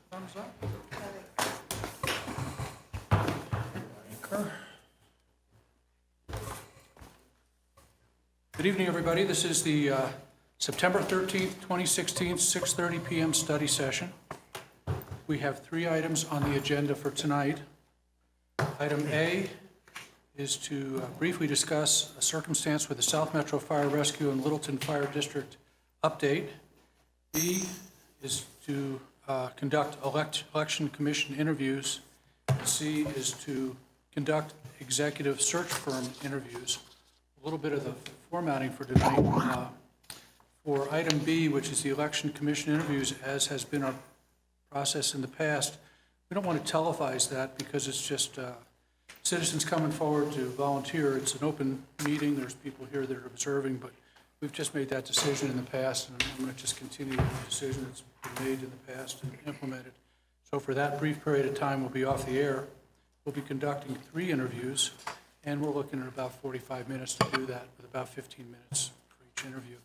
Thumbs up. Good evening, everybody. This is the September 13th, 2016, 6:30 p.m. study session. We have 3 items on the agenda for tonight. Item A is to briefly discuss a circumstance with the South Metro Fire Rescue and Littleton Fire District update. B is to conduct election commission interviews. C is to conduct executive search firm interviews. A little bit of the formatting for tonight. For item B, which is the election commission interviews, as has been our process in the past, we don't want to televise that because it's just citizens coming forward to volunteer. It's an open meeting. There's people here that are observing, but we've just made that decision in the past, and I'm going to just continue with the decision that's been made in the past and implemented. So for that brief period of time, we'll be off the air. We'll be conducting 3 interviews, and we're looking at about 45 minutes to do that, with about 15 minutes for each interview.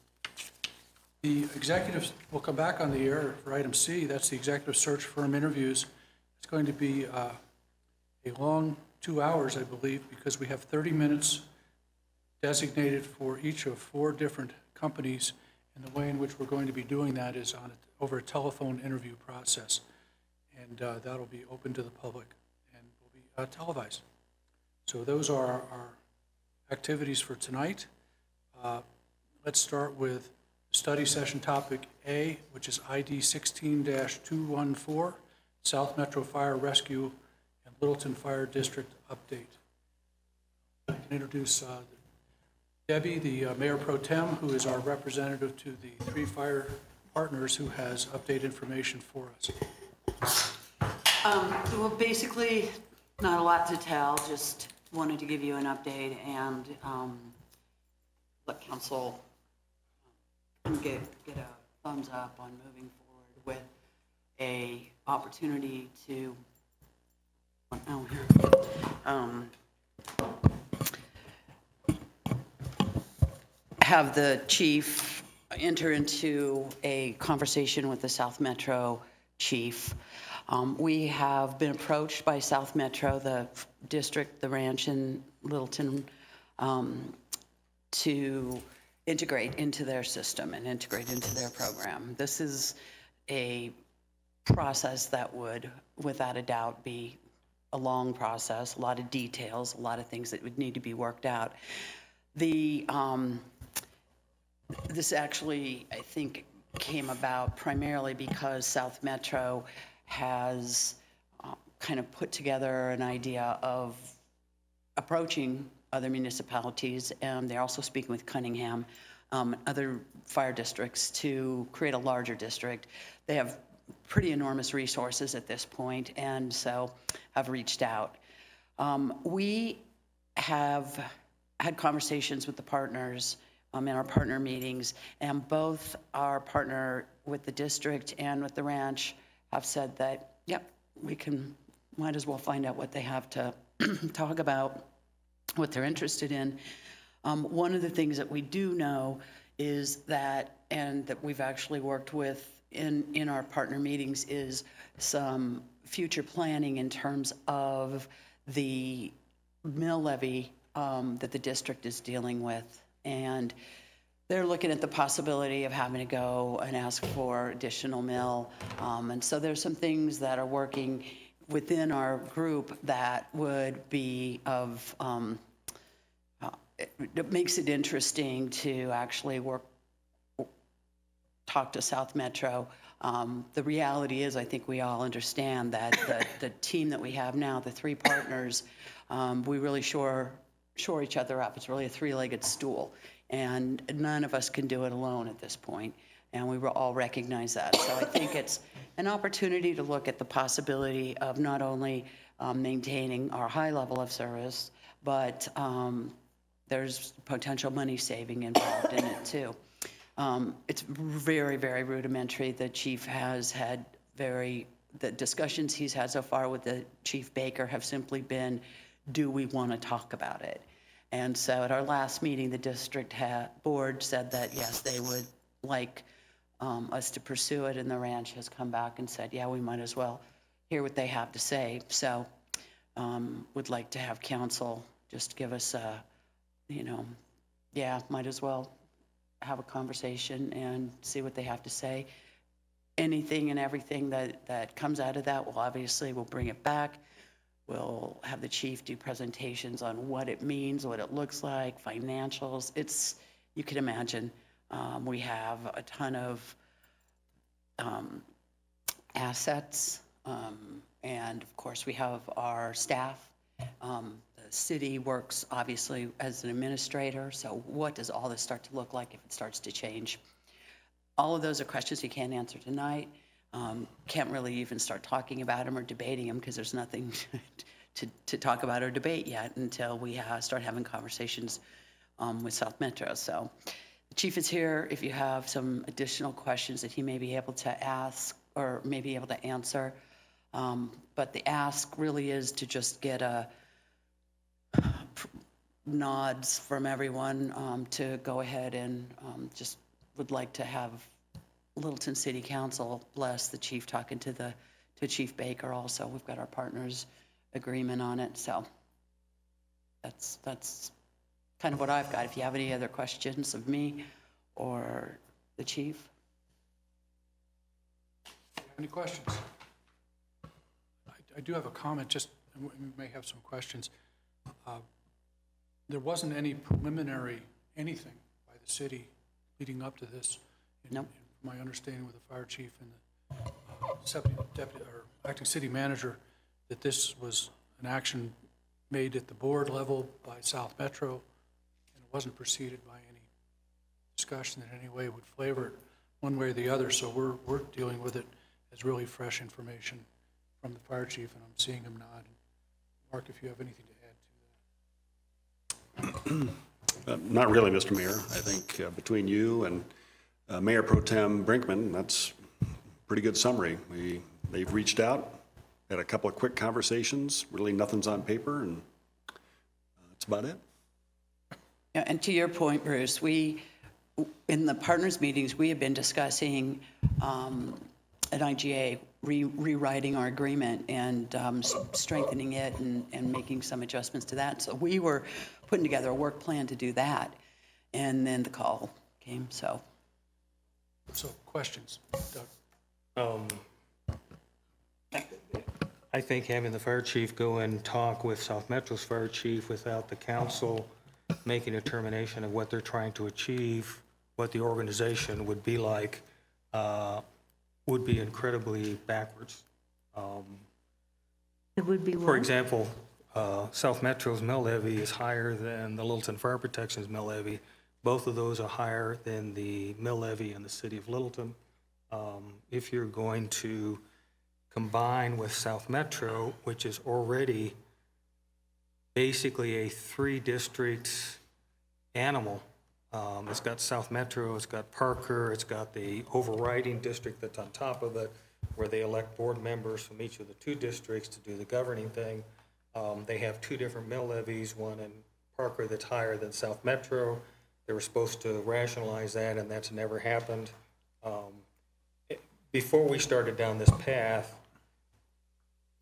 The executives will come back on the air for item C. That's the executive search firm interviews. It's going to be a long 2 hours, I believe, because we have 30 minutes designated for each of 4 different companies, and the way in which we're going to be doing that is over a telephone interview process, and that'll be open to the public and will be televised. So those are our activities for tonight. Let's start with study session topic A, which is ID 16-214, South Metro Fire Rescue and Littleton Fire District update. I can introduce Debbie, the Mayor Pro Tem, who is our representative to the 3 fire partners who has update information for us. Well, basically, not a lot to tell, just wanted to give you an update and let council get a thumbs up on moving forward with a opportunity to have the chief enter into a conversation with the South Metro chief. We have been approached by South Metro, the district, the ranch in Littleton, to integrate into their system and integrate into their program. This is a process that would, without a doubt, be a long process, a lot of details, a lot of things that would need to be worked out. This actually, I think, came about primarily because South Metro has kind of put together an idea of approaching other municipalities, and they're also speaking with Cunningham, other fire districts, to create a larger district. They have pretty enormous resources at this point, and so have reached out. We have had conversations with the partners in our partner meetings, and both our partner with the district and with the ranch have said that, yep, might as well find out what they have to talk about, what they're interested in. One of the things that we do know is that, and that we've actually worked with in our partner meetings, is some future planning in terms of the mill levy that the district is dealing with. And they're looking at the possibility of having to go and ask for additional mill. And so there's some things that are working within our group that would be of, it makes it interesting to actually talk to South Metro. The reality is, I think we all understand that the team that we have now, the 3 partners, we really shore each other up. It's really a 3-legged stool, and none of us can do it alone at this point, and we all recognize that. So I think it's an opportunity to look at the possibility of not only maintaining our high level of service, but there's potential money saving involved in it too. It's very, very rudimentary. The chief has had the discussions he's had so far with the Chief Baker have simply been, do we want to talk about it? And so at our last meeting, the district board said that yes, they would like us to pursue it, and the ranch has come back and said, yeah, we might as well hear what they have to say. So would like to have council just give us a, yeah, might as well have a conversation and see what they have to say. Anything and everything that comes out of that, we'll bring it back. We'll have the chief do presentations on what it means, what it looks like, financials. You can imagine, we have a ton of assets, and of course we have our staff. The city works obviously as an administrator, so what does all this start to look like if it starts to change? All of those are questions you can't answer tonight. Can't really even start talking about them or debating them because there's nothing to talk about or debate yet until we start having conversations with South Metro. So the chief is here if you have some additional questions that he may be able to ask or may be able to answer. But the ask really is to just get nods from everyone to go ahead and just would like to have Littleton City Council bless the chief talking to Chief Baker also. We've got our partners agreement on it. So that's kind of what I've got. If you have any other questions of me or the chief. Any questions? I do have a comment, just we may have some questions. There wasn't any preliminary anything by the city leading up to this. Nope. My understanding with the fire chief and the deputy or acting city manager, that this was an action made at the board level by South Metro, and it wasn't preceded by any discussion that in any way would flavor it one way or the other. So we're dealing with it as really fresh information from the fire chief, and I'm seeing him nod. Mark, if you have anything to add to that. Not really, Mr. Mayor. I think between you and Mayor Pro Tem Brinkman, that's a pretty good summary. They've reached out, had a couple of quick conversations, really nothing's on paper, and that's about it. Yeah, and to your point, Bruce, in the partners meetings, we have been discussing at IGA rewriting our agreement and strengthening it and making some adjustments to that. So we were putting together a work plan to do that, and then the call came. So questions, Doug? I think having the fire chief go and talk with South Metro's fire chief without the council making a determination of what they're trying to achieve, what the organization would be like, would be incredibly backwards. It would be For what? example, South Metro's mill levy is higher than the Littleton Fire Protection's mill levy. Both of those are higher than the mill levy in the city of Littleton. If you're going to combine with South Metro, which is already basically a 3-district animal. It's got South Metro, it's got Parker, it's got the overriding district that's on top of it, where they elect board members from each of the 2 districts to do the governing thing. They have 2 different mill levies, one in Parker that's higher than South Metro. They were supposed to rationalize that, and that's never happened. Before we started down this path,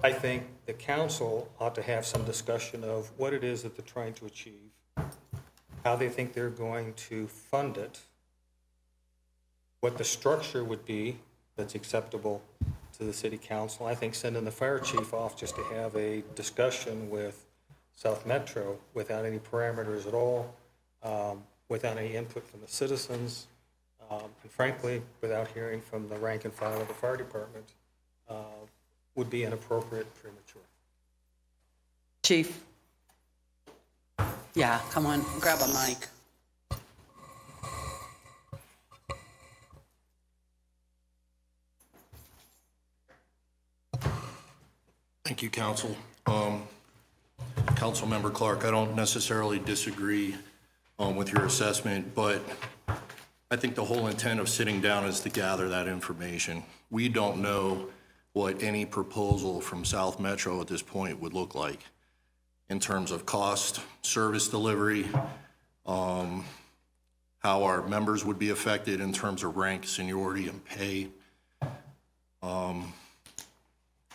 I think the council ought to have some discussion of what it is that they're trying to achieve, how they think they're going to fund it, what the structure would be that's acceptable to the city council. I think sending the fire chief off just to have a discussion with South Metro without any parameters at all, without any input from the citizens, and frankly, without hearing from the rank and file of the fire department, would be inappropriate and premature. Chief. Yeah, come on, grab a mic. Thank you, Council. Councilmember Clark, I don't necessarily disagree with your assessment, but I think the whole intent of sitting down is to gather that information. We don't know what any proposal from South Metro at this point would look like in terms of cost, service delivery, how our members would be affected in terms of rank, seniority, and pay,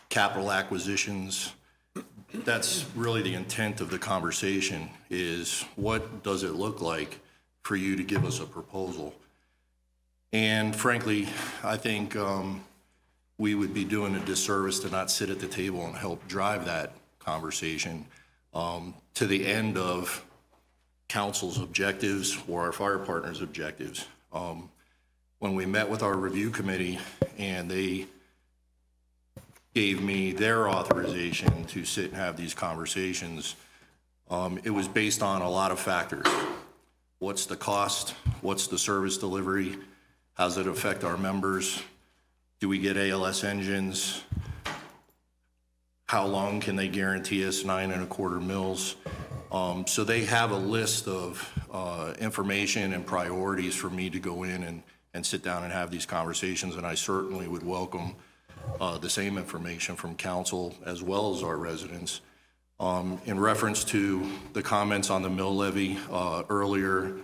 capital acquisitions. That's really the intent of the conversation, is what does it look like for you to give us a proposal? And frankly, I think we would be doing a disservice to not sit at the table and help drive that conversation to the end of council's objectives or our fire partners' objectives. When we met with our review committee and they gave me their authorization to sit and have these conversations, it was based on a lot of factors. What's the cost? What's the service delivery? How does it affect our members? Do we get ALS engines? How long can they guarantee us 9 1/4 mils? So they have a list of information and priorities for me to go in and sit down and have these conversations, and I certainly would welcome the same information from council as well as our residents. In reference to the comments on the mill levy earlier,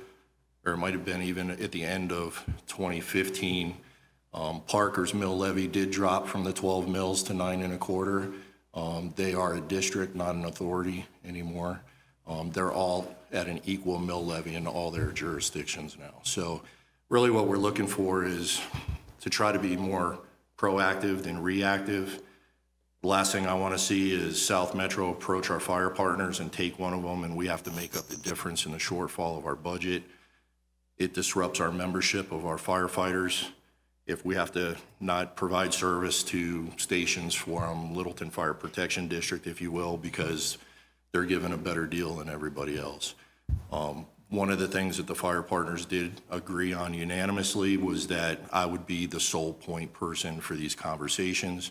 or it might have been even at the end of 2015, Parker's mill levy did drop from the 12 mills to 9 1/4. They are a district, not an authority anymore. They're all at an equal mill levy in all their jurisdictions now. So really what we're looking for is to try to be more proactive than reactive. The last thing I want to see is South Metro approach our fire partners and take one of them, and we have to make up the difference in the shortfall of our budget. It disrupts our membership of our firefighters if we have to not provide service to stations from Littleton Fire Protection District, if you will, because they're given a better deal than everybody else. One of the things that the fire partners did agree on unanimously was that I would be the sole point person for these conversations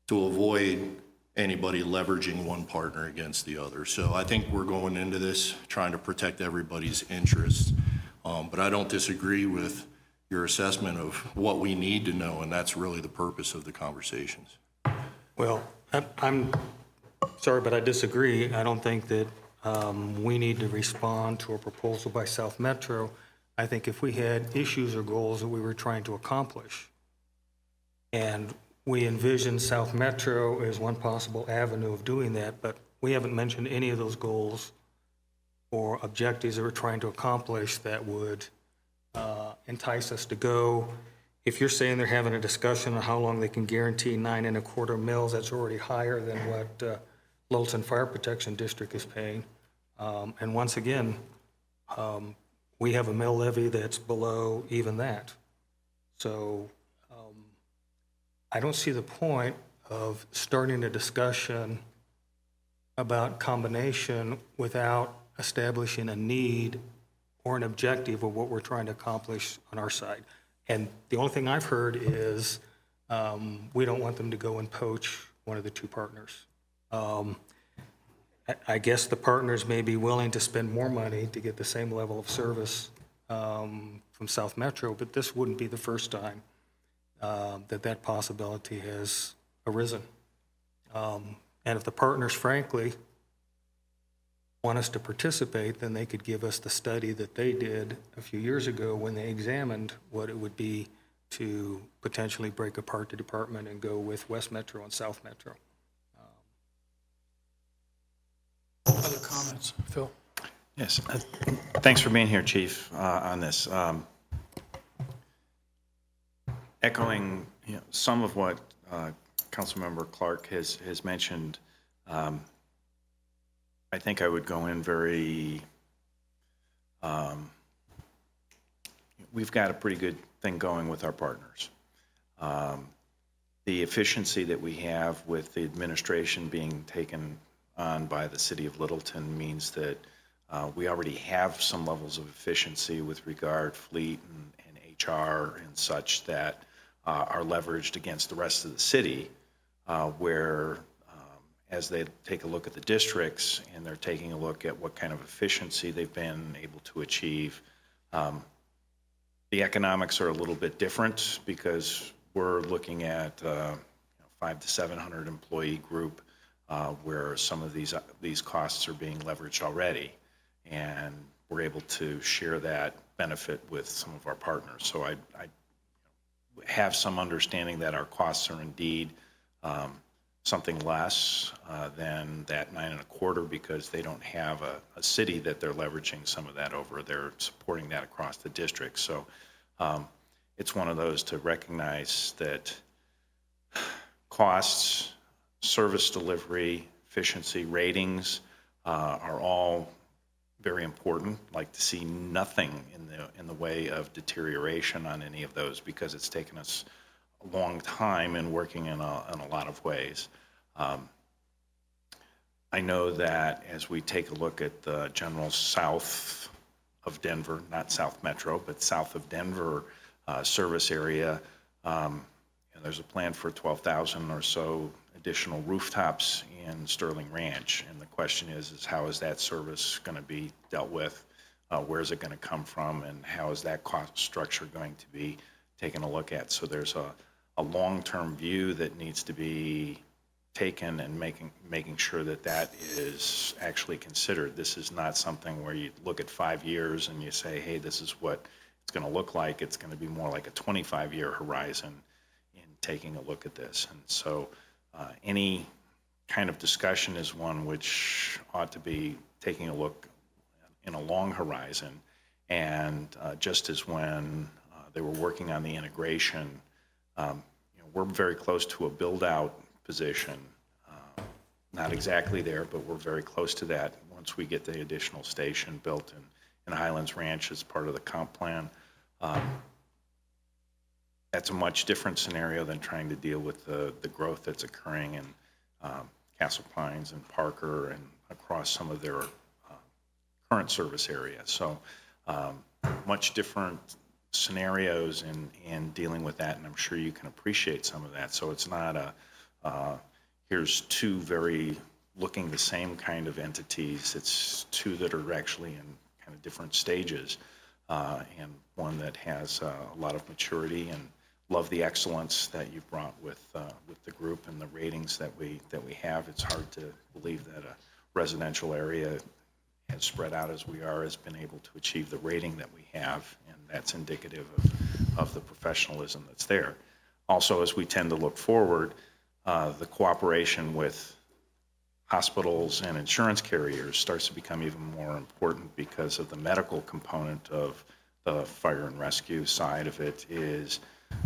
to avoid anybody leveraging one partner against the other. So I think we're going into this trying to protect everybody's interests. But I don't disagree with your assessment of what we need to know, and that's really the purpose of the conversations. Well, I'm sorry, but I disagree. I don't think that we need to respond to a proposal by South Metro. I think if we had issues or goals that we were trying to accomplish, and we envision South Metro as one possible avenue of doing that, but we haven't mentioned any of those goals or objectives that we're trying to accomplish that would entice us to go. If you're saying they're having a discussion on how long they can guarantee 9 1/4 mils, that's already higher than what Littleton Fire Protection District is paying. And once again, we have a mill levy that's below even that. So I don't see the point of starting a discussion about combination without establishing a need or an objective of what we're trying to accomplish on our side. And the only thing I've heard is we don't want them to go and poach one of the two partners. I guess the partners may be willing to spend more money to get the same level of service from South Metro, but this wouldn't be the first time that possibility has arisen. And if the partners, frankly, want us to participate, then they could give us the study that they did a few years ago when they examined what it would be to potentially break apart the department and go with West Metro and South Metro. Other comments? Phil? Yes, thanks for being here, Chief, on this. Echoing some of what Councilmember Clark has mentioned, I think I would go in very, we've got a pretty good thing going with our partners. The efficiency that we have with the administration being taken on by the City of Littleton means that we already have some levels of efficiency with regard fleet and HR and such that are leveraged against the rest of the city, where as they take a look at the districts and they're taking a look at what kind of efficiency they've been able to achieve, the economics are a little bit different because we're looking at 500 to 700 employee group where some of these costs are being leveraged already, and we're able to share that benefit with some of our partners. So I have some understanding that our costs are indeed something less than that 9.25 because they don't have a city that they're leveraging some of that over. They're supporting that across the district. So it's one of those to recognize that costs, service delivery, efficiency, ratings are all very important. Like to see nothing in the way of deterioration on any of those because it's taken us a long time in working in a lot of ways. I know that as we take a look at the general south of Denver, not South Metro, but south of Denver service area, there's a plan for 12,000 or so additional rooftops in Sterling Ranch. And the question is how is that service going to be dealt with? Where is it going to come from? And how is that cost structure going to be taken a look at? So there's a long-term view that needs to be taken and making sure that that is actually considered. This is not something where you look at 5 years and you say, hey, this is what it's going to look like. It's going to be more like a 25-year horizon in taking a look at this. And so any kind of discussion is one which ought to be taking a look in a long horizon. And just as when they were working on the integration, we're very close to a build-out position. Not exactly there, but we're very close to that once we get the additional station built in Highlands Ranch as part of the comp plan. That's a much different scenario than trying to deal with the growth that's occurring in Castle Pines and Parker and across some of their current service area. So much different scenarios in dealing with that, and I'm sure you can appreciate some of that. So it's not here's two very looking the same kind of entities. It's two that are actually in kind of different stages, and one that has a lot of maturity, and love the excellence that you've brought with the group and the ratings that we have. It's hard to believe that a residential area as spread out as we are has been able to achieve the rating that we have, and that's indicative of the professionalism that's there. Also, as we tend to look forward, the cooperation with hospitals and insurance carriers starts to become even more important because of the medical component of the fire and rescue side of it is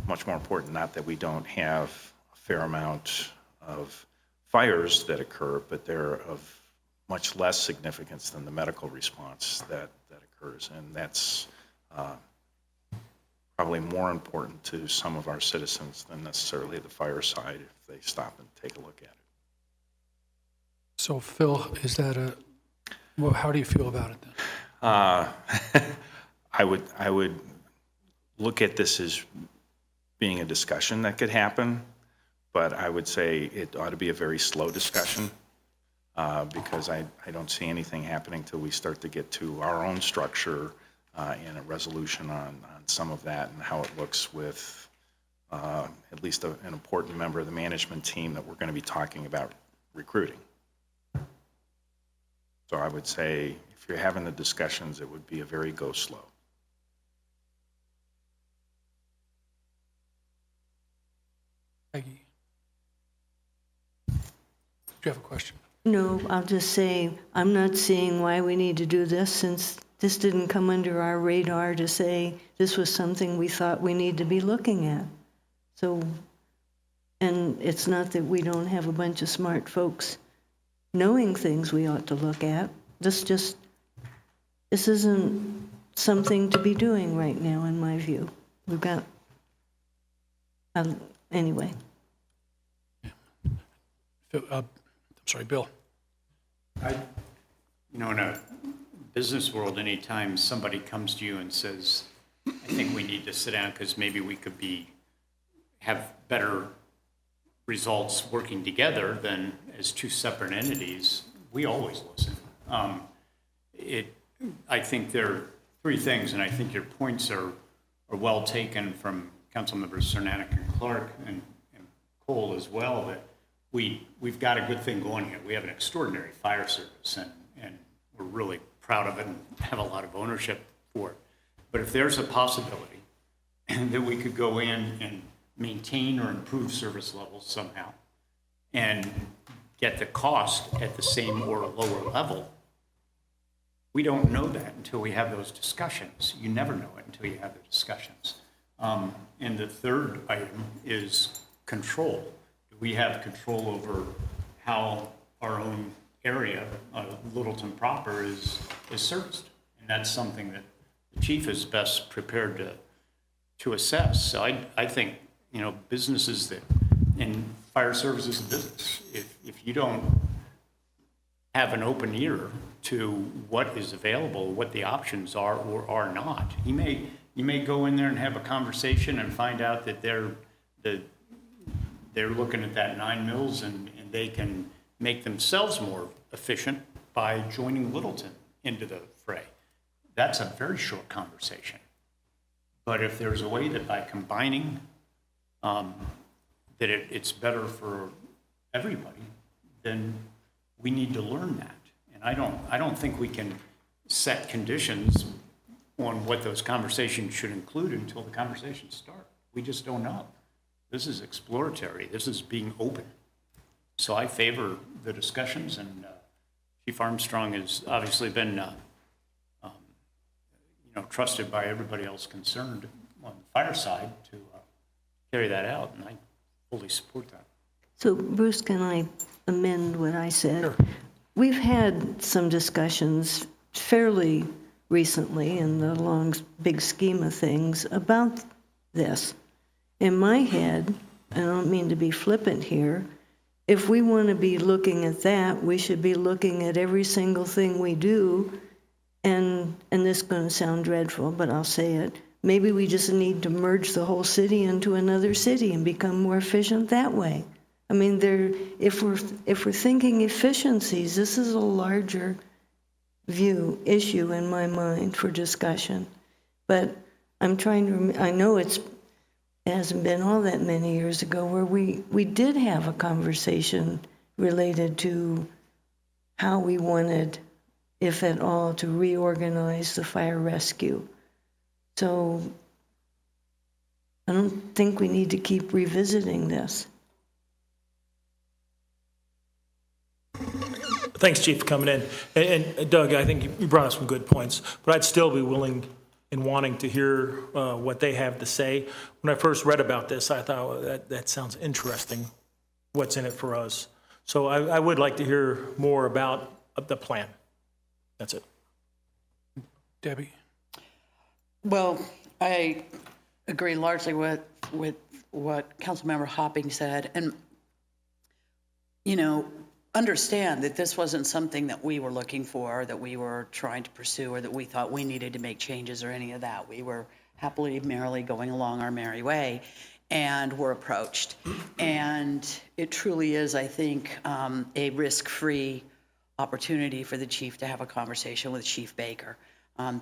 much more important. Not that we don't have a fair amount of fires that occur, but they're of much less significance than the medical response that occurs. And that's probably more important to some of our citizens than necessarily the fire side if they stop and take a look at it. So Phil, is that well, how do you feel about it then? I would look at this as being a discussion that could happen, but I would say it ought to be a very slow discussion because I don't see anything happening till we start to get to our own structure and a resolution on some of that and how it looks with at least an important member of the management team that we're going to be talking about recruiting. So I would say if you're having the discussions, it would be a very go slow. Peggy? Do you have a question? No, I'll just say, I'm not seeing why we need to do this since this didn't come under our radar to say this was something we thought we need to be looking at. So, and it's not that we don't have a bunch of smart folks knowing things we ought to look at. This isn't something to be doing right now, in my view. We've got, anyway. I'm sorry, Bill. In a business world, anytime somebody comes to you and says, I think we need to sit down because maybe we could have better results working together than as two separate entities, we always listen. I think there are three things, and I think your points are well taken from Councilmembers Cernanek and Clark and Cole as well, that we've got a good thing going here. We have an extraordinary fire service, and we're really proud of it and have a lot of ownership for it. But if there's a possibility that we could go in and maintain or improve service levels somehow and get the cost at the same or lower level, we don't know that until we have those discussions. You never know it until you have the discussions. And the third item is control. Do we have control over how our own area, Littleton proper, is serviced? And that's something that the chief is best prepared to assess. So I think, you know, businesses that, and fire service is a business. If you don't have an open ear to what is available, what the options are or are not, you may go in there and have a conversation and find out that they're looking at that 9 mills and they can make themselves more efficient by joining Littleton into the fray. That's a very short conversation. But if there's a way that by combining, that it's better for everybody, then we need to learn that. And I don't think we can set conditions on what those conversations should include until the conversations start. We just don't know. This is exploratory. This is being open. So I favor the discussions, and Chief Armstrong has obviously been trusted by everybody else concerned on the fire side to carry that out, and I fully support that. So Bruce, can I amend what I said? Sure. We've had some discussions fairly recently in the long, big scheme of things about this. In my head, I don't mean to be flippant here, if we want to be looking at that, we should be looking at every single thing we do. And this is going to sound dreadful, but I'll say it. Maybe we just need to merge the whole city into another city and become more efficient that way. I mean, if we're thinking efficiencies, this is a larger issue in my mind for discussion. But I'm trying to, I know it hasn't been all that many years ago where we did have a conversation related to how we wanted, if at all, to reorganize the fire rescue. So I don't think we need to keep revisiting this. Thanks, Chief, for coming in. And Doug, I think you brought up some good points, but I'd still be willing and wanting to hear what they have to say. When I first read about this, I thought that sounds interesting, what's in it for us. So I would like to hear more about the plan. That's it. Debbie? Well, I agree largely with what Councilmember Hopping said, and, you know, understand that this wasn't something that we were looking for, that we were trying to pursue, or that we thought we needed to make changes or any of that. We were happily, merrily going along our merry way, and were approached. And it truly is, I think, a risk-free opportunity for the chief to have a conversation with Chief Baker.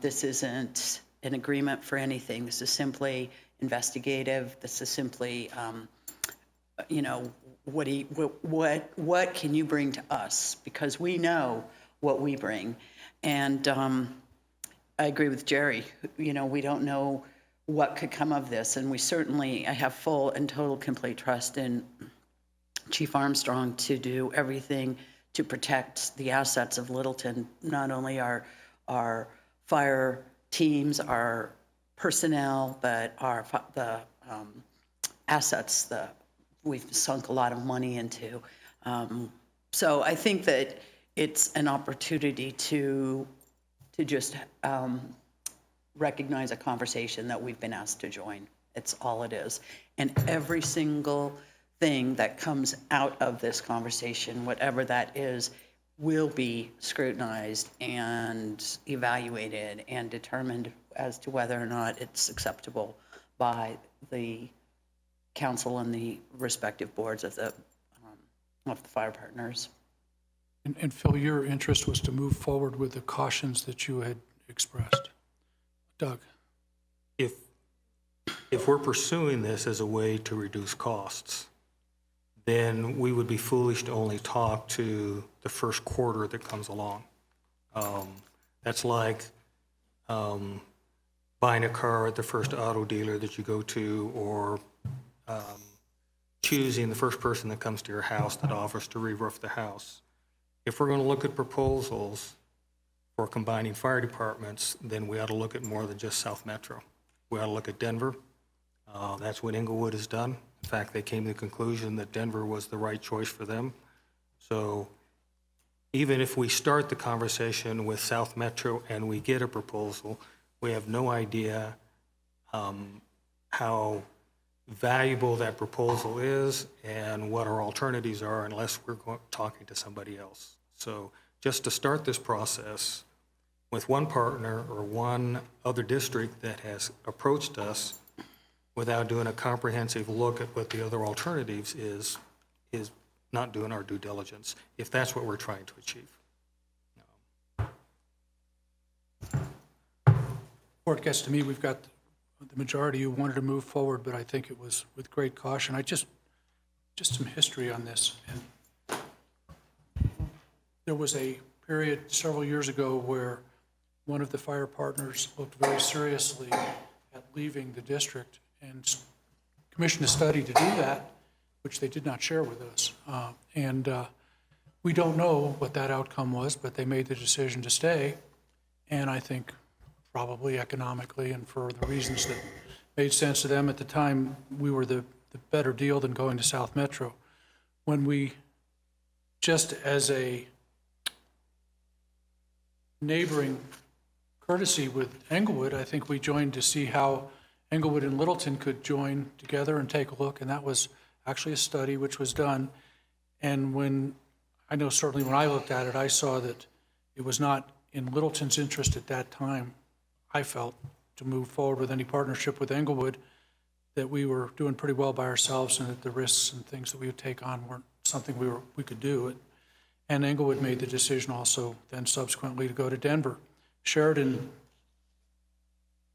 This isn't an agreement for anything. This is simply investigative. This is simply, you know, what can you bring to us? Because we know what we bring. And I agree with Jerry. You know, we don't know what could come of this. And I have full and total complete trust in Chief Armstrong to do everything to protect the assets of Littleton, not only our fire teams, our personnel, but the assets we've sunk a lot of money into. So I think that it's an opportunity to just recognize a conversation that we've been asked to join. It's all it is. And every single thing that comes out of this conversation, whatever that is, will be scrutinized and evaluated and determined as to whether or not it's acceptable by the council and the respective boards of the fire partners. And Phil, your interest was to move forward with the cautions that you had expressed. Doug? If we're pursuing this as a way to reduce costs, then we would be foolish to only talk to the first quarter that comes along. That's like buying a car at the first auto dealer that you go to, or choosing the first person that comes to your house that offers to re-roof the house. If we're going to look at proposals for combining fire departments, then we ought to look at more than just South Metro. We ought to look at Denver. That's what Englewood has done. In fact, they came to the conclusion that Denver was the right choice for them. So even if we start the conversation with South Metro and we get a proposal, we have no idea how valuable that proposal is and what our alternatives are unless we're talking to somebody else. So just to start this process with one partner or one other district that has approached us without doing a comprehensive look at what the other alternatives is not doing our due diligence, if that's what we're trying to achieve. Before it gets to me, we've got the majority who wanted to move forward, but I think it was with great caution. Just some history on this. And there was a period several years ago where one of the fire partners looked very seriously at leaving the district and commissioned a study to do that, which they did not share with us. We don't know what that outcome was, but they made the decision to stay. And I think probably economically and for the reasons that made sense to them at the time, we were the better deal than going to South Metro. When we, just as a neighboring courtesy with Englewood, I think we joined to see how Englewood and Littleton could join together and take a look, and that was actually a study which was done. And when, I know certainly when I looked at it, I saw that it was not in Littleton's interest at that time, I felt, to move forward with any partnership with Englewood, that we were doing pretty well by ourselves and that the risks and things that we would take on weren't something we could do. And Englewood made the decision also then subsequently to go to Denver. Sheridan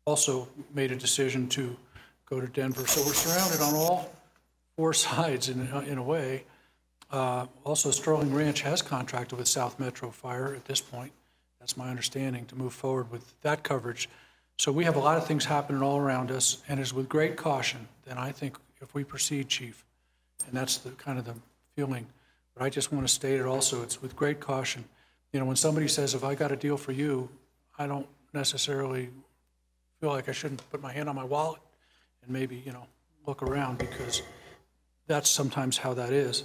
also made a decision to go to Denver. So we're surrounded on all four sides in a way. Also, Sterling Ranch has contracted with South Metro Fire at this point. That's my understanding, to move forward with that coverage. So we have a lot of things happening all around us, and it's with great caution. Then I think if we proceed, Chief, and that's the kind of the feeling, but I just want to state it also, it's with great caution. You know, when somebody says, if I got a deal for you, I don't necessarily feel like I shouldn't put my hand on my wallet and maybe, look around, because that's sometimes how that is.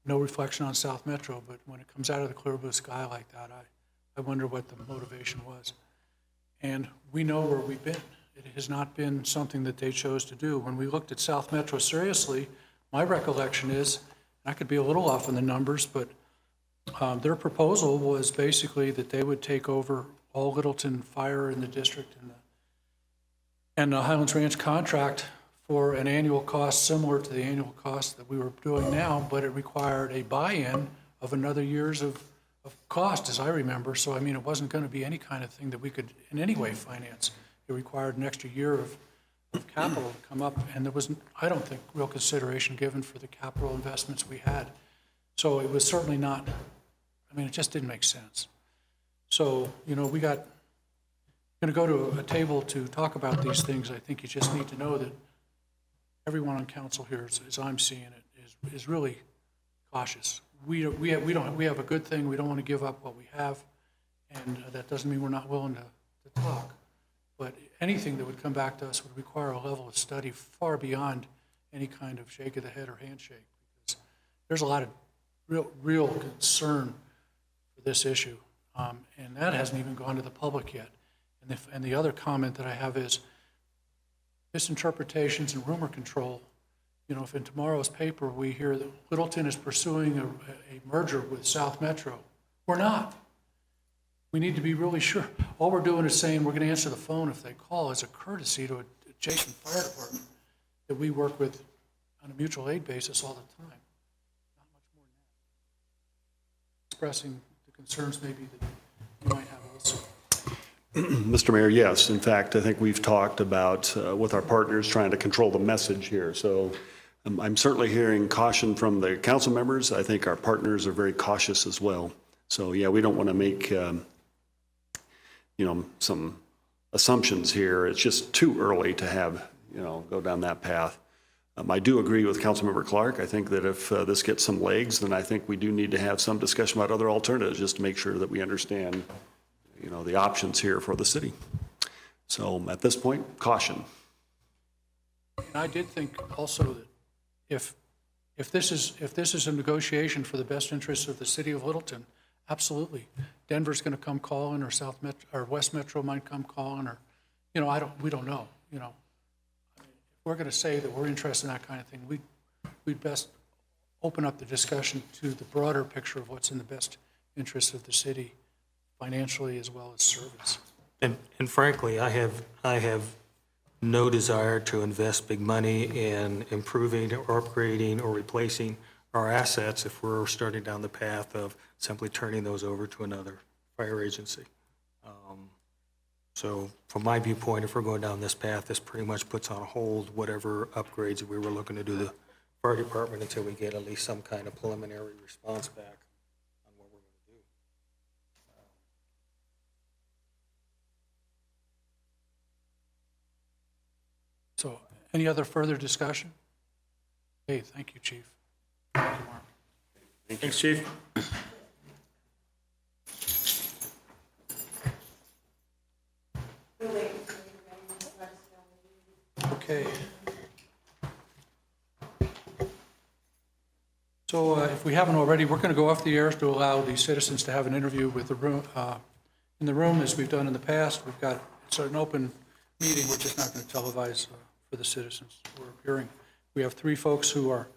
No reflection on South Metro, but when it comes out of the clear blue sky like that, I wonder what the motivation was. And we know where we've been. It has not been something that they chose to do. When we looked at South Metro seriously, my recollection is, I could be a little off on the numbers, but their proposal was basically that they would take over all Littleton Fire in the district and the Highlands Ranch contract for an annual cost similar to the annual cost that we were doing now, but it required a buy-in of another years of cost, as I remember. So, I mean, it wasn't going to be any kind of thing that we could in any way finance. It required an extra year of capital to come up, and there was, I don't think, real consideration given for the capital investments we had. So it was certainly not, I mean, it just didn't make sense. So, we going to go to a table to talk about these things. I think you just need to know that everyone on council here, as I'm seeing it, is really cautious. We have a good thing. We don't want to give up what we have, and that doesn't mean we're not willing to talk. But anything that would come back to us would require a level of study far beyond any kind of shake of the head or handshake, because there's a lot of real concern for this issue, and that hasn't even gone to the public yet. And the other comment that I have is misinterpretations and rumor control. If in tomorrow's paper we hear that Littleton is pursuing a merger with South Metro, we're not. We need to be really sure. All we're doing is saying we're going to answer the phone if they call as a courtesy to an adjacent fire department that we work with on a mutual aid basis all the time. Not much more than that. Expressing the concerns maybe that you might have also. Mr. Mayor, yes. In fact, I think we've talked about with our partners trying to control the message here. So I'm certainly hearing caution from the council members. I think our partners are very cautious as well. So yeah, we don't want to make some assumptions here. It's just too early to have, go down that path. I do agree with Councilmember Clark. I think that if this gets some legs, then I think we do need to have some discussion about other alternatives, just to make sure that we understand, the options here for the city. So at this point, caution. And I did think also that if this is a negotiation for the best interests of the city of Littleton, absolutely. Denver's going to come calling, or or West Metro might come calling, or, we don't know, If we're going to say that we're interested in that kind of thing, we'd best open up the discussion to the broader picture of what's in the best interest of the city, financially as well as service. And frankly, I have no desire to invest big money in improving or upgrading or replacing our assets if we're starting down the path of simply turning those over to another fire agency. So from my viewpoint, if we're going down this path, this pretty much puts on hold whatever upgrades we were looking to do the fire department until we get at least some kind of preliminary response back on what we're going to do. So any other further discussion? Hey, thank you, Chief. Thank you, Mark. Thanks, Chief. Okay. So if we haven't already, we're going to go off the air to allow the citizens to have an interview with the room, in the room, as we've done in the past. It's an open meeting, we're just not going to televise for the citizens who are appearing. We have 3 folks who are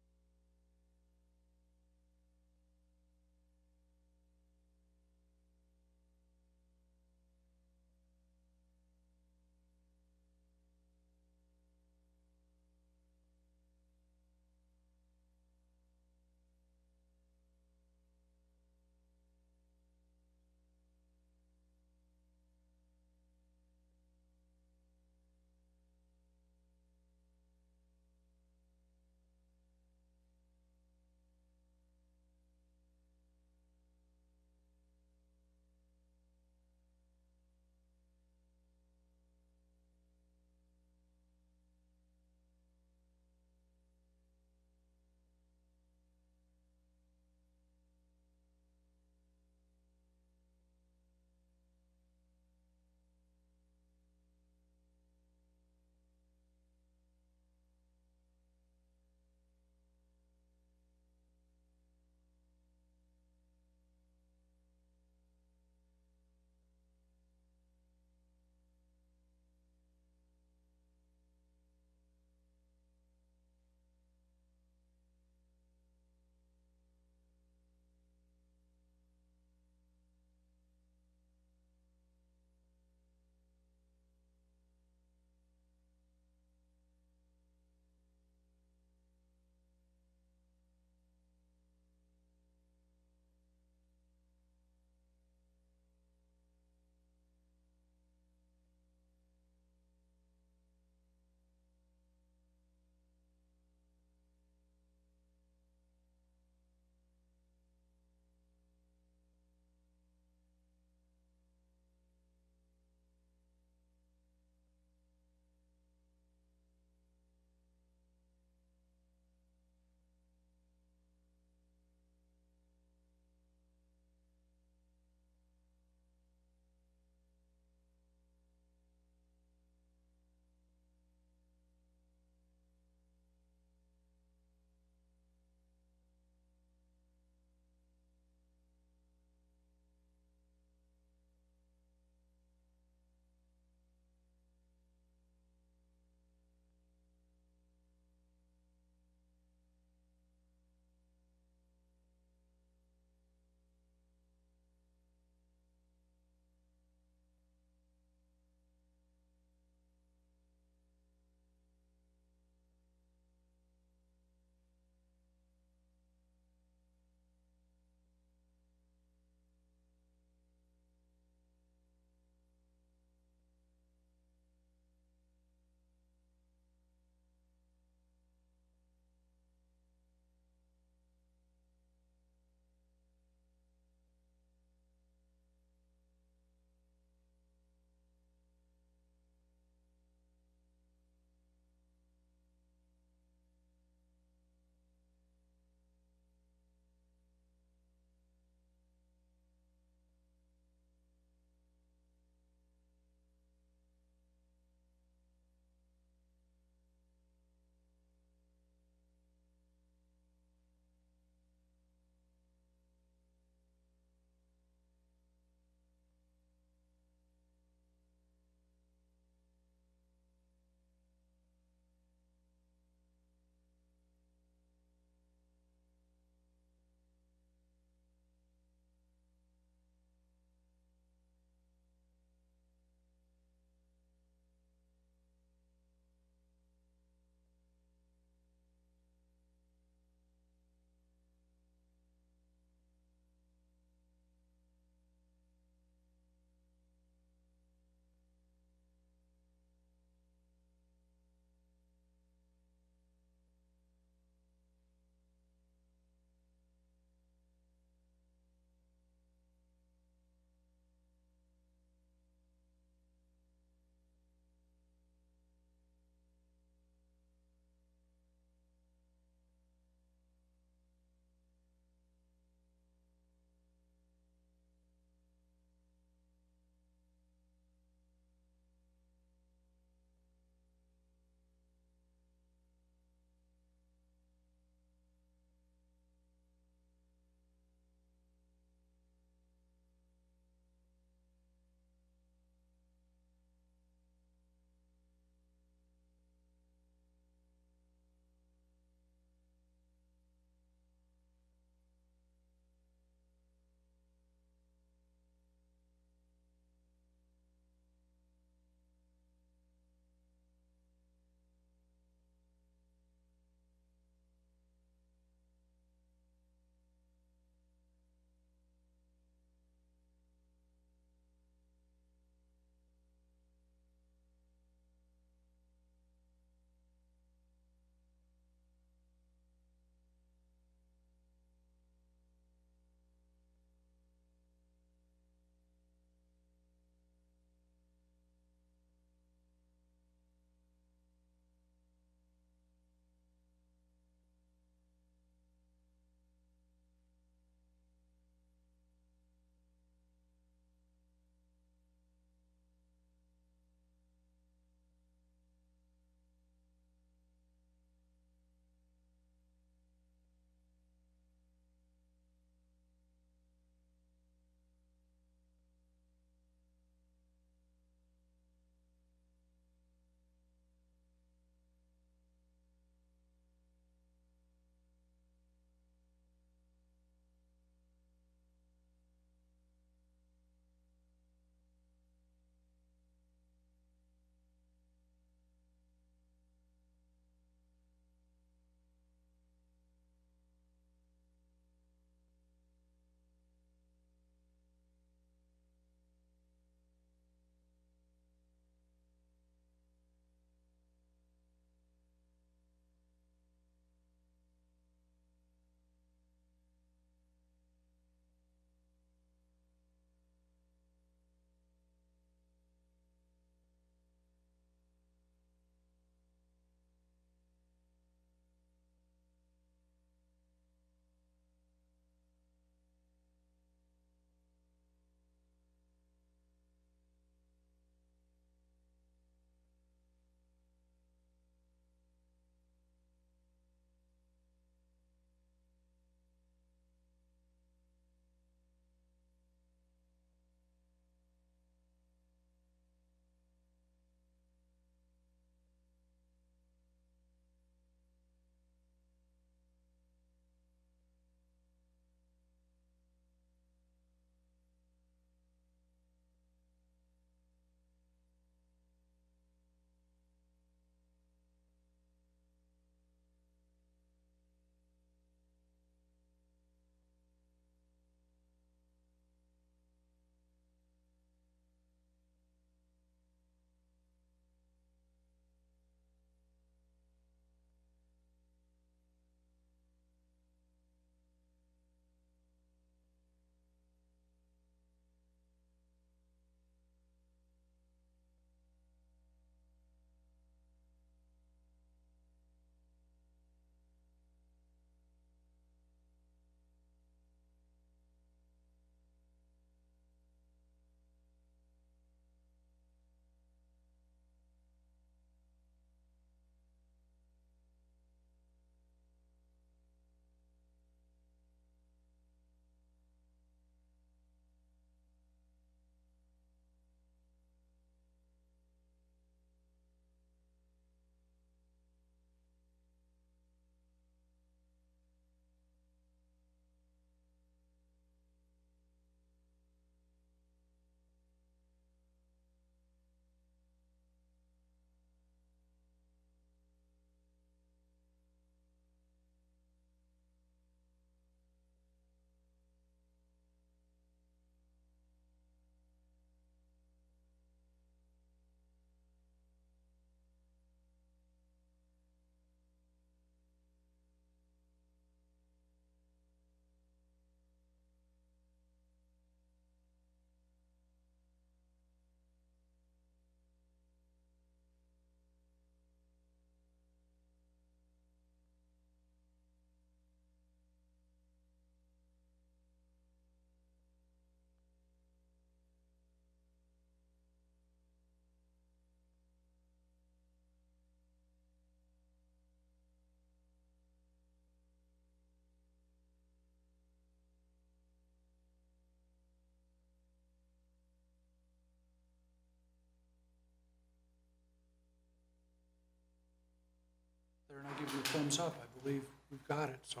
there, and I give you a thumbs up. I believe we've got it. So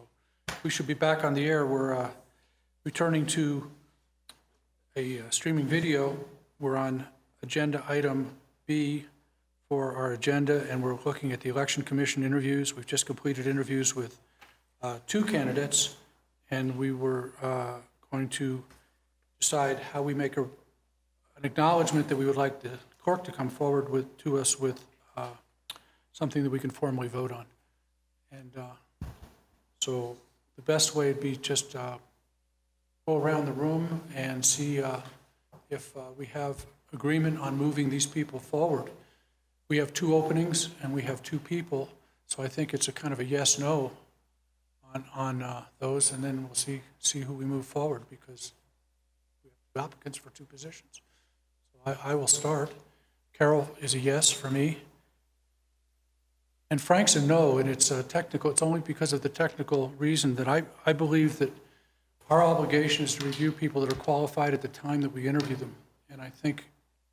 we should be back on the air. We're returning to a streaming video. We're on agenda item B for our agenda, and we're looking at the Election Commission interviews. We've just completed interviews with 2 candidates, and we were going to decide how we make an acknowledgement that we would like the clerk to come forward to us with something that we can formally vote on. And so the best way would be just go around the room and see if we have agreement on moving these people forward. We have 2 openings and we have 2 people, so I think it's a kind of a yes/no on those, and then we'll see who we move forward, because we have 2 applicants for 2 positions. So I will start. Carol is a yes for me. And Frank's a no, and it's technical. It's only because of the technical reason that I believe that our obligation is to review people that are qualified at the time that we interview them. And I think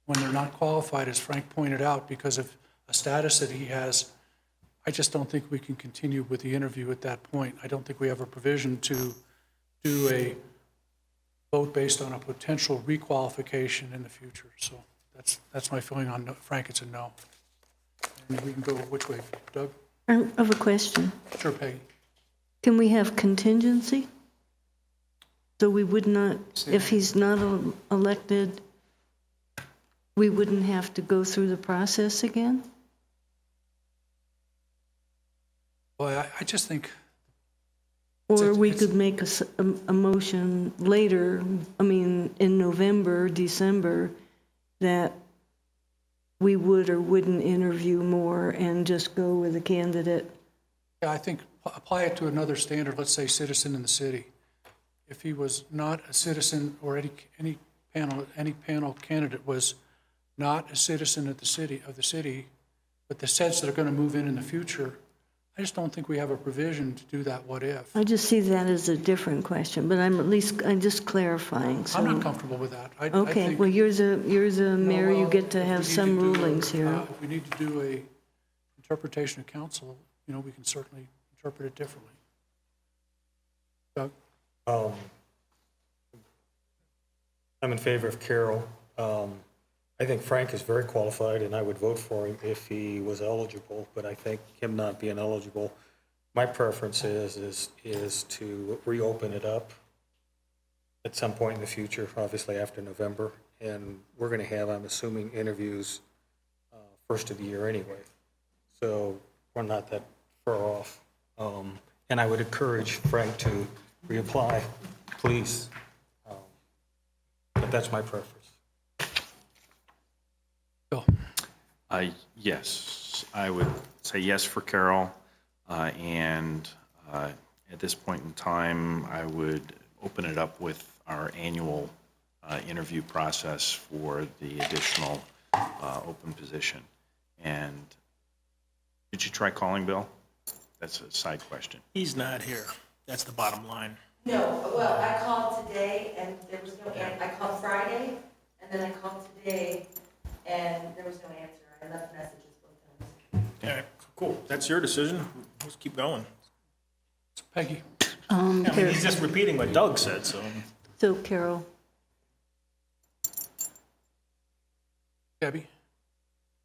when they're not qualified, as Frank pointed out, because of a status that he has, I just don't think we can continue with the interview at that point. I don't think we have a provision to do a vote based on a potential requalification in the future. So that's my feeling on Frank. It's a no. And we can go which way, Doug? I have a question. Sure, Peggy. Can we have contingency? So we would not, if he's not elected, we wouldn't have to go through the process again? Well, I just think, Or we could make a motion later, I mean, in November, December, that we would or wouldn't interview more and just go with a candidate. yeah, I think apply it to another standard, let's say citizen in the city. If he was not a citizen, or any panel candidate was not a citizen of the city, but the sets that are going to move in the future, I just don't think we have a provision to do that what if. I just see that as a different question, but I'm just clarifying. So. I'm not comfortable with that. I Okay, think, well, you're the mayor, you get to if we have need some to do rulings here. If we need to do a interpretation of council, we can certainly interpret it differently. Doug? I'm in favor of Carol. I think Frank is very qualified, and I would vote for him if he was eligible, but I think him not being eligible, my preference is to reopen it up at some point in the future, obviously after November, and we're going to have, I'm assuming, interviews first of the year anyway, so we're not that far off. And I would encourage Frank to reapply, please. But that's my preference. Bill? Yes, I would say yes for Carol, and at this point in time, I would open it up with our annual interview process for the additional open position. And did you try calling Bill? That's a side question. He's not here. That's the bottom line. No, well, I called today and there was no answer. I called Friday and then I called today and there was no answer. I left messages both times. All right, cool. That's your decision. Let's keep going. Peggy? I mean, he's just repeating what Doug said, so. So Carol, Debbie?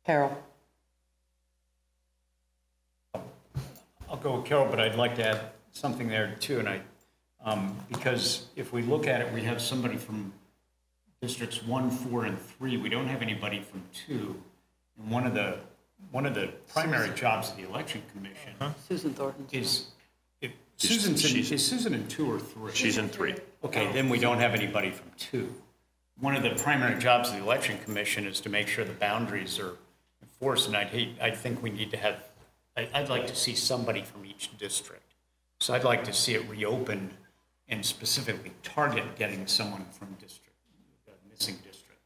Carol? I'll go with Carol, but I'd like to add something there too, and because if we look at it, we have somebody from districts 1, 4, and 3. We don't have anybody from 2. And one of the primary jobs of the Election Commission Susan Thornton. is Susan in 2 or 3? She's in 3. Okay, then we don't have anybody from 2. One of the primary jobs of the Election Commission is to make sure the boundaries are enforced, and I think we need to have, I'd like to see somebody from each district. So I'd like to see it reopened and specifically target getting someone from missing district.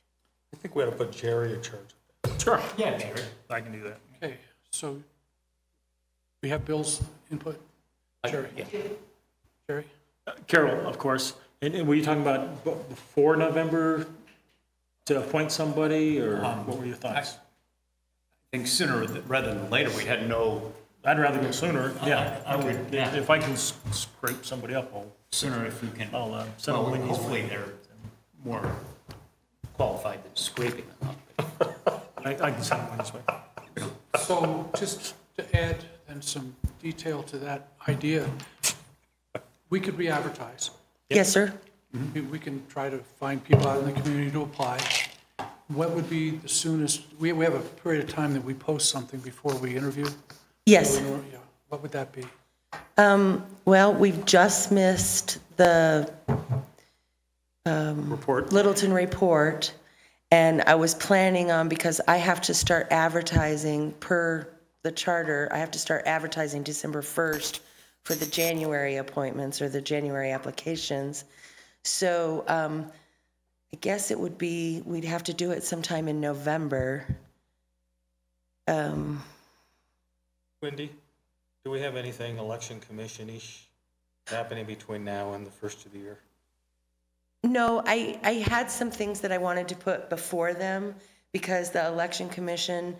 I think we ought to put Jerry in charge of that. Sure. Yeah, Jerry. I can do that. Okay, so we have Bill's input? Jerry? Yeah. Jerry? Carol, of course. And were you talking about before November to appoint somebody, or what were your thoughts? I think sooner rather than later, we had no I'd rather go sooner, yeah. I would, if I can scrape somebody up, Sooner if we can. I'll send a Wendy's. Hopefully they're more qualified than scraping them up. I can send one this way. So just to add and some detail to that idea, we could re-advertise. Yes, sir? We can try to find people out in the community to apply. What would be the soonest, we have a period of time that we post something before we interview? Yes. Yeah. What would that be? Well, we've just missed the Report. Littleton report, and I was planning on, because I have to start advertising per the charter, I have to start advertising December 1st for the January appointments or the January applications. So I guess it would be, we'd have to do it sometime in November. Wendy, do we have anything election commission-ish happening between now and the first of the year? No, I had some things that I wanted to put before them, because the election commission,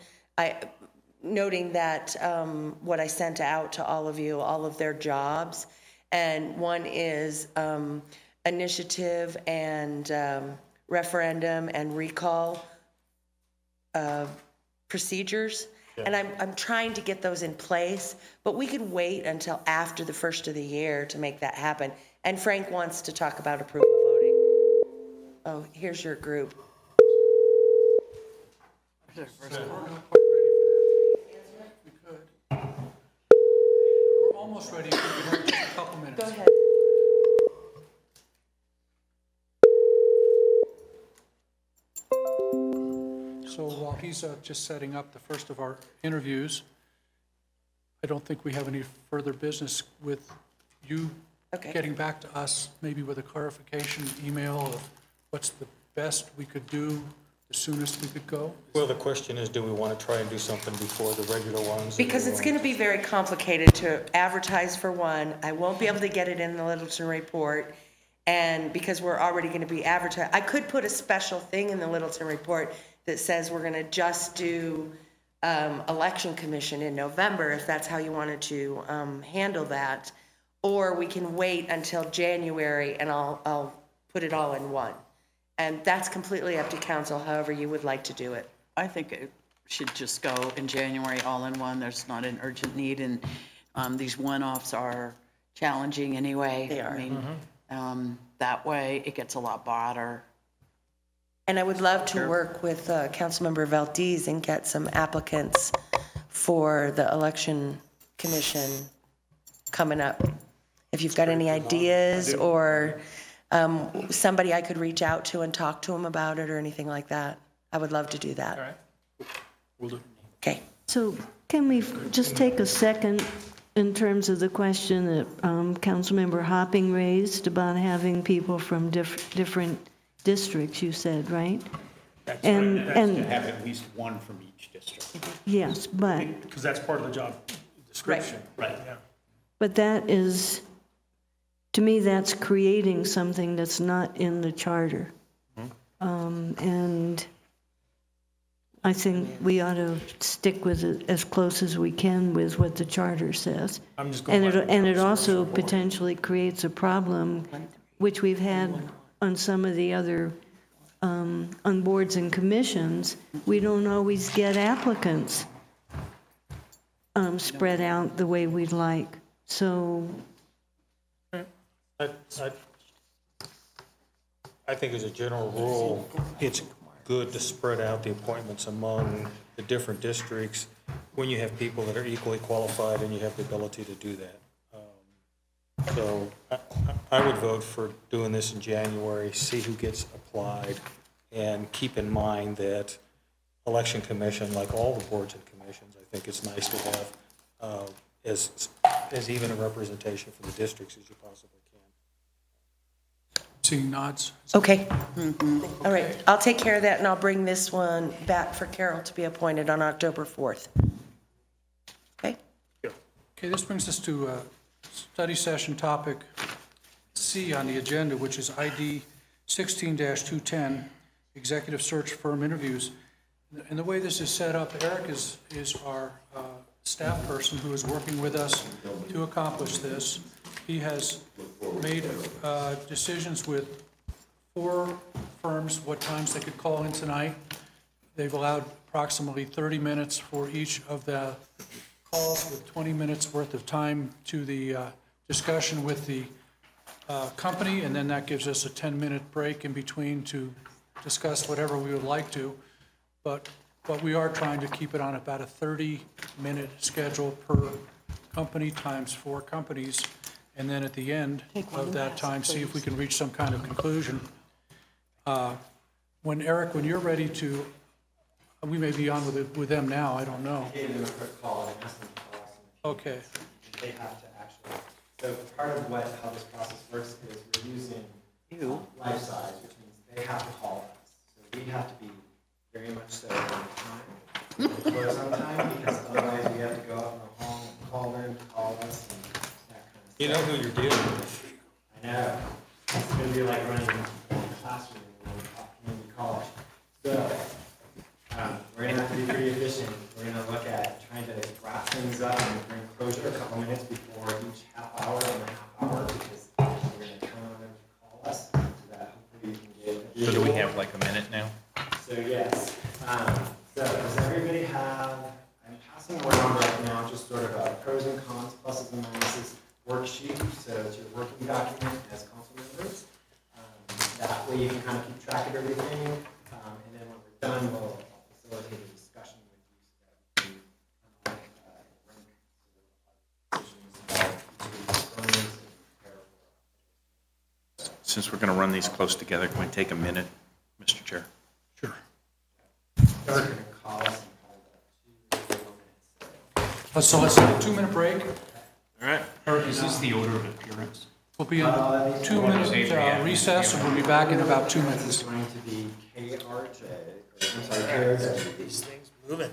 noting that what I sent out to all of you, all of their jobs, and one is initiative and referendum and recall procedures. And I'm trying to get those in place, but we could wait until after the first of the year to make that happen. And Frank wants to talk about approval voting. Oh, here's your group. We're not quite ready for that. We could. We're almost ready. We have just a couple minutes. Go ahead. So while he's just setting up the first of our interviews, I don't think we have any further business with you Okay. getting back to us, maybe with a clarification email of what's the best we could do, the soonest we could go. Well, the question is, do we want to try and do something before the regular ones? Because it's going to be very complicated to advertise for one. I won't be able to get it in the Littleton report. And because we're already going to be advertising, I could put a special thing in the Littleton report that says we're going to just do election commission in November, if that's how you wanted to handle that. Or we can wait until January and I'll put it all in one. And that's completely up to council, however you would like to do it. I think it should just go in January, all in one. There's not an urgent need, and these one-offs are challenging anyway. They are. I mean, that way it gets a lot broader. And I would love to work with Councilmember Valdez and get some applicants for the election commission coming up. If you've got any ideas or somebody I could reach out to and talk to them about it or anything like that, I would love to do that. All right. We'll do. Okay. So can we just take a second in terms of the question that Councilmember Hopping raised about having people from different districts, you said, right? That's And- right. That's and- to have at least one from each district. Yes, but Because that's part of the job description. Right. Yeah. But that is, to me, that's creating something that's not in the charter. And I think we ought to stick with it as close as we can with what the charter says. I'm just going by- And it also potentially creates a problem, which we've had on some of the other, on boards and commissions. We don't always get applicants spread out the way we'd like. So I think as a general rule, it's good to spread out the appointments among the different districts when you have people that are equally qualified and you have the ability to do that. So I would vote for doing this in January, see who gets applied, and keep in mind that election commission, like all the boards and commissions, I think it's nice to have as even a representation for the districts as you possibly can. Seeing nods? Okay. All right. I'll take care of that, and I'll bring this one back for Carol to be appointed on October 4th. Okay? Okay, this brings us to study session topic C on the agenda, which is ID 16-210, executive search firm interviews. And the way this is set up, Eric is our staff person who is working with us to accomplish this. He has made decisions with 4 firms, what times they could call in tonight. They've allowed approximately 30 minutes for each of the calls, with 20 minutes worth of time to the discussion with the company, and then that gives us a 10-minute break in between to discuss whatever we would like to. But we are trying to keep it on about a 30-minute schedule per company times 4 companies, and then at the end of that time, see if we can reach some kind of conclusion. Eric, when you're ready to, we may be on with them now, I don't know. I gave them a quick call and asked them to call us. Okay. They have to actually, so part of how this process works is we're using life size, which means they have to call us. So we have to be very much so on time, close on time, because otherwise we have to go out in the hall and call them, call us, and that kind of stuff. You know who you're dealing with. I know. It's going to be like running a classroom in community college. So we're going to have to be pretty efficient. We're going to look at trying to wrap things up and bring closure a couple minutes before each half hour and a half hour, because we're going to count on them to call us so that hopefully we can get a So do we visual. have like a minute now? So yes. So does everybody have, I'm passing around right now just sort of a pros and cons, pluses and minuses worksheet. So it's your working document as council members. That way you can kind of keep track of everything. And then when we're done, we'll facilitate a discussion with you so that we can rank decisions about each of these firms and prepare for. Since we're going to run these close together, can we take a minute, Mr. Chair? Sure. They're going to call us and call it 2 or 4 minutes. So let's have a 2-minute break. Eric, is this the order of appearance? We'll be in a 2-minute recess, and we'll be back in about 2 minutes. It's going to be KRJ, or I'm sorry, KRJ. These things moving.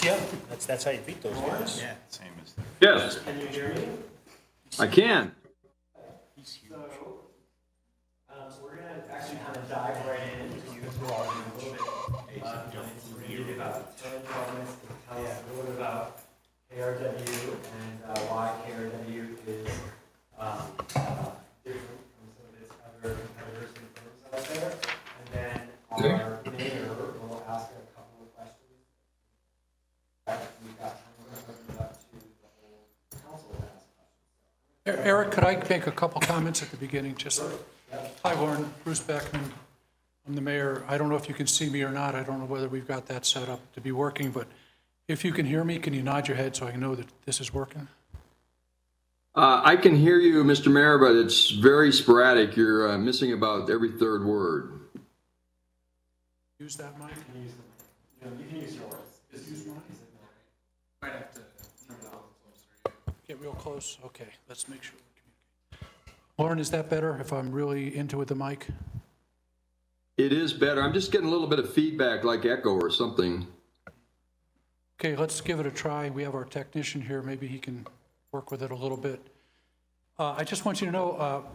Yeah, that's how you beat those guys. Yeah. Same as. Yes, Can you hear me? I can. So minutes to tell you a little bit about KRW and why KRW is different from some of its other competitors and firms out there. And then our mayor will ask a couple of questions. We've got time, we're going to open it up to the whole council to ask questions. Eric, could I make a couple comments at the beginning? Just, hi, Warren, Bruce Beckman. I'm the mayor. I don't know if you can see me or not. I don't know whether we've got that set up to be working, but if you can hear me, can you nod your head so I know that this is working? I can hear you, Mr. Mayor, but it's very sporadic. You're missing about every third word. Use that mic? You can use yours. Just use mine. Might have to turn it off closer. Get real close? Okay, let's make sure. Lauren, is that better if I'm really into with the mic? It is better. I'm just getting a little bit of feedback, like echo or something. Okay, let's give it a try. We have our technician here. Maybe he can work with it a little bit. I just want you to know,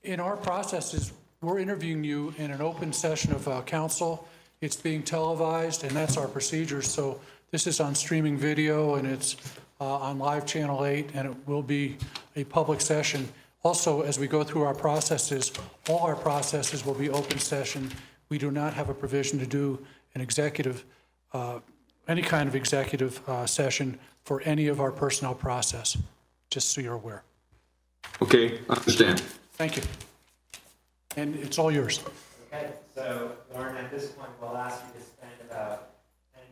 in our processes, we're interviewing you in an open session of council. It's being televised, and that's our procedure. So this is on streaming video, and it's on Live Channel 8, and it will be a public session. Also, as we go through our processes, all our processes will be open session. We do not have a provision to do an executive, any kind of executive session for any of our personnel process, just so you're aware. Okay, I understand. Thank you. And it's all yours. Okay, so Lauren, at this point, we'll ask you to spend about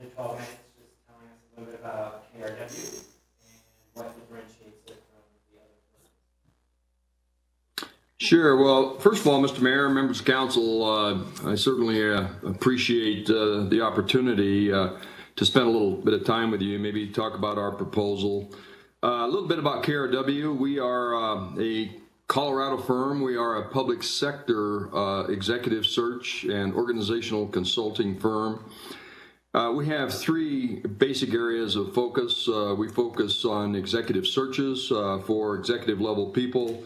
10 to 12 minutes just telling us a little bit about KRW and what differentiates it from the other firms. Sure. Well, first of all, Mr. Mayor, members of council, I certainly appreciate the opportunity to spend a little bit of time with you, maybe talk about our proposal. A little bit about KRW. We are a Colorado firm. We are a public sector executive search and organizational consulting firm. We have three basic areas of focus. We focus on executive searches for executive level people.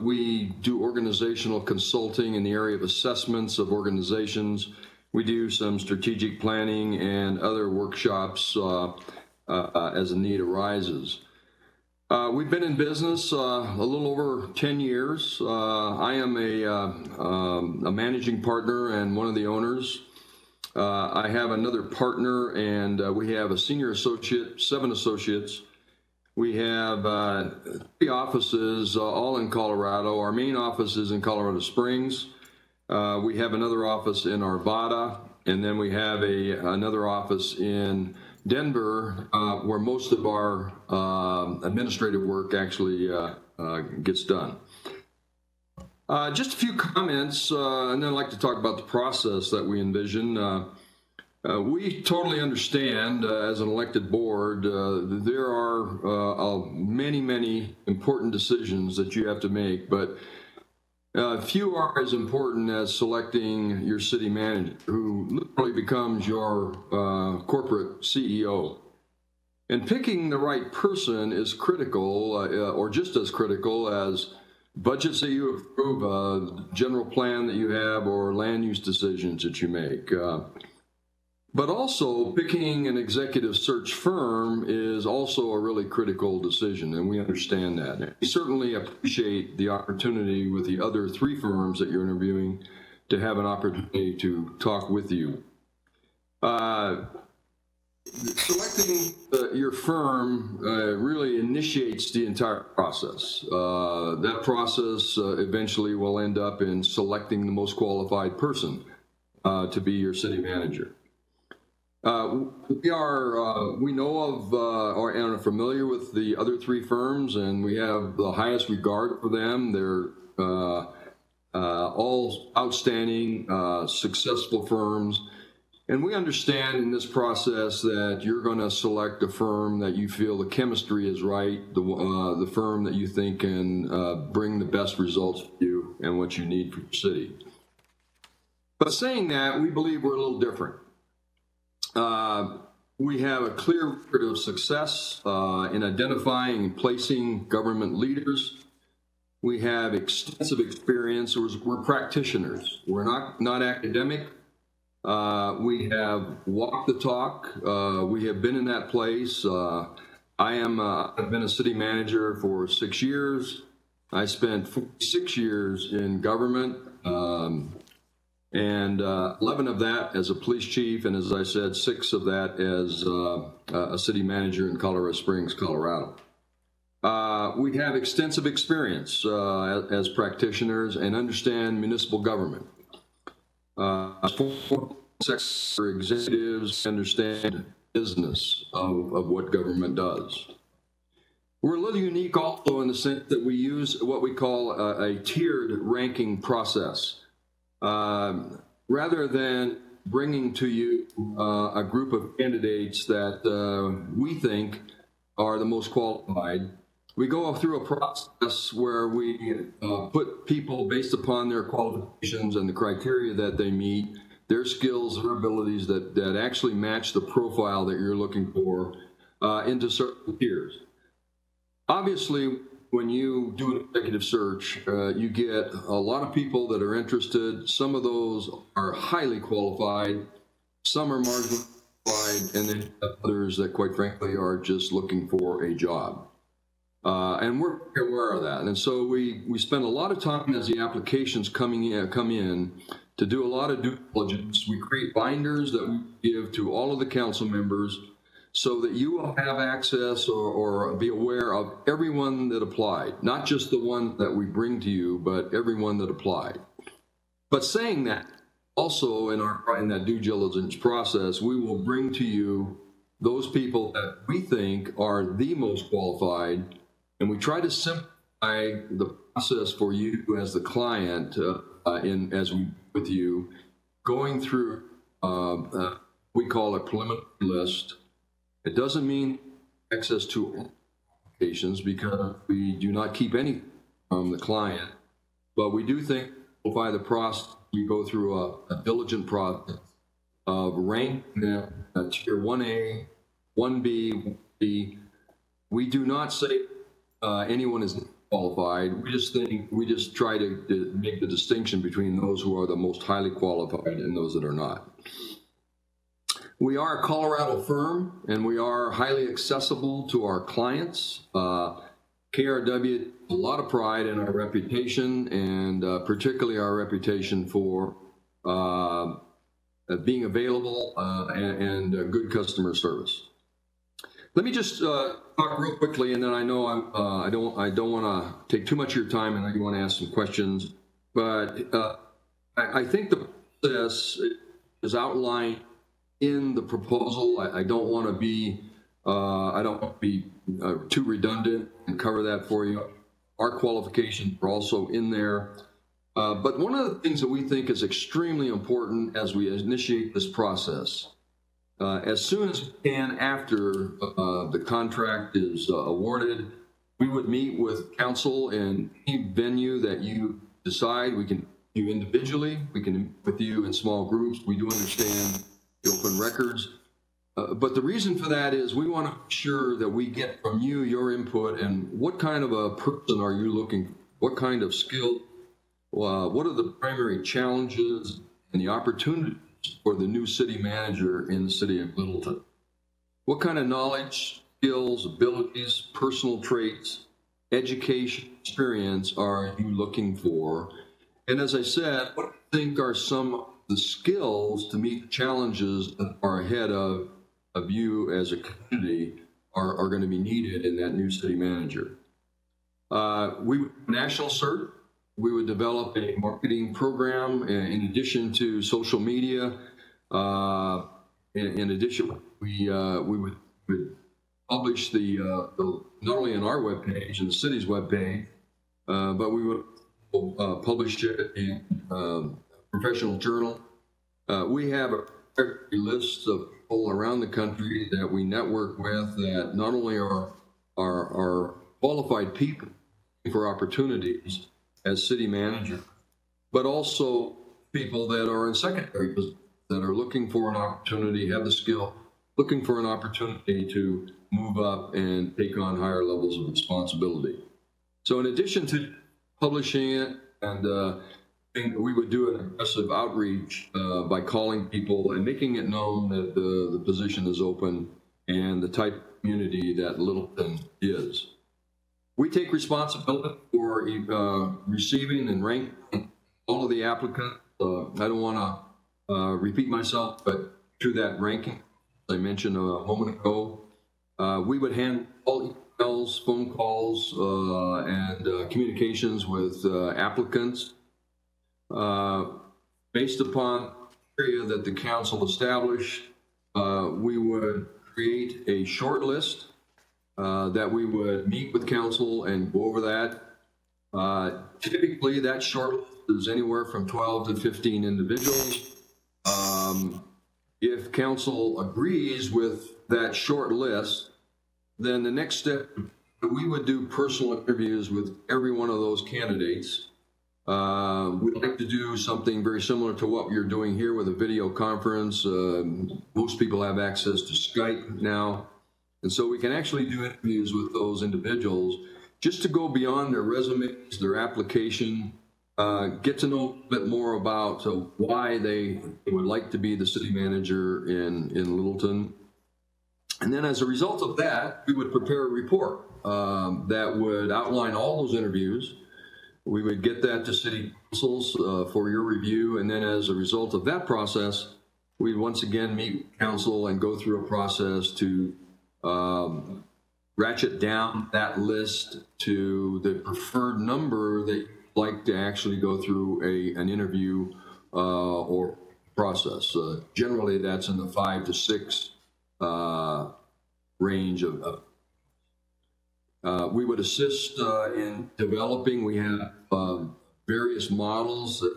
We do organizational consulting in the area of assessments of organizations. We do some strategic planning and other workshops as a need arises. We've been in business a little over 10 years. I am a managing partner and one of the owners. I have another partner, and we have a senior associate, 7 associates. We have 3 offices, all in Colorado. Our main office is in Colorado Springs. We have another office in Arvada, and then we have another office in Denver, where most of our administrative work actually gets done. Just a few comments, and then I'd like to talk about the process that we envision. We totally understand, as an elected board, there are many, many important decisions that you have to make, but few are as important as selecting your city manager, who literally becomes your corporate CEO. And picking the right person is critical, or just as critical as budgets that you approve, general plan that you have, or land use decisions that you make. But also, picking an executive search firm is also a really critical decision, and we understand that. We certainly appreciate the opportunity with the other 3 firms that you're interviewing to have an opportunity to talk with you. Selecting your firm really initiates the entire process. That process eventually will end up in selecting the most qualified person to be your city manager. We know of and are familiar with the other 3 firms, and we have the highest regard for them. They're all outstanding, successful firms. And we understand in this process that you're going to select a firm that you feel the chemistry is right, the firm that you think can bring the best results for you and what you need for your city. But saying that, we believe we're a little different. We have a clear record of success in identifying and placing government leaders. We have extensive experience. We're practitioners. We're not academic. We have walked the talk. We have been in that place. I've been a city manager for 6 years. I spent 46 years in government, and 11 of that as a police chief, and as I said, 6 of that as a city manager in Colorado Springs, Colorado. We have extensive experience as practitioners and understand municipal government. Sector executives understand business of what government does. We're a little unique also in the sense that we use what we call a tiered ranking process. Rather than bringing to you a group of candidates that we think are the most qualified, we go through a process where we put people based upon their qualifications and the criteria that they meet, their skills, their abilities that actually match the profile that you're looking for into certain tiers. Obviously, when you do an executive search, you get a lot of people that are interested. Some of those are highly qualified, some are marginally qualified, and then others that, quite frankly, are just looking for a job. And we're aware of that. And so we spend a lot of time as the applications come in to do a lot of due diligence. We create binders that we give to all of the council members so that you will have access or be aware of everyone that applied, not just the one that we bring to you, but everyone that applied. But saying that, also in that due diligence process, we will bring to you those people that we think are the most qualified, and we try to simplify the process for you as the client as we with you, going through we call a preliminary list. It doesn't mean access to applications because we do not keep any from the client, but we do think by the process we go through a diligent process of ranking them tier 1A, 1B, 1B. We do not say anyone is qualified. We just try to make the distinction between those who are the most highly qualified and those that are not. We are a Colorado firm, and we are highly accessible to our clients. KRW, a lot of pride in our reputation, and particularly our reputation for being available and good customer service. Let me just talk real quickly, and then I know I don't want to take too much of your time, and I want to ask some questions. But I think the process is outlined in the proposal. I don't want to be too redundant and cover that for you. Our qualifications are also in there. But one of the things that we think is extremely important as we initiate this process, as soon as we can after the contract is awarded, we would meet with council in any venue that you decide. We can do individually, we can meet with you in small groups. We do understand the open records. But the reason for that is we want to make sure that we get from you your input and what kind of a person are you looking for? What kind of skill? What are the primary challenges and the opportunities for the new city manager in the city of Littleton? What kind of knowledge, skills, abilities, personal traits, education, experience are you looking for? And as I said, what do you think are some of the skills to meet the challenges that are ahead of you as a community are going to be needed in that new city manager? We would national cert. We would develop a marketing program in addition to social media. In addition, we would publish the not only on our webpage and the city's webpage, but we would publish it in a professional journal. We have a list of people around the country that we network with that not only are qualified people for opportunities as city manager, but also people that are in secondary positions that are looking for an opportunity, have the skill, looking for an opportunity to move up and take on higher levels of responsibility. So in addition to publishing it and we would do an aggressive outreach by calling people and making it known that the position is open and the type of community that Littleton is. We take responsibility for receiving and ranking all of the applicants. I don't want to repeat myself, but through that ranking, as I mentioned a moment ago, we would handle all emails, phone calls, and communications with applicants. Based upon the area that the council established, we would create a short list that we would meet with council and go over that. Typically, that short list is anywhere from 12 to 15 individuals. If council agrees with that short list, then the next step, we would do personal interviews with every one of those candidates. We'd like to do something very similar to what you're doing here with a video conference. Most people have access to Skype now. And so we can actually do interviews with those individuals just to go beyond their resumes, their application, get to know a bit more about why they would like to be the city manager in Littleton. And then as a result of that, we would prepare a report that would outline all those interviews. We would get that to city councils for your review. And then as a result of that process, we'd once again meet with council and go through a process to ratchet down that list to the preferred number that you'd like to actually go through an interview or process. Generally, that's in the 5 to 6 range of we would assist in developing. We have various models that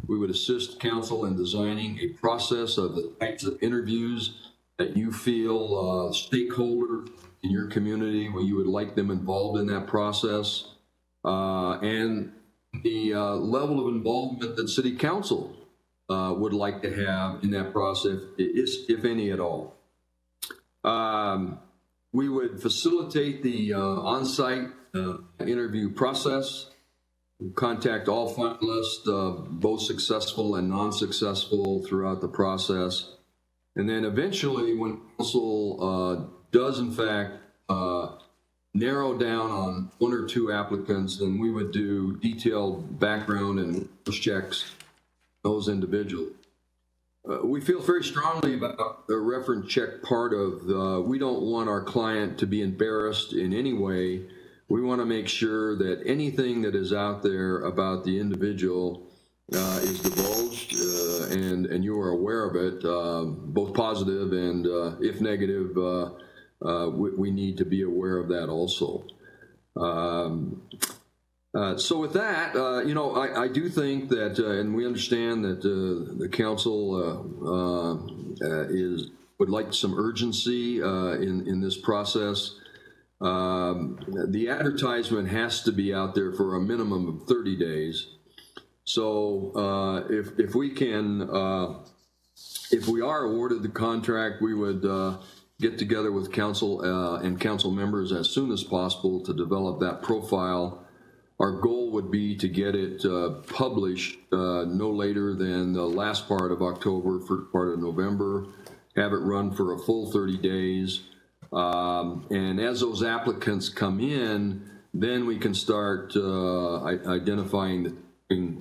we would assist council in designing a process of the types of interviews that you feel stakeholders in your community where you would like them involved in that process, and the level of involvement that city council would like to have in that process, if any at all. We would facilitate the on-site interview process, contact all finalists, both successful and non-successful throughout the process. And then eventually, when council does in fact narrow down on 1 or 2 applicants, then we would do detailed background and checks those individuals. We feel very strongly about the reference check part of we don't want our client to be embarrassed in any way. We want to make sure that anything that is out there about the individual is divulged and you are aware of it, both positive and if negative, we need to be aware of that also. So with that, I do think that, and we understand that the council would like some urgency in this process. The advertisement has to be out there for a minimum of 30 days. So if we are awarded the contract, we would get together with council and council members as soon as possible to develop that profile. Our goal would be to get it published no later than the last part of October, first part of November, have it run for a full 30 days. And as those applicants come in, then we can start identifying the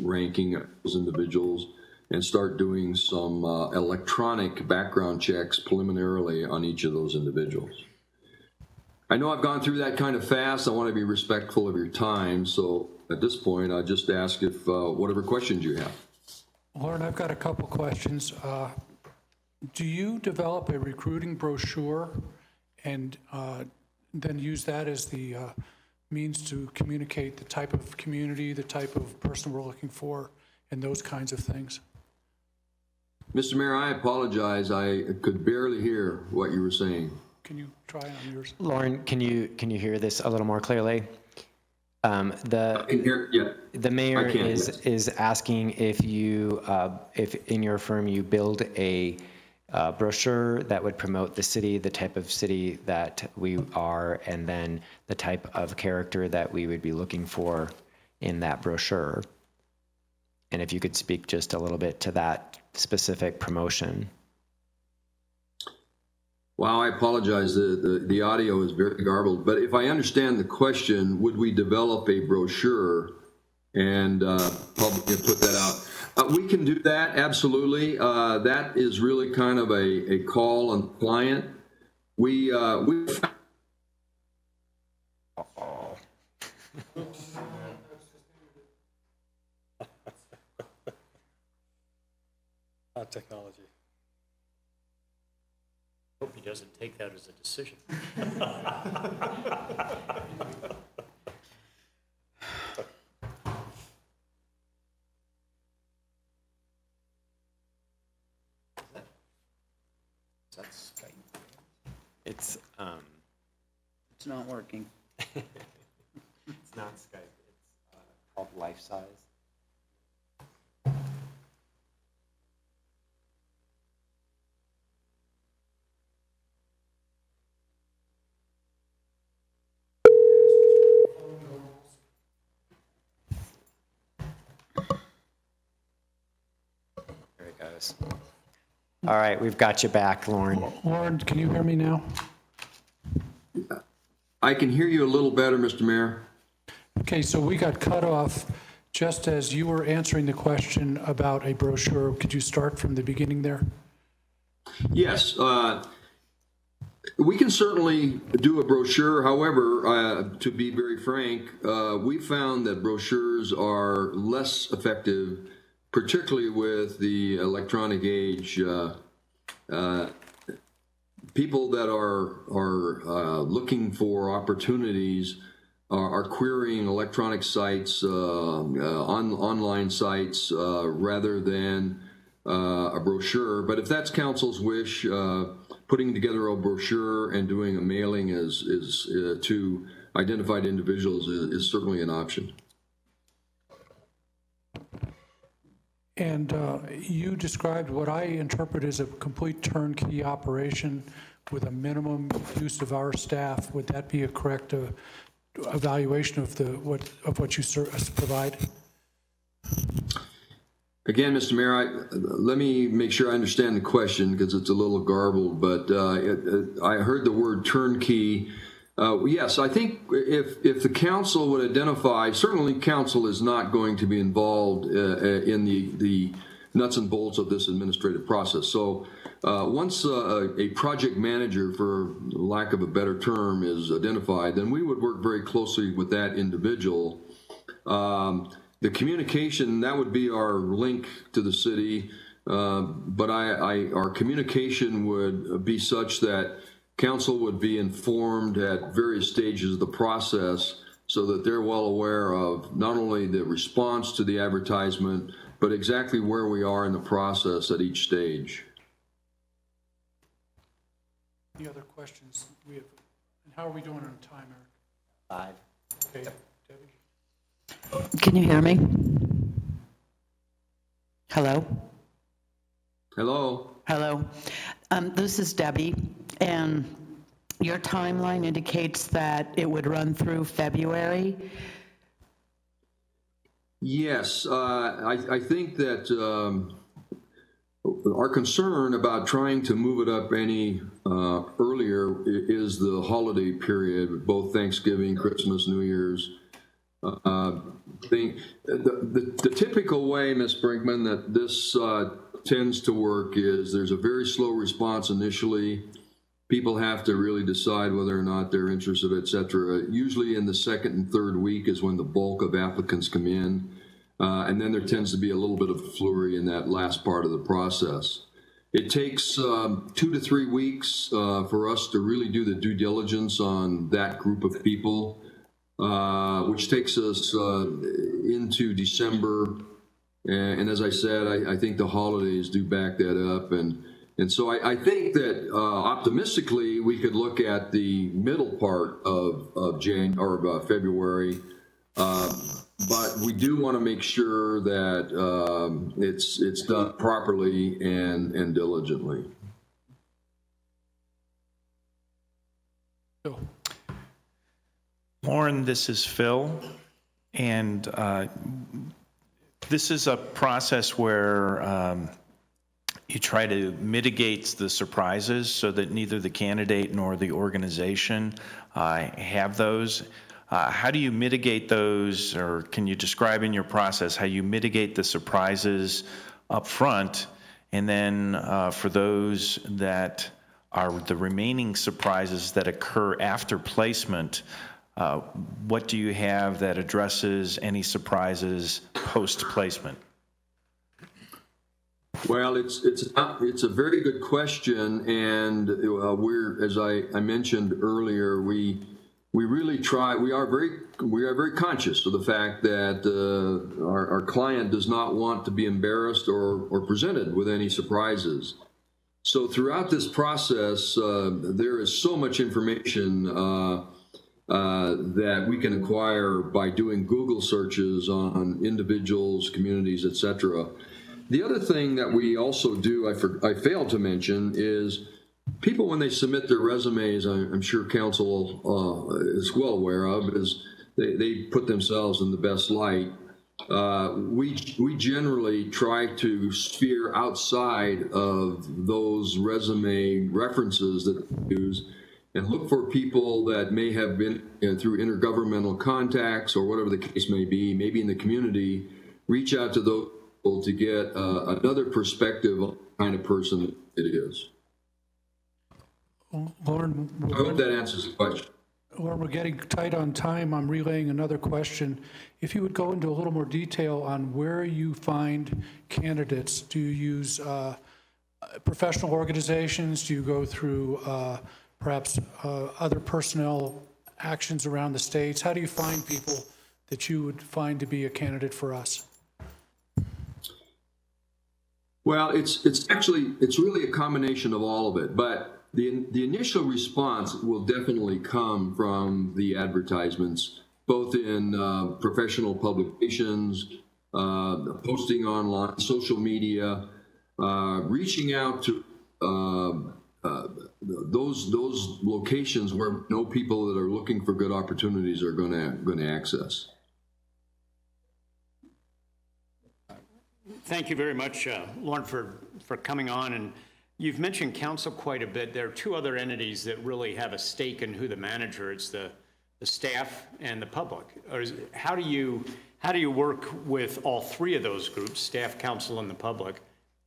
ranking of those individuals and start doing some electronic background checks preliminarily on each of those individuals. I know I've gone through that kind of fast. I want to be respectful of your time. So at this point, I just ask if whatever questions you have. Lauren, I've got a couple questions. Do you develop a recruiting brochure and then use that as the means to communicate the type of community, the type of person we're looking for, and those kinds of things? Mr. Mayor, I apologize. I could barely hear what you were saying. Can you try on yours? Lauren, can you hear this a little more clearly? I can hear, yeah. The mayor I can, is asking if you, if in your firm you build a brochure that would promote the city, the type of city that we are, and then the type of character that we would be looking for in that brochure. and if you could speak just a little bit to that specific promotion. Wow, I apologize. The audio is very garbled. But if I understand the question, would we develop a brochure and put that out? We can do that, absolutely. That is really kind of a call on the client. We Technology. Hope he doesn't take that as a decision. That's Skype. It's It's not working. it's not Skype. It's called Life Size. There it goes. All right, we've got you back, Lauren. Lauren, can you hear me now? I can hear you a little better, Mr. Mayor. Okay, so we got cut off just as you were answering the question about a brochure. Could you start from the beginning there? Yes, we can certainly do a brochure. However, to be very frank, we found that brochures are less effective, particularly with the electronic age. People that are looking for opportunities are querying electronic sites, online sites, rather than a brochure. But if that's council's wish, putting together a brochure and doing a mailing is to identified individuals is certainly an option. And you described what I interpret as a complete turnkey operation with a minimum use of our staff. Would that be a correct evaluation of what you provide? Again, Mr. Mayor, let me make sure I understand the question because it's a little garbled, but I heard the word turnkey. Yes, I think if the council would identify, certainly council is not going to be involved in the nuts and bolts of this administrative process. So once a project manager, for lack of a better term, is identified, then we would work very closely with that individual. The communication, that would be our link to the city, but our communication would be such that council would be informed at various stages of the process so that they're well aware of not only the response to the advertisement, but exactly where we are in the process at each stage. Any other questions? And how are we doing on time, Eric? 5. Okay, Debbie? Can you hear me? Hello? Hello? Hello. This is Debbie, and your timeline indicates that it would run through February. Yes, I think that our concern about trying to move it up any earlier is the holiday period, both Thanksgiving, Christmas, New Year's. The typical way, Ms. Brinkman, that this tends to work is there's a very slow response initially. People have to really decide whether or not they're interested, et cetera. Usually in the second and third week is when the bulk of applicants come in. And then there tends to be a little bit of a flurry in that last part of the process. It takes 2 to 3 weeks for us to really do the due diligence on that group of people, which takes us into December. And as I said, I think the holidays do back that up. And so I think that optimistically we could look at the middle part of February. But we do want to make sure that it's done properly and diligently. Bill? Lauren, this is Phil, and This is a process where you try to mitigate the surprises so that neither the candidate nor the organization have those. How do you mitigate those, or can you describe in your process how you mitigate the surprises up front? And then for those that are the remaining surprises that occur after placement, what do you have that addresses any surprises post-placement? Well, it's a very good question, and as I mentioned earlier, we really try. We are very conscious of the fact that our client does not want to be embarrassed or presented with any surprises. So throughout this process, there is so much information that we can acquire by doing Google searches on individuals, communities, etc. The other thing that we also do, I failed to mention, is people, when they submit their resumes, I'm sure council is well aware of, is they put themselves in the best light. We generally try to steer outside of those resume references that we use and look for people that may have been through intergovernmental contacts or whatever the case may be, maybe in the community, reach out to those people to get another perspective on the kind of person it is. Lauren, I hope that answers the question. Lauren, we're getting tight on time. I'm relaying another question. If you would go into a little more detail on where you find candidates. Do you use professional organizations? Do you go through perhaps other personnel actions around the states? How do you find people that you would find to be a candidate for us? Well, it's really a combination of all of it, but the initial response will definitely come from the advertisements, both in professional publications, posting online, social media, reaching out to those locations where no people that are looking for good opportunities are going to access. Thank you very much, Lauren, for coming on. And you've mentioned council quite a bit. There are two other entities that really have a stake in who the manager is: the staff and the public. How do you work with all three of those groups, staff, council, and the public,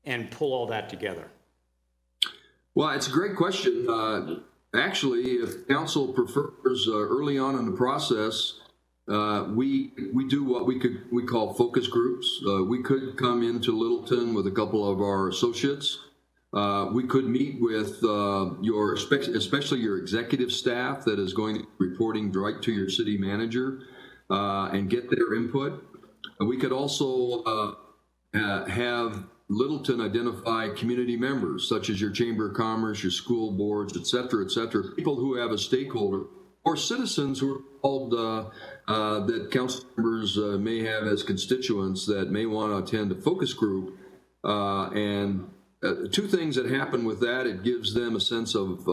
and pull all that together? Well, it's a great question. Actually, if council prefers, early on in the process, we do what we call focus groups. We could come into Littleton with a couple of our associates. We could meet with especially your executive staff that is going to be reporting right to your city manager and get their input. We could also have Littleton identify community members, such as your Chamber of Commerce, your school boards, et cetera, people who have a stakeholder, or citizens who are called that council members may have as constituents that may want to attend a focus group. Two things that happen with that: it gives them a sense of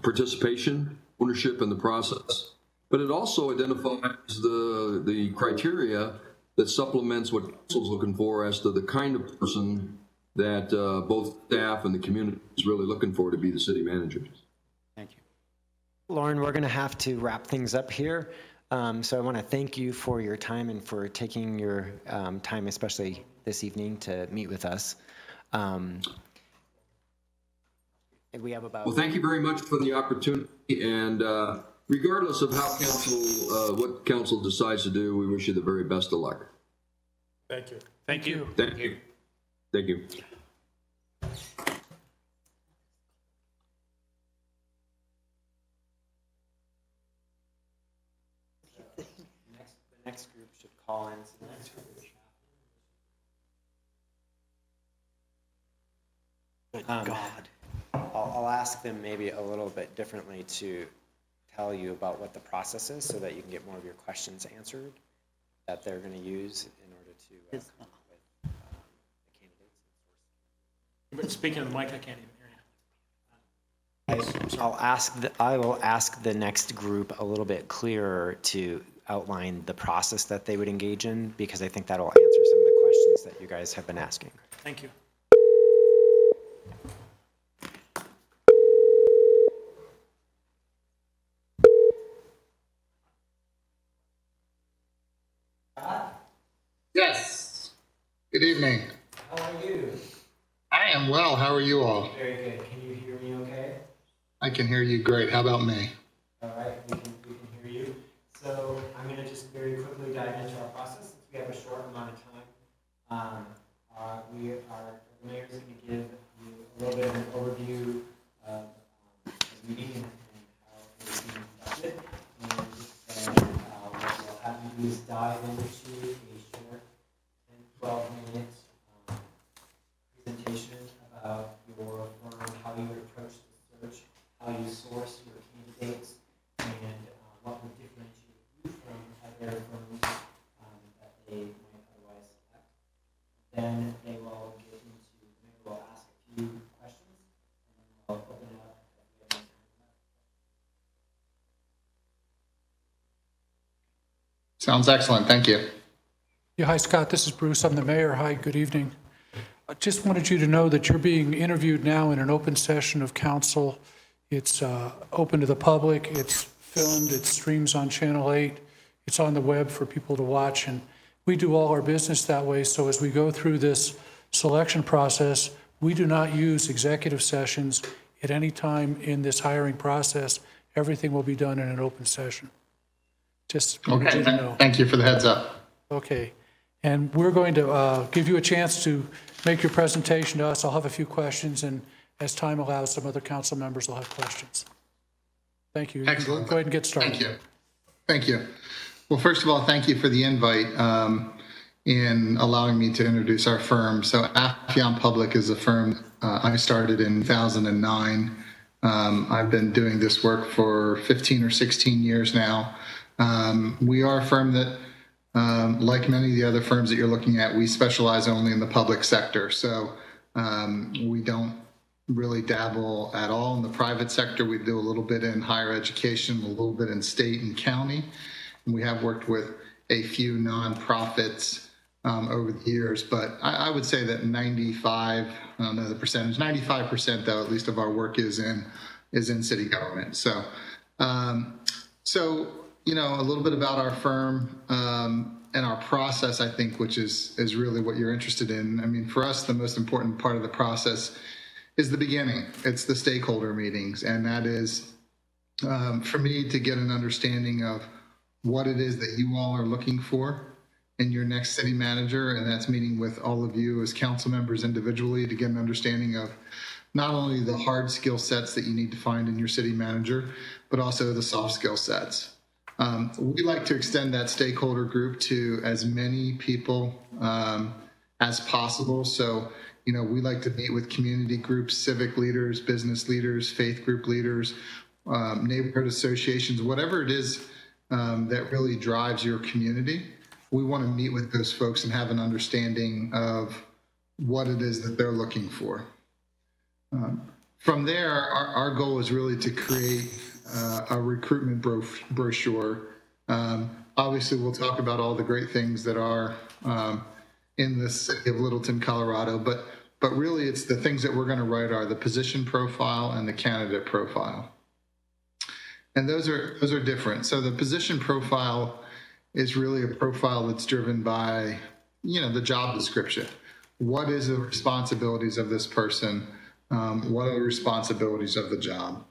participation, ownership in the process, but it also identifies the criteria that supplements what council's looking for as to the kind of person that both staff and the community is really looking for to be the city manager. Thank you. Lauren, we're going to have to wrap things up here. So I want to thank you for your time and for taking your time, especially this evening, to meet with us. We have about... Well, thank you very much for the opportunity, and regardless of how what council decides to do, we wish you the very best of luck. Thank you. Thank you. Thank you. Thank you. The next group should call in. So the next group. God. I'll ask them maybe a little bit differently to tell you about what the process is so that you can get more of your questions answered that they're going to use in order to come up with the candidates. But speaking of the mic, I can't even hear you. I will ask the next group a little bit clearer to outline the process that they would engage in, because I think that'll answer some of the questions questions that you guys have been asking. Thank you. Yes. Good evening. How are you? I am well. How are you all? Very good. Can you hear me okay? I can hear you great. How about me? All right, we can hear you. So I'm going to just very quickly dive into our process since we have a short amount of time. The mayor's going to give you a little bit of an overview of the meeting and how it's being conducted. And then what we'll have you do is dive into a short 10-12 minute presentation about your firm, how you would approach the search, how you source your candidates, and what would differentiate you from other firms that they might otherwise select. Then they will get into, the mayor will ask a few questions, and then we'll open it up if we have any time left. Sounds excellent. Thank you. Yeah, hi, Scott. This is Bruce. I'm the mayor. Hi, good evening. I just wanted you to know that you're being interviewed now in an open session of council. It's open to the public. It's filmed. It streams on Channel 8. It's on the web for people to watch. And we do all our business that way. So as we go through this selection process, we do not use executive sessions at any time in this hiring process. Everything will be done in an open session. Just wanted you to know. Thank you for the heads up. Okay. And we're going to give you a chance to make your presentation to us. I'll have a few questions, and as time allows, some other council members will have questions. Thank you. Excellent. Go ahead and get started. Thank you. Thank you. Well, first of all, thank you for the invite in allowing me to introduce our firm. So Affion Public is a firm I started in 2009. I've been doing this work for 15 or 16 years now. We are a firm that, like many of the other firms that you're looking at, we specialize only in the public sector. So we don't really dabble at all in the private sector. We do a little bit in higher education, a little bit in state and county. And we have worked with a few nonprofits over the years, but I would say that 95%, though, at least of our work is in city government. So, you know, a little bit about our firm and our process, I think, which is really what you're interested in. I mean, for us, the most important part of the process is the beginning. It's the stakeholder meetings. And that is for me to get an understanding of what it is that you all are looking for in your next city manager. And that's meeting with all of you as council members individually to get an understanding of not only the hard skill sets that you need to find in your city manager, but also the soft skill sets. We like to extend that stakeholder group to as many people as possible. So, you know, we like to meet with community groups, civic leaders, business leaders, faith group leaders, neighborhood associations, whatever it is that really drives your community. We want to meet with those folks and have an understanding of what it is that they're looking for. From there, our goal is really to create a recruitment brochure. Obviously, we'll talk about all the great things that are in the city of Littleton, Colorado, but really it's the things that we're going to write are the position profile and the candidate profile. And those are different. So the position profile is really a profile that's driven by, you know, the job description. What is the responsibilities of this person? What are the responsibilities of the job?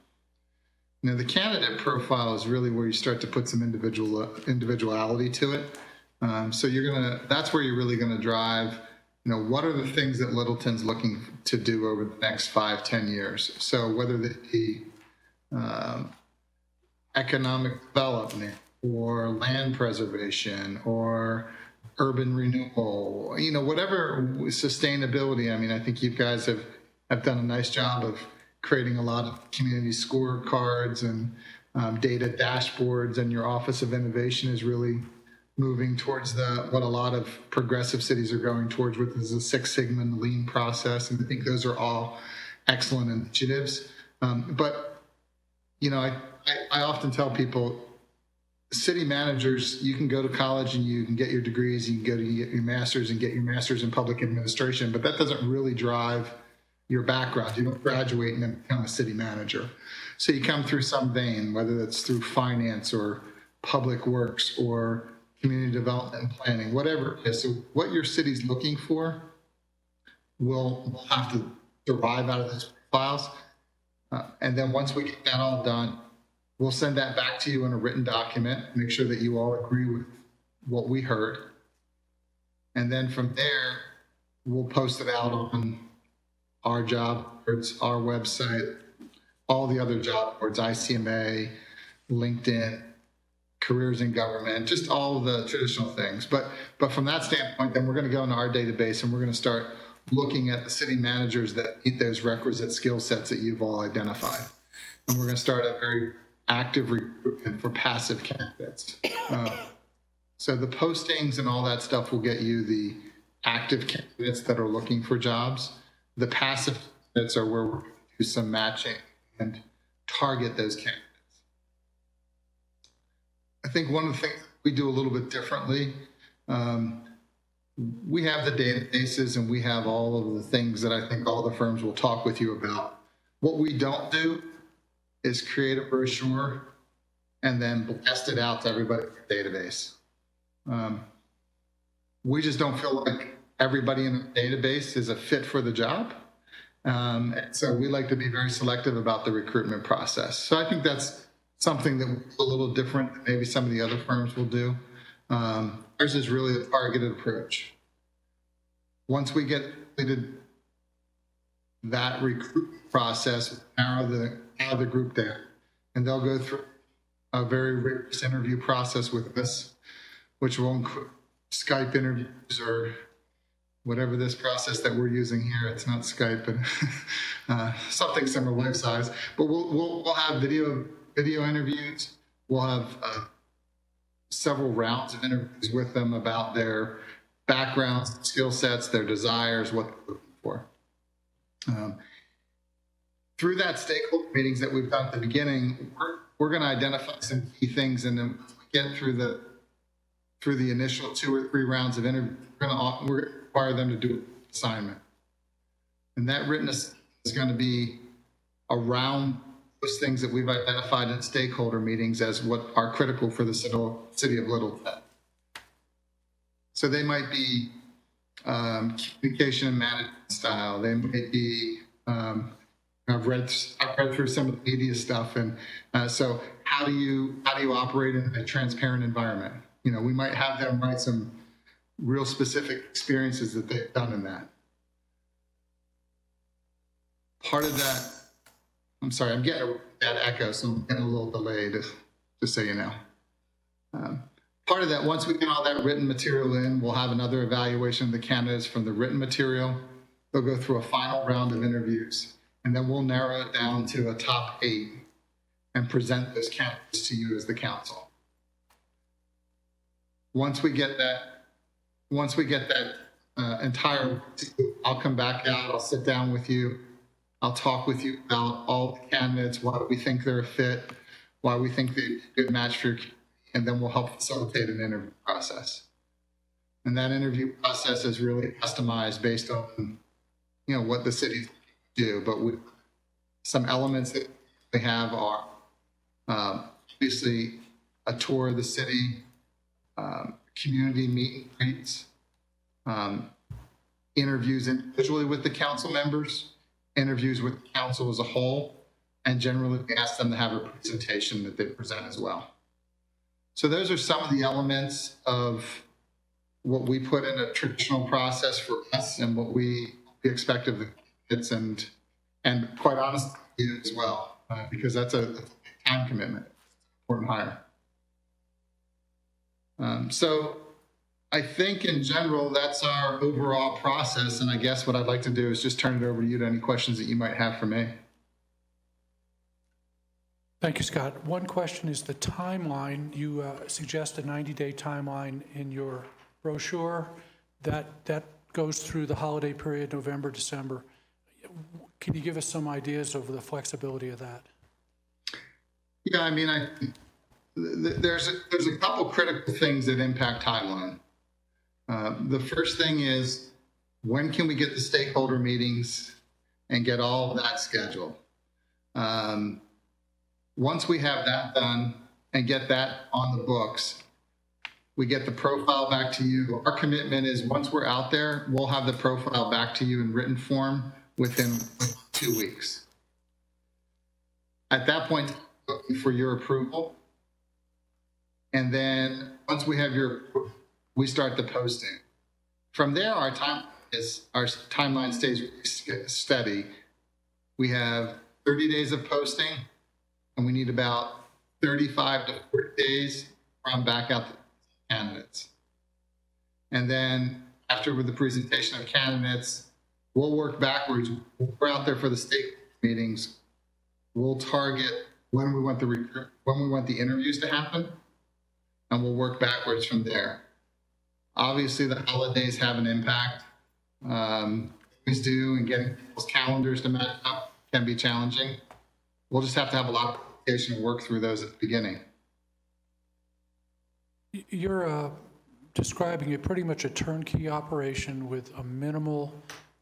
Now, the candidate profile is really where you start to put some individuality to it. So that's where you're really gonna drive, you know, what are the things that Littleton's looking to do over the next 5-10 years? So whether that be economic development or land preservation or urban renewal, you know, whatever sustainability. I mean, I think you guys have done a nice job of creating a lot of community scorecards and data dashboards, and your Office of Innovation is really moving towards what a lot of progressive cities are going towards, which is the Six Sigma and Lean process. And I think those are all excellent initiatives. But, you know, I often tell people city managers, you can go to college and you can get your degrees, you can go to get your master's and get your master's in public administration, but that doesn't really drive your background. You don't graduate and then become a city manager. So you come through some vein, whether that's through finance or public works or community development and planning, whatever it is. So what your city's looking for will have to derive out of those files. And then once we get that all done, we'll send that back to you in a written document, make sure that you all agree with what we heard. And then from there, we'll post it out on our job boards, our website, all the other job boards, ICMA, LinkedIn, careers in government, just all of the traditional things. But from that standpoint, then we're going to go into our database and we're going to start looking at the city managers that meet those requisite skill sets that you've all identified. And we're going to start a very active recruitment for passive candidates. So the postings and all that stuff will get you the active candidates that are looking for jobs. The passive candidates are where we're going to do some matching and target those candidates. I think one of the things we do a little bit differently, we have the databases and we have all of the things that I think all the firms will talk with you about. What we don't do is create a brochure and then blast it out to everybody in the database. We just don't feel like everybody in the database is a fit for the job. And so we like to be very selective about the recruitment process. So I think that's something that is a little different than maybe some of the other firms will do. Ours is really a targeted approach. Once we get completed that recruitment process, narrow the group down, and they'll go through a very rigorous interview process with us, which will include Skype interviews or whatever this process that we're using here. It's not Skype, but something similar life size. But we'll have video interviews. We'll have several rounds of interviews with them about their backgrounds, skill sets, their desires, what they're looking for. Through that stakeholder meetings that we've done at the beginning, we're going to identify some key things, and then get through the initial 2 or 3 rounds of interview, we're going to require them to do an assignment. And that written is going to be around those things that we've identified in stakeholder meetings as what are critical for the city of Littleton. So they might be communication and management style. They might be, I've read through some of the media stuff, and so how do you operate in a transparent environment? You know, we might have them write some real specific experiences that they've done in that. Part of that, I'm sorry, I'm getting that echo, so I'm getting a little delayed, just so you know. Part of that, once we get all that written material in, we'll have another evaluation of the candidates from the written material. They'll go through a final round of interviews, and then we'll narrow it down to a top 8 and present those candidates to you as the council. Once we get that entire, I'll come back out, I'll sit down with you, I'll talk with you about all the candidates, why we think they're a fit, why we think they're a good match for your, and then we'll help facilitate an interview process. And that interview process is really customized based on, you know, what the cities do. But some elements that they have are obviously a tour of the city, community meet and greets, interviews individually with the council members, interviews with the council as a whole, and generally we ask them to have a presentation that they present as well. So those are some of the elements of what we put in a traditional process for us and what we expect of the kids, and quite honestly you as well, because that's a time commitment, important hire. So I think in general, that's our overall process. And I guess what I'd like to do is just turn it over to you to any questions that you might have for me. Thank you, Scott. One question is the timeline. You suggest a 90-day timeline in your brochure. That goes through the holiday period, November, December. Can you give us some ideas of the flexibility of that? Yeah, I mean, there's a couple critical things that impact timeline. The first thing is, when can we get the stakeholder meetings and get all of that scheduled? Once we have that done and get that on the books, we get the profile back to you. Our commitment is, once we're out there, we'll have the profile back to you in written form within 2 weeks. At that point, looking for your approval. And then once we have your approval, we start the posting. From there, our timeline stays steady. We have 30 days of posting, and we need about 35 to 40 days from back out to candidates. And then after with the presentation of candidates, we'll work backwards. We're out there for the state meetings. We'll target when we want the interviews to happen, and we'll work backwards from there. Obviously, the holidays have an impact. Things do, and getting people's calendars to match up can be challenging. We'll just have to have a lot of communication and work through those at the beginning. You're describing it pretty much a turnkey operation with a minimal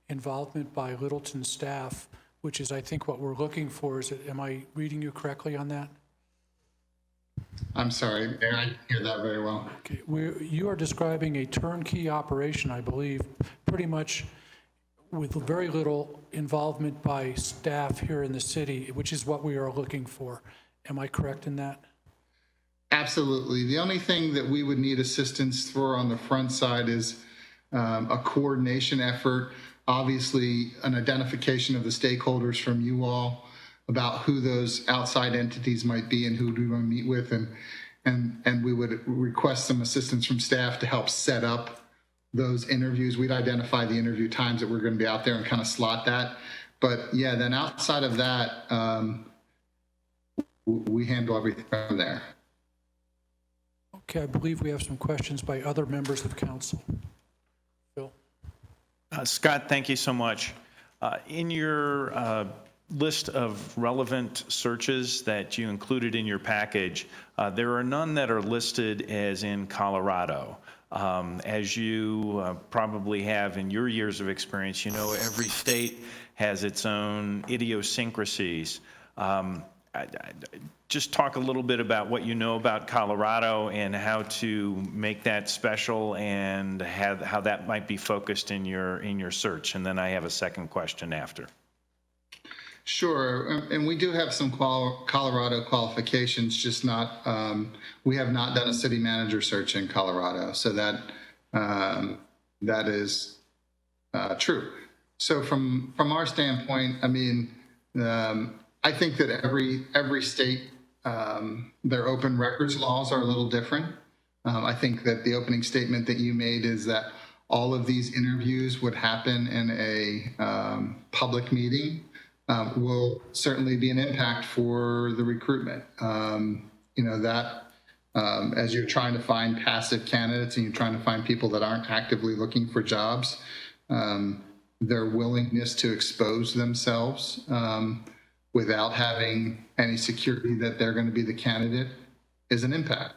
involvement by Littleton staff, which is, I think, what we're looking for. Am I reading you correctly on that? I'm sorry, I didn't hear that very well. Okay, you are describing a turnkey operation, I believe, pretty much with very little involvement by staff here in the city, which is what we are looking for. Am I correct in that? Absolutely. The only thing that we would need assistance for on the front side is a coordination effort, obviously an identification of the stakeholders from you all about who those outside entities might be and who do we want to meet with, and we would request some assistance from staff to help set up those interviews. We'd identify the interview times that we're going to be out there and kind of slot that. But yeah, then outside of that, we handle everything from there. Okay, I believe we have some questions by other members of council. Phil? Scott, thank you so much. In your list of relevant searches that you included in your package, there are none that are listed as in Colorado. As you probably have in your years of experience, you know every state has its own idiosyncrasies. Just talk a little bit about what you know about Colorado and how to make that special, and how that might be focused in your search. And then I have a second question after. Sure, and we do have some Colorado qualifications, just not, we have not done a city manager search in Colorado, so that is true. So from our standpoint, I mean, I think that every state, their open records laws are a little different. I think that the opening statement that you made is that all of these interviews would happen in a public meeting. Will certainly be an impact for the recruitment. You know, that as you're trying to find passive candidates and you're trying to find people that aren't actively looking for jobs, their willingness to expose themselves without having any security that they're going to be the candidate is an impact.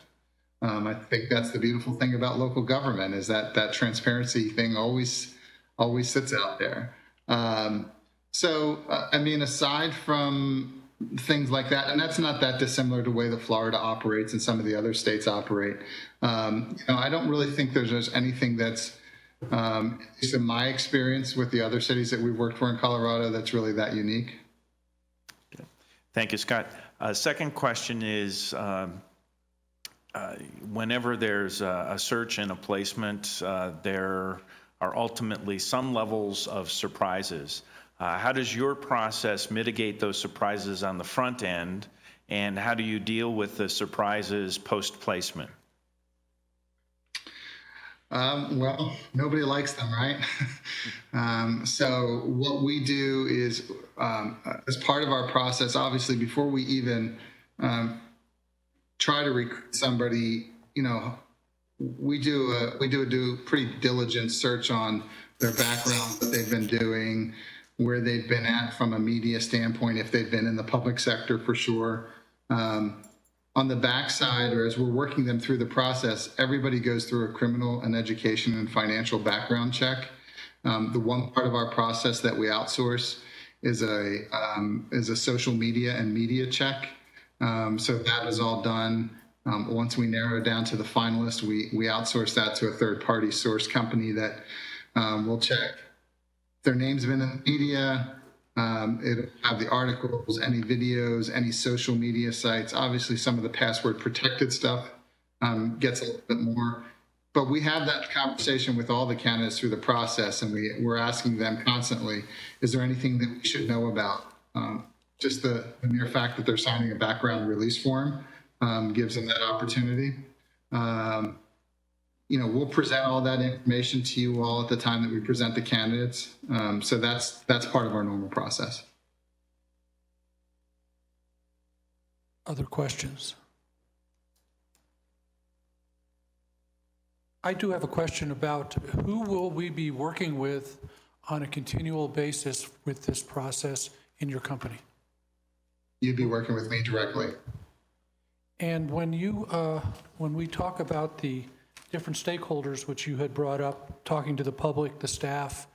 I think that's the beautiful thing about local government, is that transparency thing always sits out there. So, I mean, aside from things like that, and that's not that dissimilar to the way that Florida operates and some of the other states operate, you know, I don't really think there's anything that's, at least in my experience with the other cities that we've worked for in Colorado, that's really that unique. Thank you, Scott. Second question is, whenever there's a search and a placement, there are ultimately some levels of surprises. How does your process mitigate those surprises on the front end, and how do you deal with the surprises post-placement? Well, nobody likes them, right? So what we do is, as part of our process, obviously, before we even try to recruit somebody, you know, we do a pretty diligent search on their background, what they've been doing, where they've been at from a media standpoint, if they've been in the public sector, for sure. on the backside, or as we're working them through the process, everybody goes through a criminal and education and financial background check. The one part of our process that we outsource is a social media and media check. So that is all done. Once we narrow it down to the finalist, we outsource that to a third-party source company that will check their names have been in the media. It'll have the articles, any videos, any social media sites. Obviously, some of the password protected stuff gets a little bit more. But we have that conversation with all the candidates through the process, and we're asking them constantly, is there anything that we should know about? Just the mere fact that they're signing a background release form gives them that opportunity. We'll present all that information to you all at the time that we present the candidates. So that's part of our normal process. Other questions? I do have a question about who will we be working with on a continual basis with this process in your company? You'd be working with me directly. And when we talk about the different stakeholders which you had brought up, talking to the public, the staff,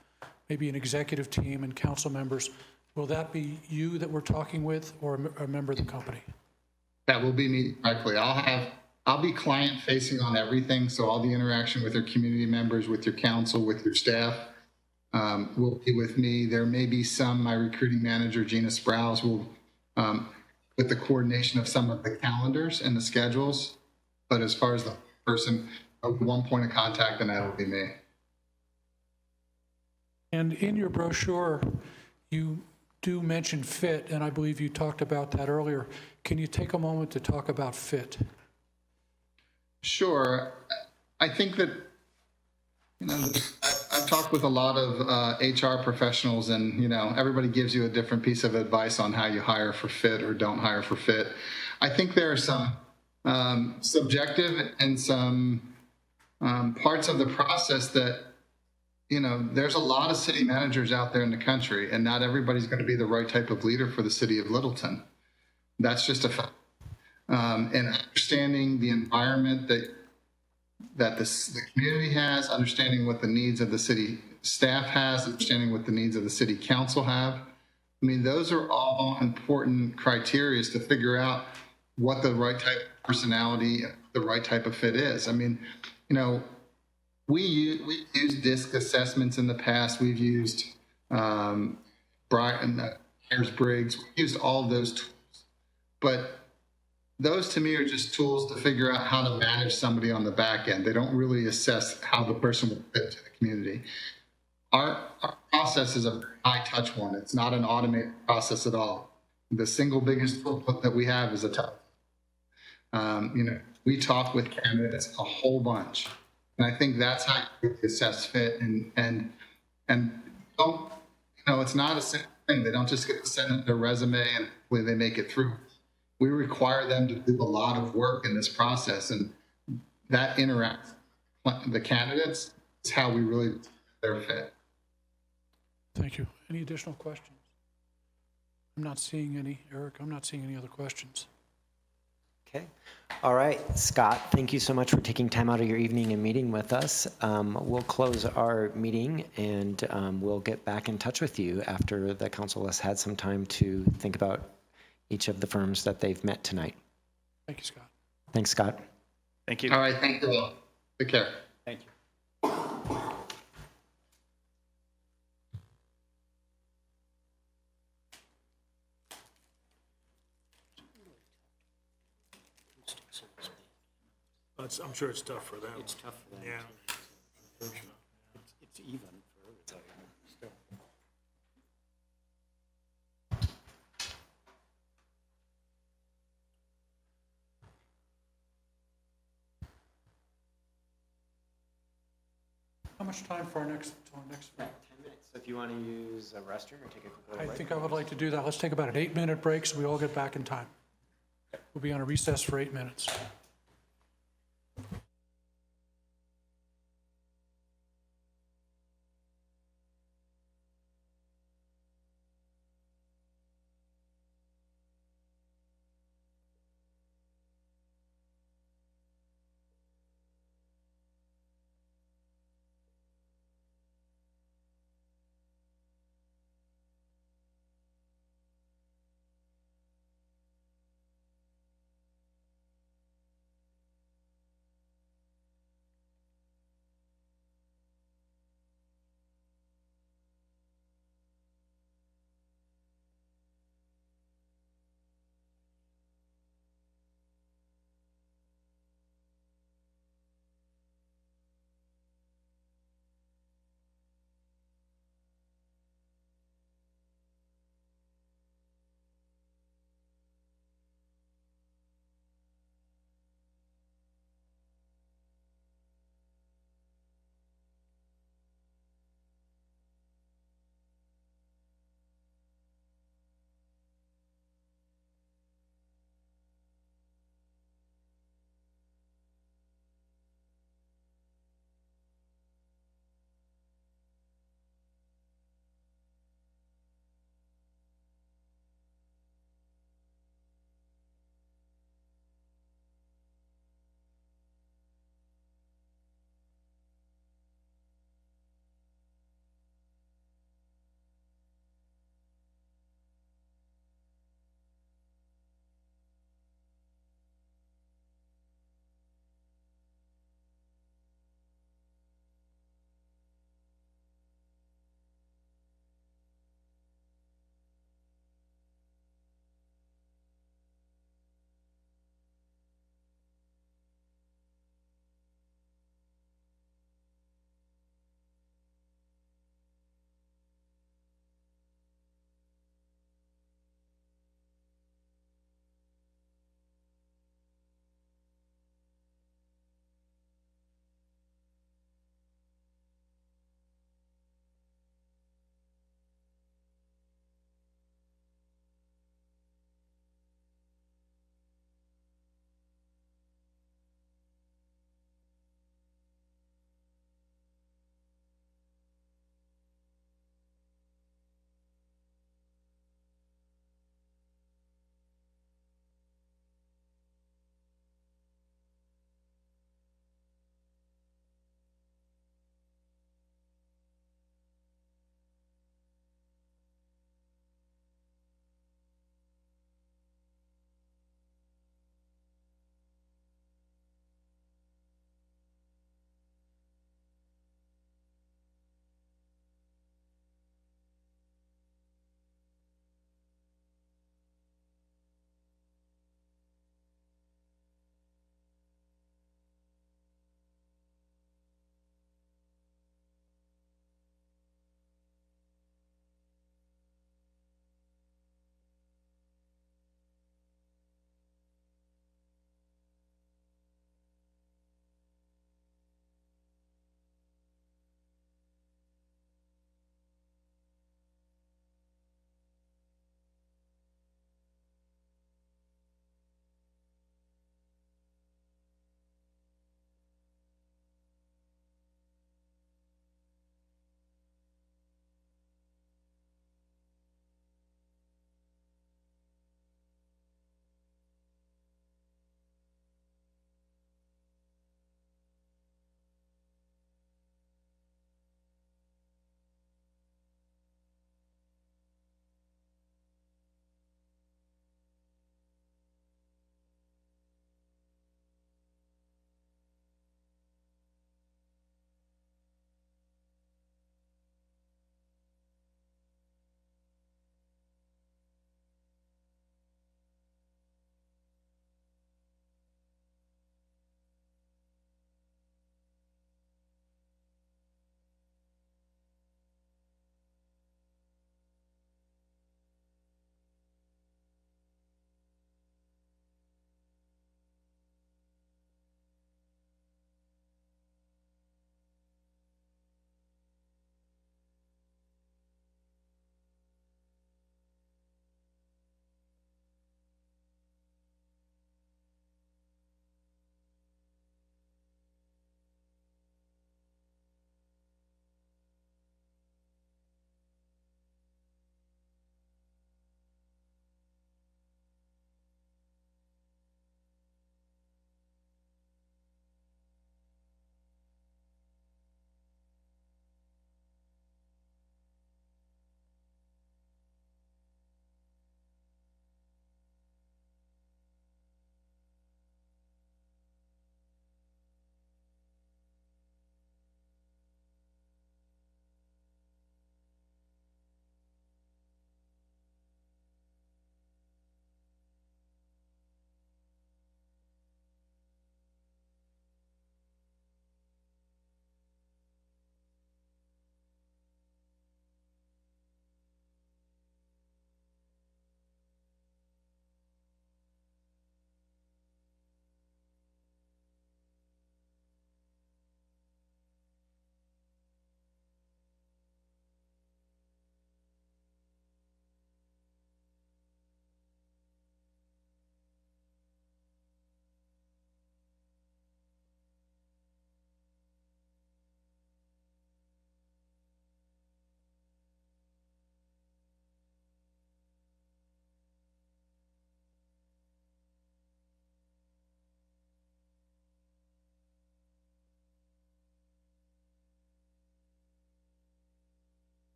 maybe an executive team and council members, will that be you that we're talking with or a member of the company? That will be me directly. I'll be client facing on everything. So all the interaction with your community members, with your council, with your staff will be with me. There may be my recruiting manager, Gina Sprouse, will with the coordination of some of the calendars and the schedules. But as far as the person, one point of contact, and that'll be me. And in your brochure, you do mention fit, and I believe you talked about that earlier. Can you take a moment to talk about fit? Sure. I think that, I've talked with a lot of HR professionals, and, everybody gives you a different piece of advice on how you hire for fit or don't hire for fit. I think there are some subjective and some parts of the process that, there's a lot of city managers out there in the country, and not everybody's going to be the right type of leader for the city of Littleton. That's just a fact. And understanding the environment that the community has, understanding what the needs of the city staff has, understanding what the needs of the city council have. I mean, those are all important criteria to figure out what the right type of personality, the right type of fit is. I mean, we used DISC assessments in the past. We've used Myers-Briggs. We've used all of those tools. But those to me are just tools to figure out how to manage somebody on the back end. They don't really assess how the person will fit to the community. Our process is a high touch one. It's not an automated process at all. The single biggest tool that we have is a telephone. We talk with candidates a whole bunch. And I think that's how you assess fit and don't, it's not a simple thing. They don't just get to send their resume and hopefully they make it through. We require them to do a lot of work in this process, and that interacts with the candidates is how we really their fit. Thank you. Any additional questions? I'm not seeing any, Eric. I'm not seeing any other questions. Okay. All right, Scott, thank you so much for taking time out of your evening and meeting with us. We'll close our meeting and we'll get back in touch with you after the council has had some time to think about each of the firms that they've met tonight. Thank you, Scott. Thanks, Scott. Thank you. All right, thank you all. Take care. Thank you. I'm sure it's tough for them. It's tough for them. Yeah. It's even for everybody still. How much time for our next? 10 minutes. So if you want to use a restroom or take a quick I break. think I would like to do that. Let's take about an 8-minute break so we all get back in time. We'll be on a recess for 8 minutes.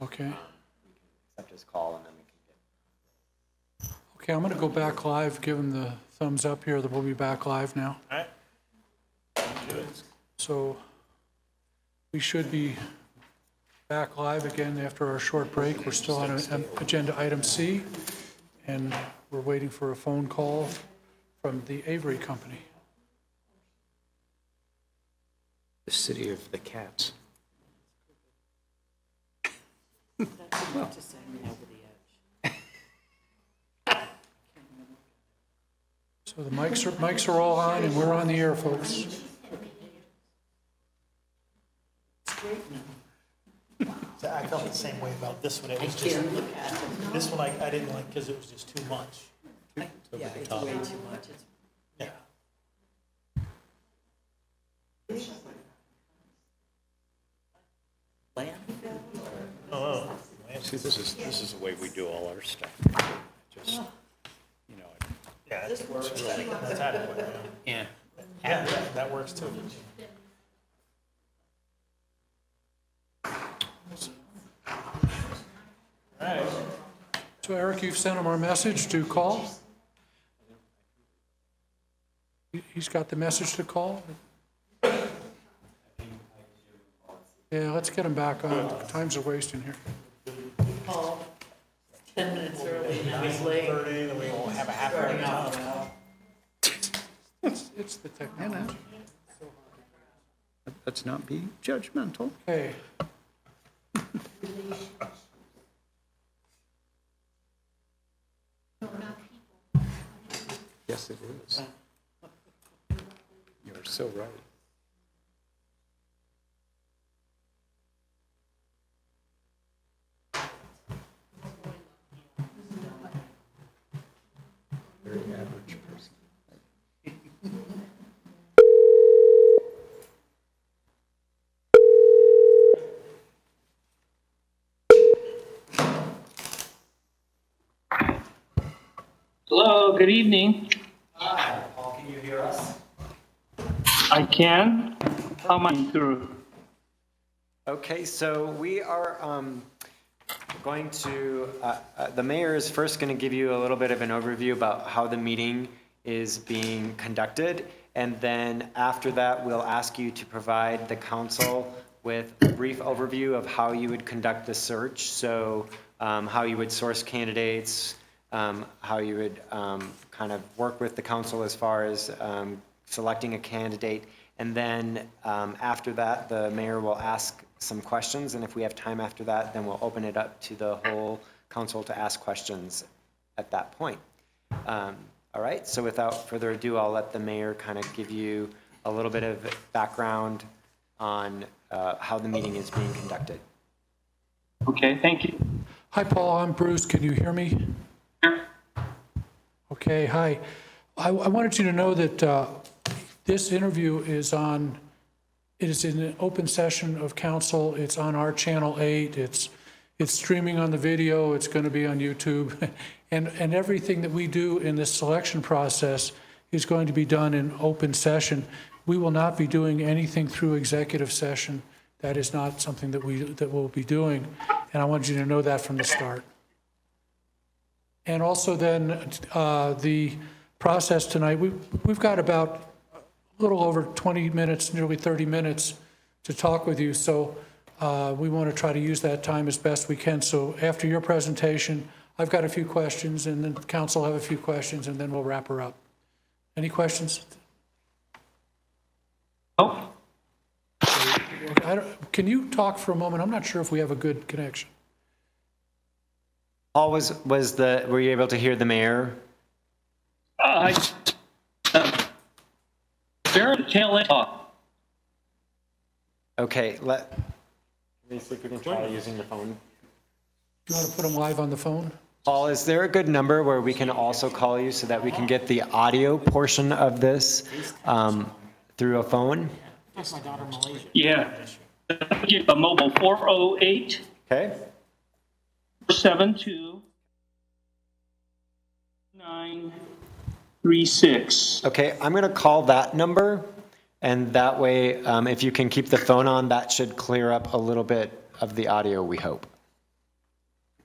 Okay. Accept his call and then we can get. Okay, I'm going to go back live, give him the thumbs up here that we'll be back live now. All right. So we should be back live again after our short break. We're still on agenda item C, and we're waiting for a phone call from the Avery Company. The city of the cats. So the mics are all on, and we're on the air, folks. So I felt the same way about this one. It was just, this one I didn't like because it was just too much. Yeah, it's way too much. Yeah. Oh, See, this is the way we do all our stuff. Just, you know, yeah, this works. That's adequate. yeah. Yeah, that works too. All right. So Eric, you've sent him our message to call? He's got the message to call? Yeah, let's get him back on. Times are wasting here. Paul, 10 minutes early, now he's late. 30, then we will have a half hour time. It's the technology. Let's not be judgmental. Okay. Yes, it is. You're so right. Very average person. Hello, good evening. Hi, Paul, can you hear us? I can. How am I through? Okay, so we are going to, the mayor is first going to give you a little bit of an overview about how the meeting is being conducted. And then after that, we'll ask you to provide the council with a brief overview of how you would conduct the search. So how you would source candidates, how you would kind of work with the council as far as selecting a candidate. And then after that, the mayor will ask some questions. And if we have time after that, then we'll open it up to the whole council to ask questions at that point. All right, so without further ado, I'll let the mayor kind of give you a little bit of background on how the meeting is being conducted. Okay, thank you. Hi, Paul, I'm Bruce. Can you hear me? Okay, hi. I wanted you to know that this interview is on, it is in an open session of council. It's on our Channel 8. It's streaming on the video. It's going to be on YouTube. And everything that we do in this selection process is going to be done in open session. We will not be doing anything through executive session. That is not something that we'll be doing. And I wanted you to know that from the start. And also then the process tonight, we've got about a little over 20 minutes, nearly 30 minutes to talk with you. So we want to try to use that time as best we can. So after your presentation, I've got a few questions, and then the council have a few questions, and then we'll wrap her up. Any questions? Oh, Can you talk for a moment? I'm not sure if we have a good connection. Paul, were you able to hear the mayor? Very tail end talk. Okay, let me see if we can try using the phone. You want to put them live on the phone? Paul, is there a good number where we can also call you so that we can get the audio portion of this through a phone? Yeah. Get a mobile 408 Okay. 472 936. Okay, I'm going to call that number, and that way, if you can keep the phone on, that should clear up a little bit of the audio, we hope.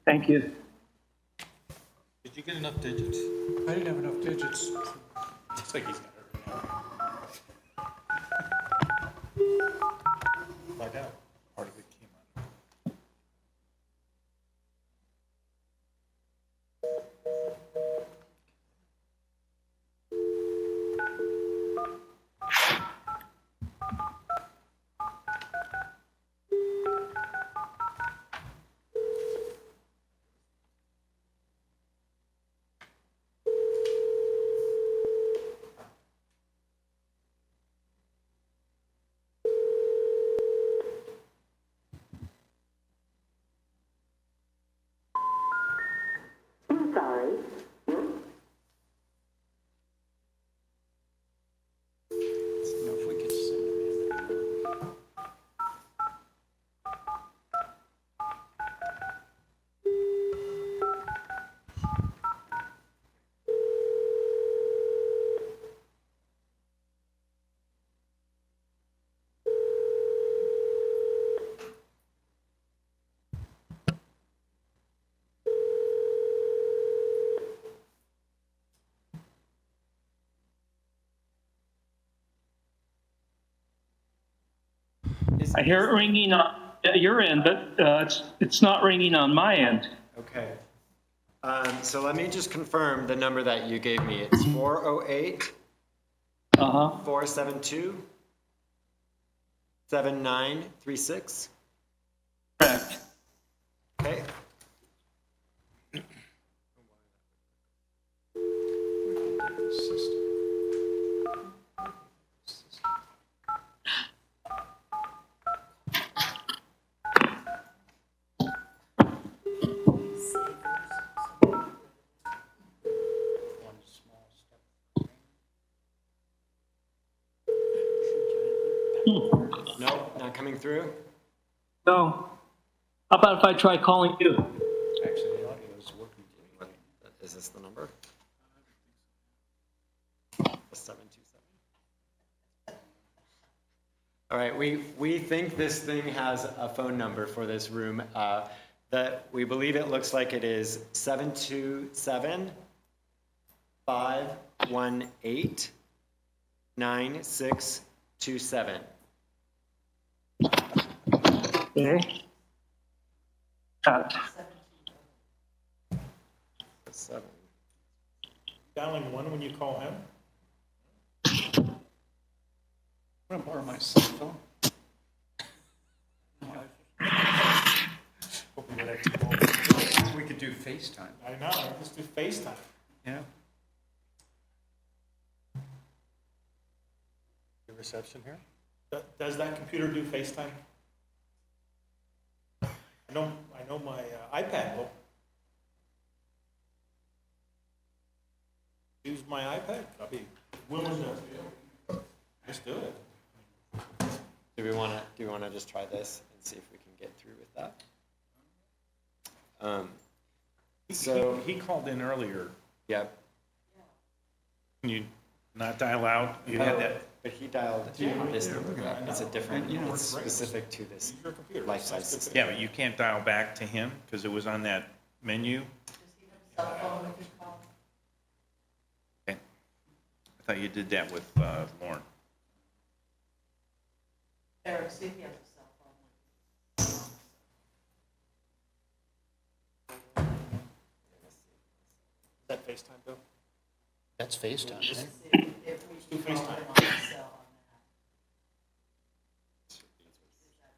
Thank you. Did you get enough digits? I didn't have enough digits. Looks like he's got it. Find out. Part of it came out. know if we could send them in. I hear it ringing on your end, but it's not ringing on my end. Okay. So let me just confirm the number that you gave me. It's 408 472 7936. Correct. Okay. Nope, not coming through. So, how about if I try calling you? Actually, the audio is working. Is this the number? 727. All right, we think this thing has a phone number for this room. That we believe it looks like it is 727 518 9627. Okay. Got it. 7. Dialing one when you call him? I'm gonna borrow my cell phone. We could do FaceTime. I know, just do FaceTime. Yeah. The reception here? Does that computer do FaceTime? I know my iPad will. Use my iPad, I'll be willing to, just do it. Do we want to just try this and see if we can get through with that? So He called in earlier. Yep. Can you not dial out? You had that. But he dialed this number. It's a different, it's specific to this life-size system. Yeah, but you can't dial back to him because it was on that menu. Okay. I thought you did that with Lauren. Eric, see if he has a cell phone. Is that FaceTime, Bill? That's FaceTime. Let's do FaceTime.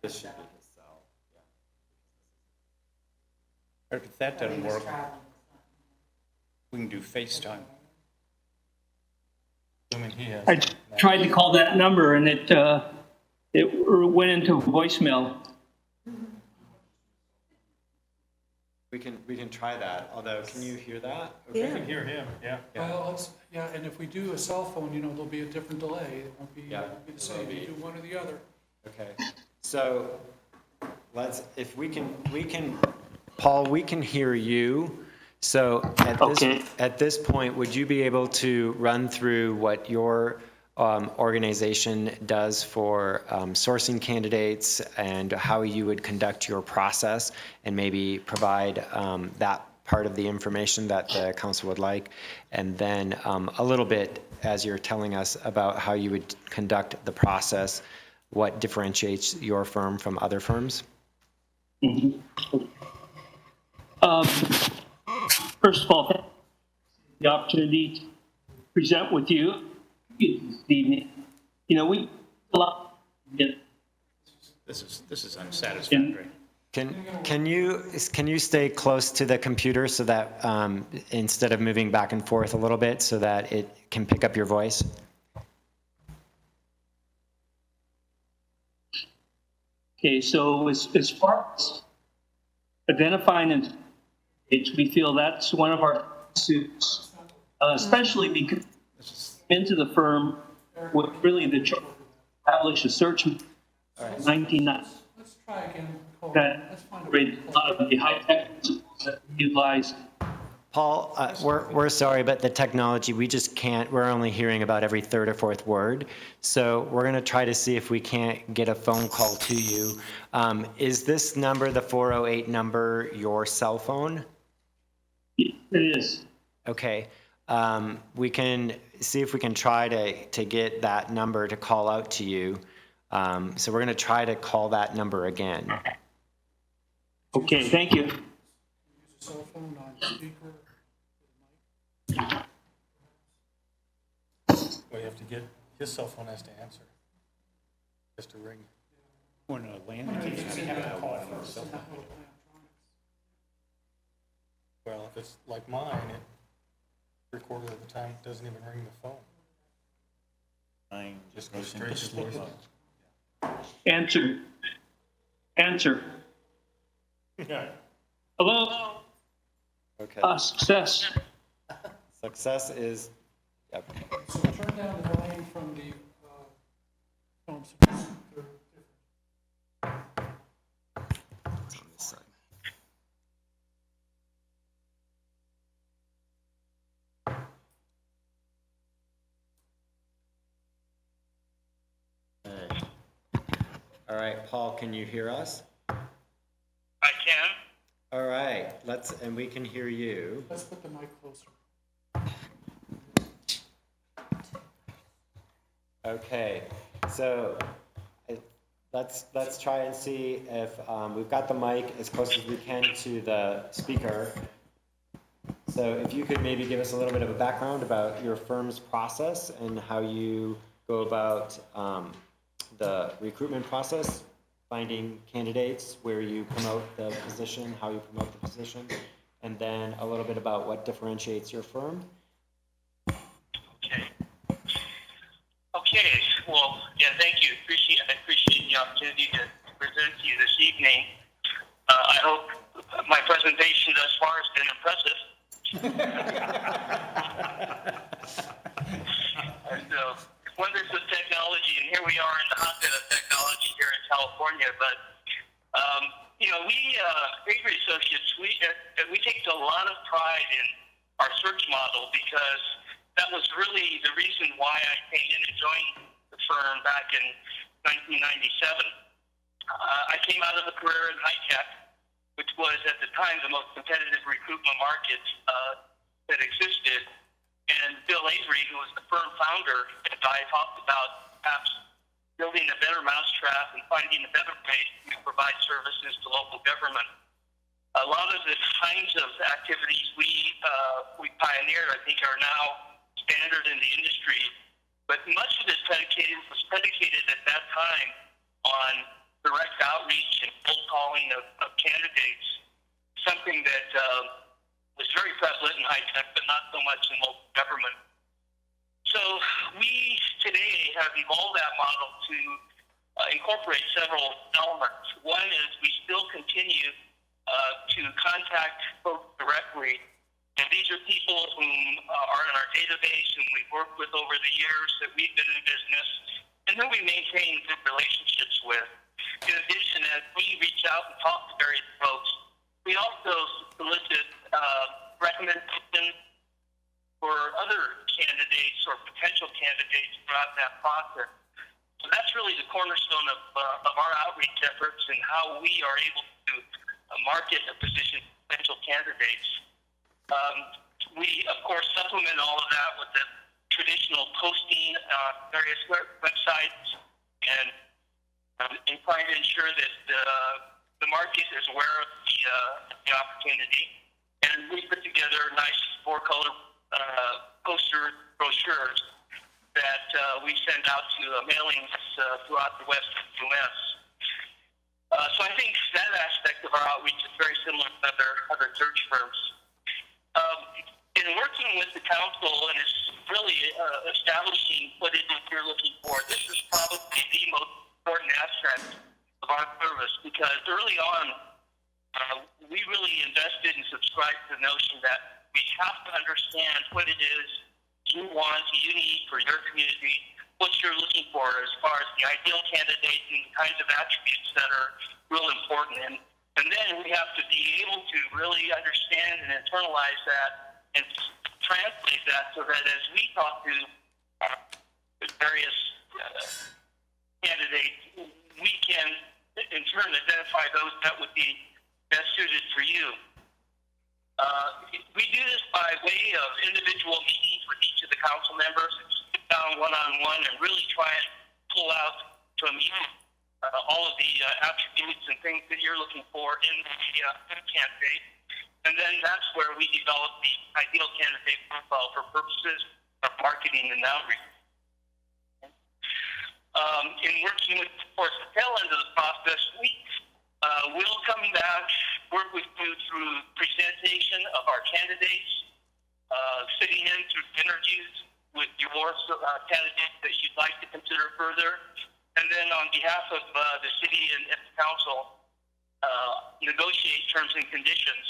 This should be his cell. Or if that doesn't work, we can do FaceTime. I tried to call that number and it went into voicemail. We can try that, although, can you hear that? Yeah. Okay. I can hear him, yeah. Well, and if we do a cell phone, there'll be a different delay. It won't be the same. You do one or the other. Okay, so if we can, Paul, we can hear you. So at this point, would you be able to run through what your organization does for sourcing candidates and how you would conduct your process, and maybe provide that part of the information that the council would like. And then a little bit, as you're telling us, about how you would conduct the process, what differentiates your firm from other firms? First of all, the opportunity to present with you this evening. You know, we a lot. This is unsatisfactory. Can you stay close to the computer so that instead of moving back and forth a little bit, so that it can pick up your voice? Okay, so as far as identifying and we feel that's one of our suits, especially because into the firm with really the establish a search 1990 that rated a lot of the high tech that we utilize. Paul, we're sorry, but the technology, we just can't, we're only hearing about every third or fourth word. So we're going to try to see if we can't get a phone call to you. Is this number, the 408 number, your cell phone? It is. Okay. We can see if we can try to get that number to call out to you. So we're going to try to call that number again. Okay, thank you. Use a cell phone on speaker. Well, you have to get, his cell phone has to answer. Has to ring. When a landing case, we have a call from a cell phone. Well, if it's like mine, it 3/4 of the time it doesn't even ring the phone. Mine Just goes straight to voicemail. Answer. Yeah. Hello? Okay. Success. Success is, yep. So turn down the volume from the phone. It's on this side. Okay. All right, Paul, can you hear us? I can. All right, and we can hear you. Let's put the mic closer. Okay, so let's try and see if we've got the mic as close as we can to the speaker. So if you could maybe give us a little bit of a background about your firm's process and how you go about the recruitment process, finding candidates, where you promote the position, how you promote the position, and then a little bit about what differentiates your firm. Okay, well, yeah, thank you. I appreciate the opportunity to present to you this evening. I hope my presentation thus far has been impressive. So, wonders of technology, and here we are in the hotbed of technology here in California. But we Avery Associates, we take a lot of pride in our search model, because that was really the reason why I came in and joined the firm back in 1997. I came out of a career in high tech, which was at the time the most competitive recruitment market that existed. And Bill Avery, who was the firm founder, and I talked about perhaps building a better mousetrap and finding a better way to provide services to local government. A lot of the kinds of activities we pioneered, I think, are now standard in the industry, but much of this was predicated at that time on direct outreach and cold calling of candidates, something that was very prevalent in high tech, but not so much in local government. So we today have evolved that model to incorporate several elements. One is we still continue to contact folks directly. And these are people whom are in our database and we've worked with over the years that we've been in business, and who we maintain good relationships with. In addition, as we reach out and talk to various folks, we also solicit recommendations for other candidates or potential candidates throughout that process. So that's really the cornerstone of our outreach efforts and how we are able to market a position to potential candidates. We, of course, supplement all of that with the traditional posting on various websites and trying to ensure that the market is aware of the opportunity. And we put together nice four-color poster brochures that we send out to mailings throughout the Western U.S. So I think that aspect of our outreach is very similar to other search firms. In working with the council and it's really establishing what it is you're looking for, this is probably the most important aspect of our service, because early on, we really invested and subscribed to the notion that we have to understand what it is you want, you need for your community, what you're looking for as far as the ideal candidate and the kinds of attributes that are real important. And then we have to be able to really understand and internalize that and translate that so that as we talk to various candidates, we can in turn identify those that would be best suited for you. We do this by way of individual meetings with each of the council members, sit down one-on-one and really try and pull out from you all of the attributes and things that you're looking for in the candidate. And then that's where we develop the ideal candidate profile for purposes of marketing and outreach. In working with, of course, the tail end of the process, we will come back, work with you through presentation of our candidates, sitting in through interviews with your candidates that you'd like to consider further, and then on behalf of the city and the council, negotiate terms and conditions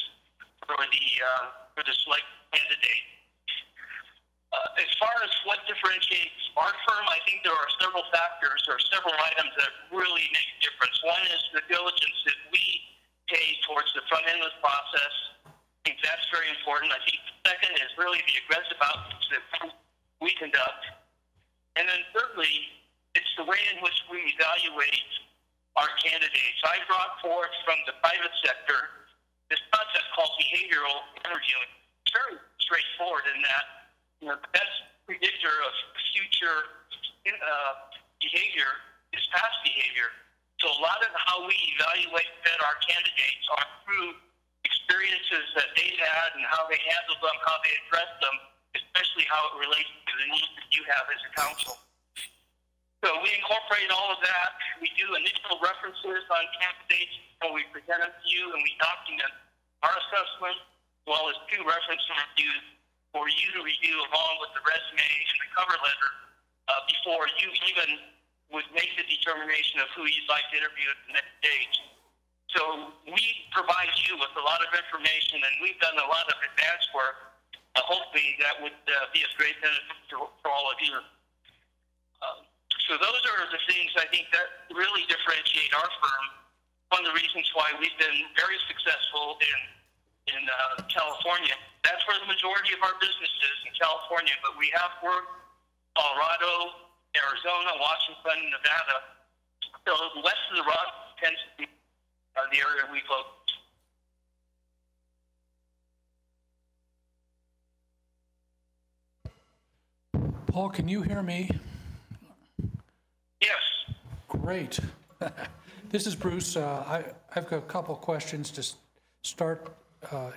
for the select candidate. As far as what differentiates our firm, I think there are several factors or several items that really make a difference. One is the diligence that we pay towards the front end of the process. I think that's very important. I think the second is really the aggressive outreach that we conduct. And then thirdly, it's the way in which we evaluate our candidates. I brought forth from the private sector this concept called behavioral interviewing. It's very straightforward in that the best predictor of future behavior is past behavior. So a lot of how we evaluate our candidates are through experiences that they've had and how they handled them, how they addressed them, especially how it relates to the needs that you have as a council. So we incorporate all of that. We do initial references on candidates when we present them to you, and we document our assessment as well as 2 reference reviews for you to review along with the resume and the cover letter before you even would make the determination of who you'd like to interview at the next stage. So we provide you with a lot of information, and we've done a lot of advanced work. Hopefully that would be of great benefit for all of you. So those are the things I think that really differentiate our firm. One of the reasons why we've been very successful in California. That's where the majority of our business is, in California, but we have worked Colorado, Arizona, Washington, Nevada. So west of the Rockies tends to be the area we focus. Paul, can you hear me? Yes. Great. This is Bruce. I've got a couple questions to start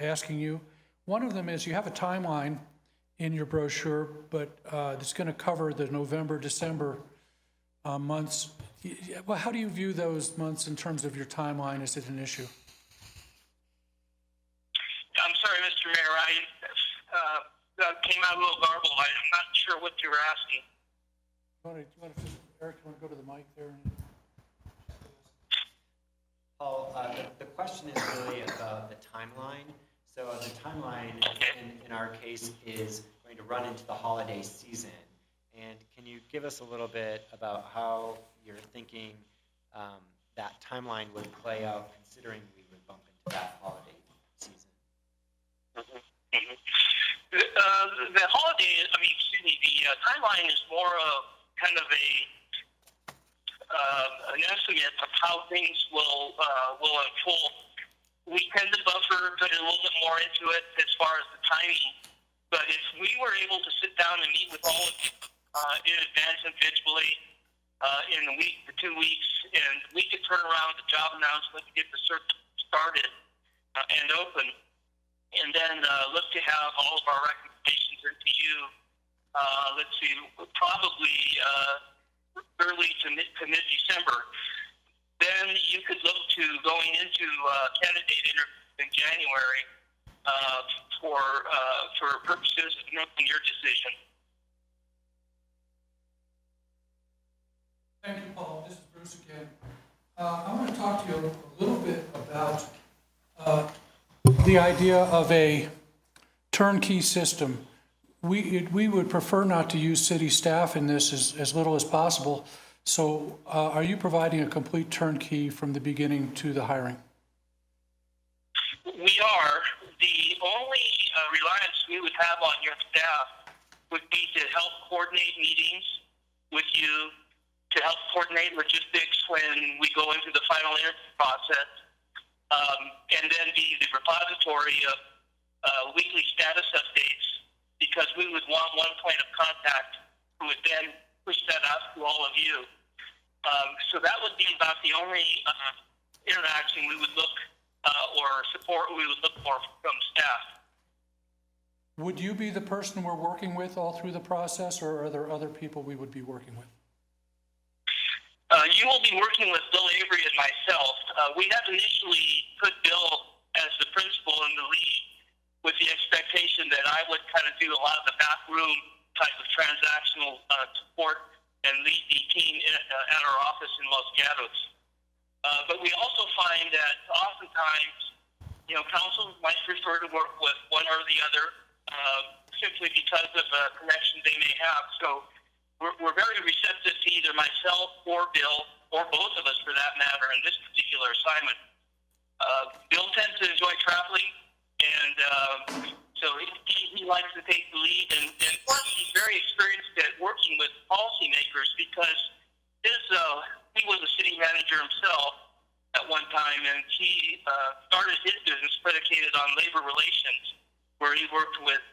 asking you. One of them is you have a timeline in your brochure, but it's going to cover the November, December months. Well, how do you view those months in terms of your timeline? Is it an issue? I'm sorry, Mr. Mayor. That came out a little garbled. I'm not sure what you were asking. Eric, you want to go to the mic there? Paul, the question is really about the timeline. So the timeline in our case is going to run into the holiday season. And can you give us a little bit about how you're thinking that timeline would play out, considering we would bump into that holiday season? The holiday, the timeline is more of kind of an estimate of how things will unfold. We tend to buffer, put a little bit more into it as far as the timing. But if we were able to sit down and meet with all of you in advance individually in a week to 2 weeks, and we could turn around the job announcement to get the search started and open, and then look to have all of our recommendations into you, let's see, probably early to mid-December. Then you could look to going into candidate interviews in January for purposes of making your decision. Thank you, Paul. This is Bruce again. I want to talk to you a little bit about the idea of a turnkey system. We would prefer not to use city staff in this as little as possible. So are you providing a complete turnkey from the beginning to the hiring? We are. The only reliance we would have on your staff would be to help coordinate meetings with you, to help coordinate logistics when we go into the final interview process, and then be the repository of weekly status updates, because we would want one point of contact who would then push that out to all of you. So that would be about the only interaction we would look or support we would look for from staff. Would you be the person we're working with all through the process, or are there other people we would be working with? You will be working with Bill Avery and myself. We had initially put Bill as the principal and the lead with the expectation that I would kind of do a lot of the backroom type of transactional support and lead the team at our office in Los Gatos. But we also find that oftentimes, councils might prefer to work with one or the other simply because of a connection they may have. So we're very receptive to either myself or Bill, or both of us for that matter, in this particular assignment. Bill tends to enjoy traveling, and so he likes to take the lead. And plus, he's very experienced at working with policymakers because he was a city manager himself at one time, and he started his business predicated on labor relations, where he worked with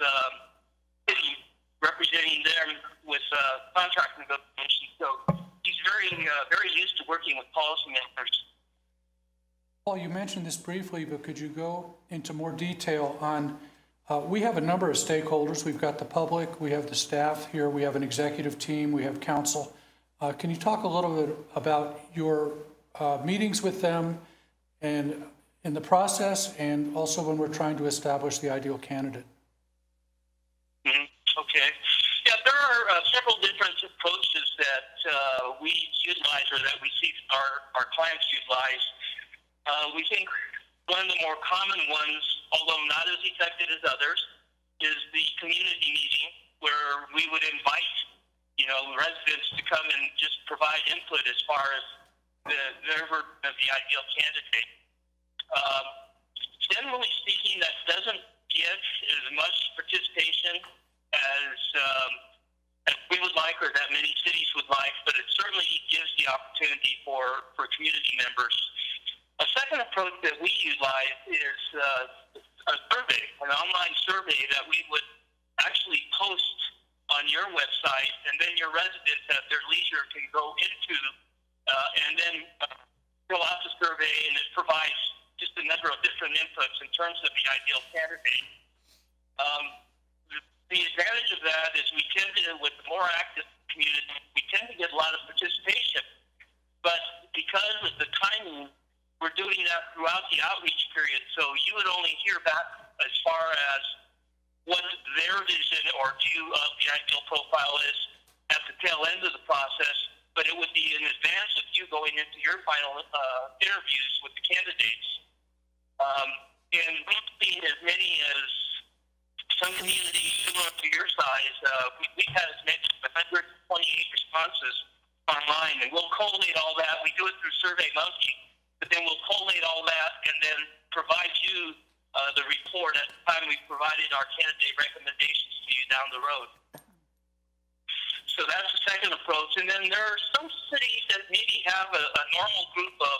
city, representing them with contract negotiations. So he's very used to working with policymakers. Paul, you mentioned this briefly, but could you go into more detail on, we have a number of stakeholders. We've got the public, we have the staff here, we have an executive team, we have council. Can you talk a little bit about your meetings with them and in the process, and also when we're trying to establish the ideal candidate? Okay. Yeah, there are several different approaches that we utilize, or that we see our clients utilize. We think one of the more common ones, although not as effective as others, is the community meeting, where we would invite, residents to come and just provide input as far as their version of the ideal candidate. Generally speaking, that doesn't get as much participation as we would like, or that many cities would like, but it certainly gives the opportunity for community members. A second approach that we utilize is a survey, an online survey that we would actually post on your website, and then your residents at their leisure can go into and then fill out the survey, and it provides just a number of different inputs in terms of the ideal candidate. The advantage of that is we tend to, with the more active community, we tend to get a lot of participation. But because of the timing, we're doing that throughout the outreach period. So you would only hear back as far as what their vision or view of the ideal profile is at the tail end of the process, but it would be in advance of you going into your final interviews with the candidates. And we've seen as many as some communities similar to your size. We've had as many as 128 responses online, and we'll collate all that. We do it through SurveyMonkey, but then we'll collate all that and then provide you the report at the time we've provided our candidate recommendations to you down the road. So that's the second approach. And then there are some cities that maybe have a normal group of,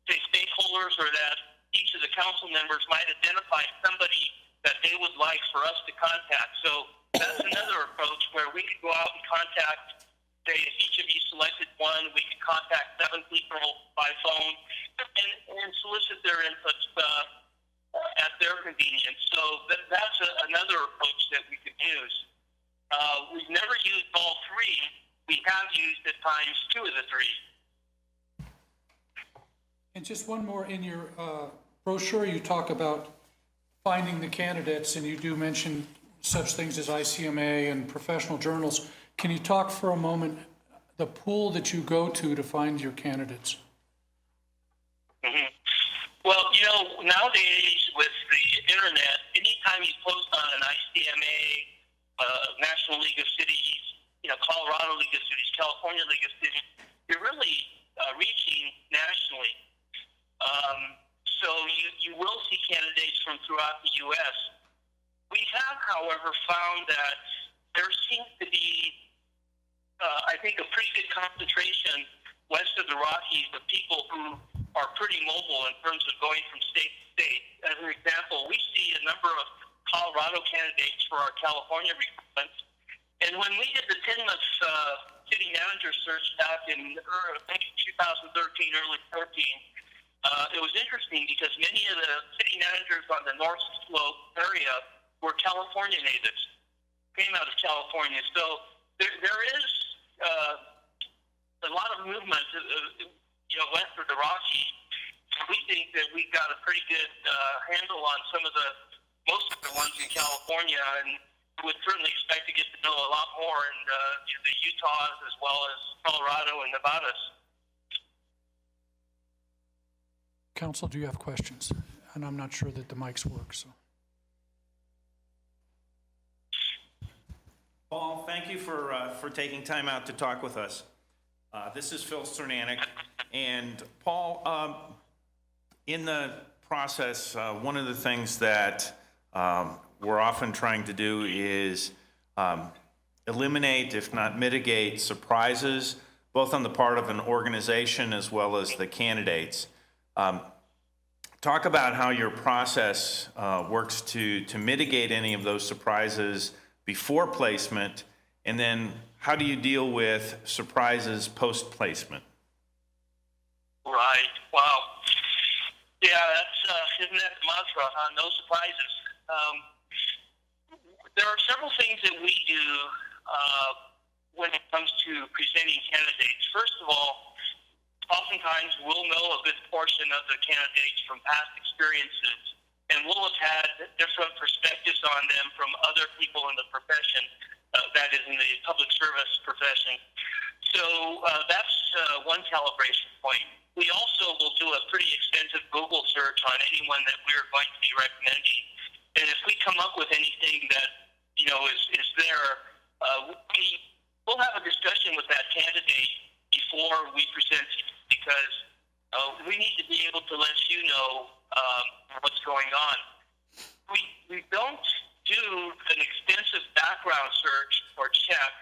say, stakeholders, or that each of the council members might identify somebody that they would like for us to contact. So that's another approach where we could go out and contact, say, if each of you selected one, we could contact 7 people by phone and solicit their inputs at their convenience. So that's another approach that we could use. We've never used all 3. We have used at times 2 of the 3. And just one more, in your brochure, you talk about finding the candidates, and you do mention such things as ICMA and professional journals. Can you talk for a moment the pool that you go to find your candidates? Mm-hmm. Well, nowadays with the internet, anytime you post on an ICMA, National League of Cities, Colorado League of Cities, California League of Cities, you're really reaching nationally. So you will see candidates from throughout the U.S. We have, however, found that there seems to be, I think, a pretty good concentration west of the Rockies of people who are pretty mobile in terms of going from state to state. As an example, we see a number of Colorado candidates for our California recruitments. And when we did the 10-month city manager search back in, I think, 2013, early 14, it was interesting because many of the city managers on the North Slope area were California natives, came out of California. So there is a lot of movement, west of the Rockies. We think that we've got a pretty good handle on most of the ones in California, and would certainly expect to get to know a lot more in the Utahs as well as Colorado and Nevadas. Council, do you have questions? And I'm not sure that the mics work, so. Paul, thank you for taking time out to talk with us. This is Phil Cernanek. And Paul, in the process, one of the things that we're often trying to do is eliminate, if not mitigate, surprises, both on the part of an organization as well as the candidates. Talk about how your process works to mitigate any of those surprises before placement, and then how do you deal with surprises post-placement? Right. Wow. Yeah, isn't that the mantra, huh? No surprises. There are several things that we do when it comes to presenting candidates. First of all, oftentimes we'll know a good portion of the candidates from past experiences, and we'll have had different perspectives on them from other people in the profession, that is in the public service profession. So that's one calibration point. We also will do a pretty extensive Google search on anyone that we're going to be recommending. And if we come up with anything that, is there, we'll have a discussion with that candidate before we present it, because we need to be able to let you know what's going on. We don't do an extensive background search or check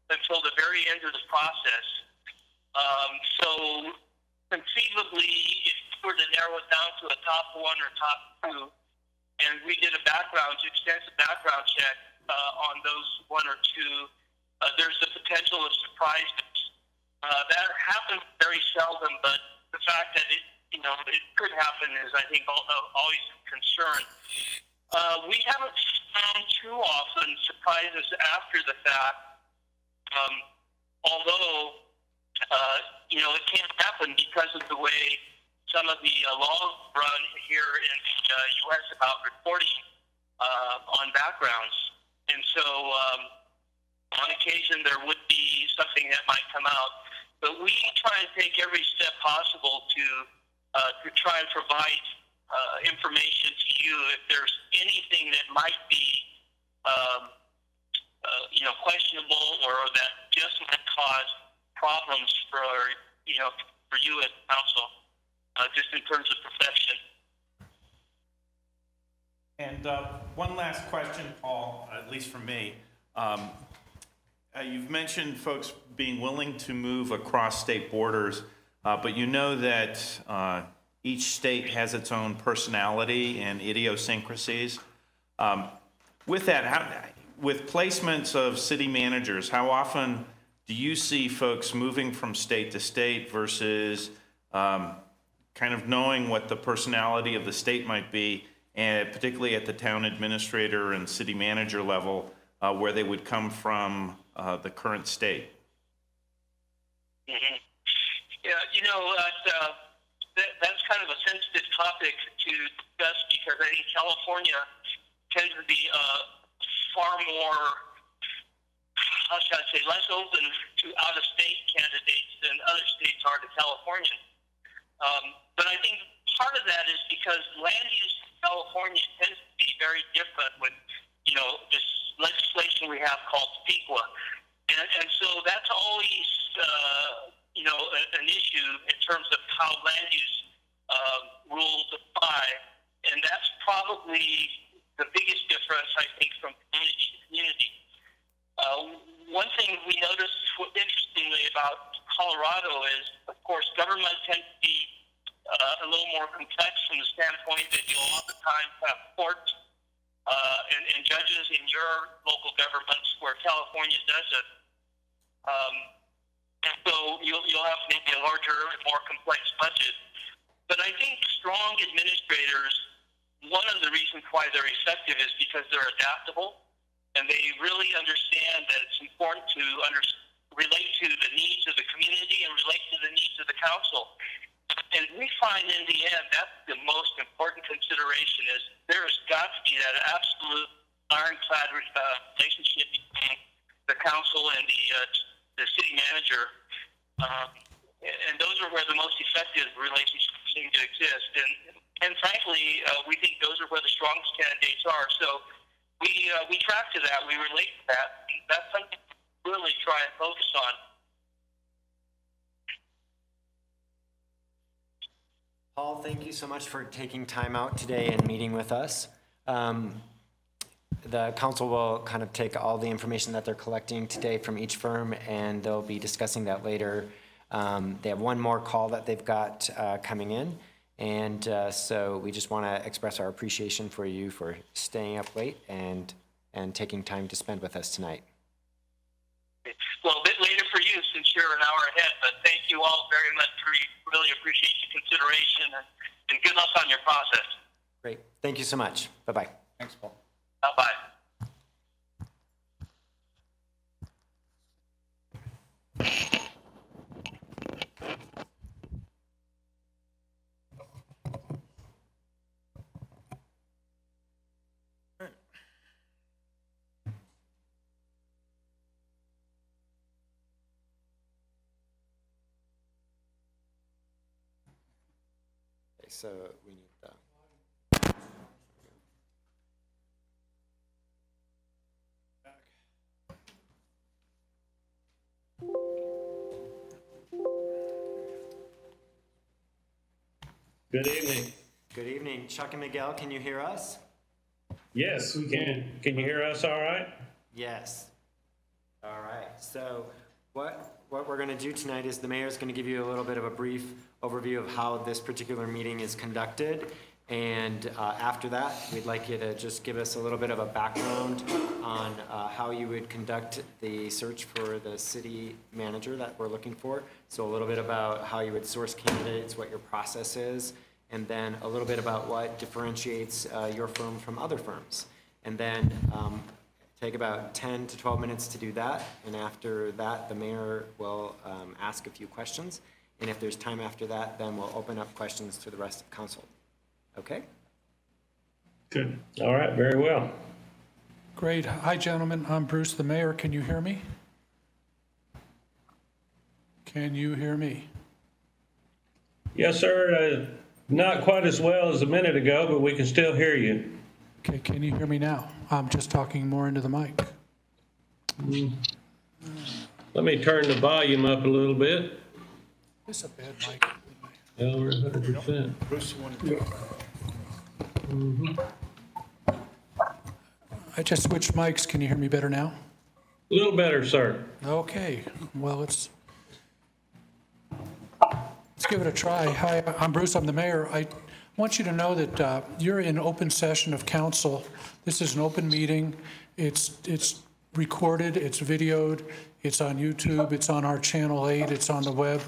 until the very end of the process. So conceivably, if we were to narrow it down to a top 1 or top 2, and we did extensive background check on those 1 or 2, there's the potential of surprises. That happens very seldom, but the fact that it could happen is, I think, always a concern. We haven't found too often surprises after the fact, although, it can happen because of the way some of the laws run here in the U.S. about reporting on backgrounds. And so, on occasion, there would be something that might come out. But we try and take every step possible to try and provide information to you if there's anything that might be, questionable, or that just might cause problems for you as counsel, just in terms of perfection. And one last question, Paul, at least from me. You've mentioned folks being willing to move across state borders, but you know that each state has its own personality and idiosyncrasies. With that, with placements of city managers, how often do you see folks moving from state to state versus kind of knowing what the personality of the state might be, and particularly at the town administrator and city manager level, where they would come from the current state? Mm-hmm. Yeah, you know, that's kind of a sensitive topic to discuss because I think California tends to be far more, how should I say, less open to out-of-state candidates than other states are to California. But I think part of that is because land use in California tends to be very different with, you know, this legislation we have called CEQA. And so that's always, you know, an issue in terms of how land use rules apply. And that's probably the biggest difference, I think, from community to community. One thing we noticed interestingly about Colorado is, of course, government tends to be a little more complex from the standpoint that you'll oftentimes have courts and judges in your local governments where California doesn't. And so you'll have maybe a larger, more complex budget. But I think strong administrators, one of the reasons why they're effective is because they're adaptable and they really understand that it's important to relate to the needs of the community and relate to the needs of the council. And we find in the end that's the most important consideration is there's got to be that absolute ironclad relationship between the council and the city manager. And those are where the most effective relationships seem to exist. And frankly, we think those are where the strongest candidates are. So we track to that. We relate to that. That's something we really try and focus on. Paul, thank you so much for taking time out today and meeting with us. The council will kind of take all the information that they're collecting today from each firm, and they'll be discussing that later. They have one more call that they've got coming in, and so we just want to express our appreciation for you for staying up late and taking time to spend with us tonight. Well, a bit later for you since you're an hour ahead, but thank you all very much. We really appreciate your consideration and good luck on your process. Great. Thank you so much. Bye-bye. Thanks, Paul. Bye-bye. Okay, so we need the... Good evening. Good evening. Chuck and Miguel, can you hear us? Yes, we can. Can you hear us all right? Yes. All right. So what we're going to do tonight is the mayor's going to give you a little bit of a brief overview of how this particular meeting is conducted. And after that, we'd like you to just give us a little bit of a background on how you would conduct the search for the city manager that we're looking for. So a little bit about how you would source candidates, what your process is, and then a little bit about what differentiates your firm from other firms. And then take about 10 to 12 minutes to do that. And after that, the mayor will ask a few questions. And if there's time after that, then we'll open up questions to the rest of council. Okay? Good. All right, very well. Great. Hi, gentlemen. I'm Bruce, the mayor. Can you hear me? Can you hear me? Yes, sir. Not quite as well as a minute ago, but we can still hear you. Okay, can you hear me now? I'm just talking more into the mic. Let me turn the volume up a little bit. This is a bad mic. Yeah, we're 100%. Bruce, you want to talk? I just switched mics. Can you hear me better now? A little better, sir. Okay, well, let's give it a try. Hi, I'm Bruce, I'm the mayor. I want you to know that you're in open session of council. This is an open meeting. It's recorded, it's videoed, it's on YouTube, it's on our Channel 8, it's on the web,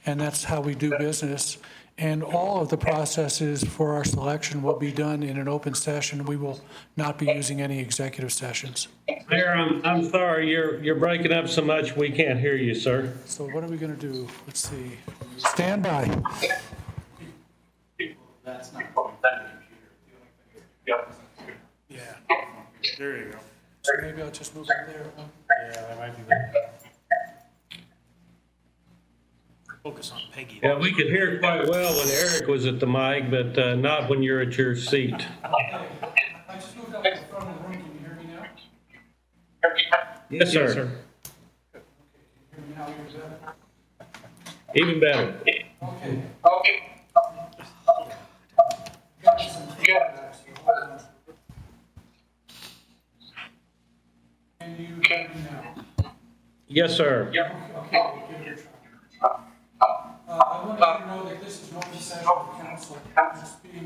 and that's how we do business. And all of the processes for our selection will be done in an open session. We will not be using any executive sessions. Mayor, I'm sorry, you're breaking up so much we can't hear you, sir. So what are we going to do? Let's see. Stand by. That's not. Yeah. There you go. So maybe I'll just move it there. Huh? Yeah, that might be better. Focus on Peggy. Yeah, we could hear quite well when Eric was at the mic, but not when you're at your seat. I just moved up to the front of the room. Can you hear me now? Yes, sir. Okay. Can you hear me now Even even better? better. Okay. Can you hear me now? Yes, sir. Okay, give it a try. I want you to know that this is an open session of council.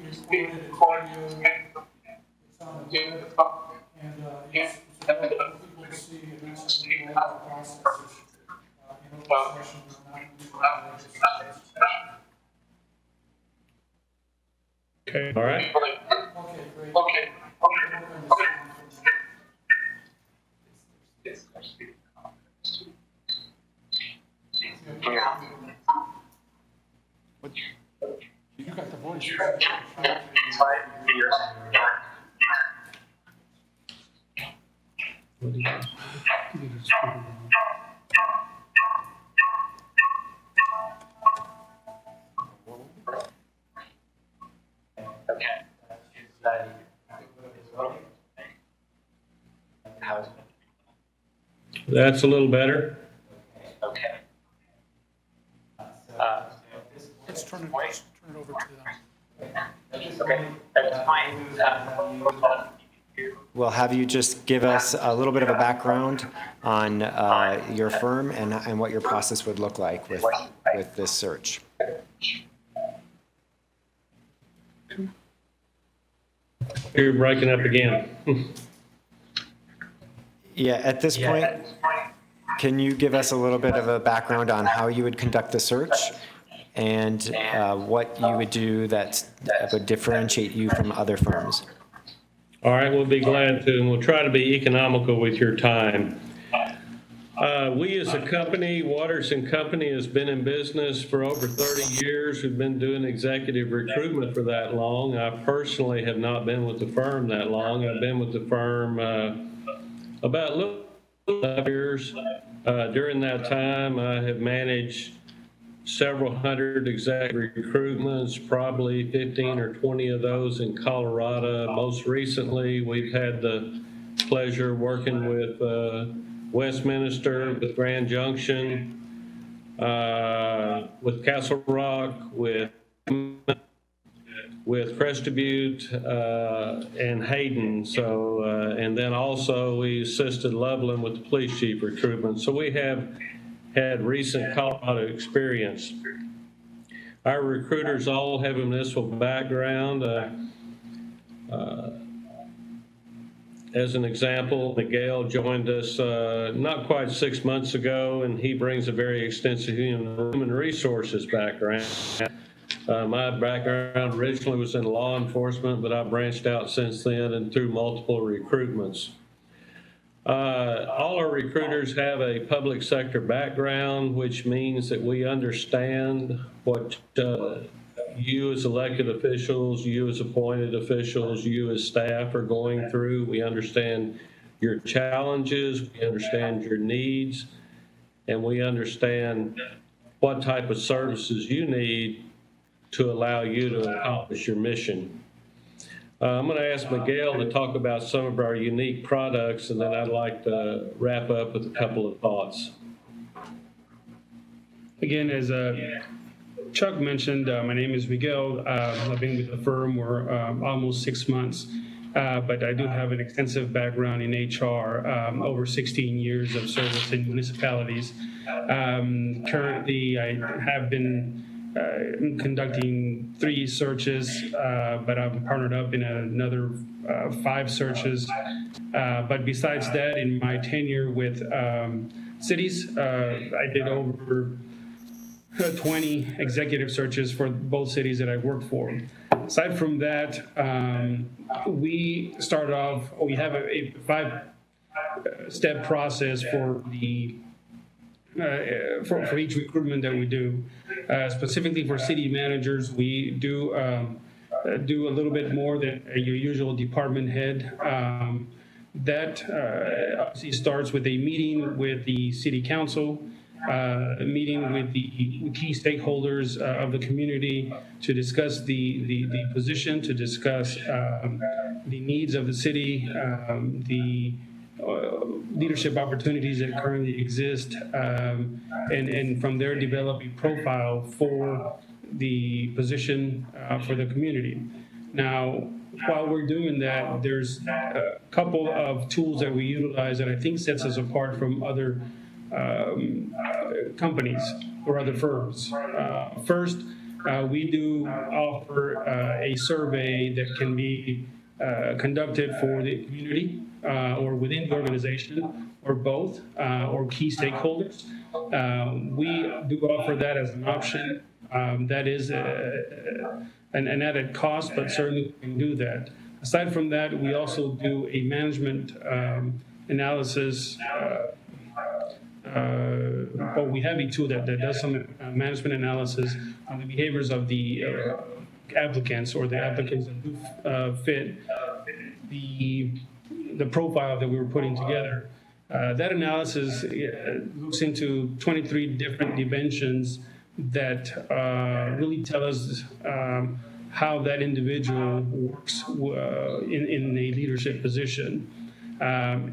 It's being recorded, it's videoed, it's on the web, and it's available for people to see, and that's all our processes. In open session, we're not using religious. Okay. All right. Okay, great. Okay. You got the voice. That's a little better. Okay. Let's turn it over to them. Okay, that's fine. We'll have you just give us a little bit of a background on your firm and what your process would look like with this search. You're breaking up again. Yeah, at this point, can you give us a little bit of a background on how you would conduct the search and what you would do that would differentiate you from other firms? All right, we'll be glad to, and we'll try to be economical with your time. We as a company, Waters & Company, has been in business for over 30 years. We've been doing executive recruitment for that long. I personally have not been with the firm that long. I've been with the firm about a little 5 years. During that time, I have managed several hundred executive recruitments, probably 15 or 20 of those in Colorado. Most recently, we've had the pleasure of working with Westminster, with Grand Junction, with Castle Rock, with Crested Butte, and Hayden. So, and then also we assisted Loveland with the police chief recruitment. So we have had recent Colorado experience. Our recruiters all have a municipal background. As an example, Miguel joined us not quite 6 months ago, and he brings a very extensive human resources background. My background originally was in law enforcement, but I branched out since then and through multiple recruitments. All our recruiters have a public sector background, which means that we understand what you as elected officials, you as appointed officials, you as staff are going through. We understand your challenges, we understand your needs, and we understand what type of services you need to allow you to accomplish your mission. I'm going to ask Miguel to talk about some of our unique products, and then I'd like to wrap up with a couple of thoughts. Again, as Chuck mentioned, my name is Miguel. I've been with the firm for almost 6 months. but I do have an extensive background in HR, over 16 years of service in municipalities. Currently, I have been conducting 3 searches, but I'm partnered up in another 5 searches. But besides that, in my tenure with cities, I did over 20 executive searches for both cities that I worked for. Aside from that, we have a 5-step process for the for each recruitment that we do. Specifically for city managers, we do a little bit more than your usual department head. That obviously starts with a meeting with the city council, a meeting with the key stakeholders of the community to discuss the position, to discuss the needs of the city, the leadership opportunities that currently exist, and from there develop a profile for the position for the community. Now, while we're doing that, there's a couple of tools that we utilize that I think sets us apart from other companies or other firms. First, we do offer a survey that can be conducted for the community or within the organization, or both, or key stakeholders. We do offer that as an option. That is an added cost, but certainly we can do that. Aside from that, we also do a management analysis. We have a tool that does some management analysis on the behaviors of the applicants, or the applicants that do fit the profile that we were putting together. That analysis looks into 23 different dimensions that really tell us how that individual works in a leadership position.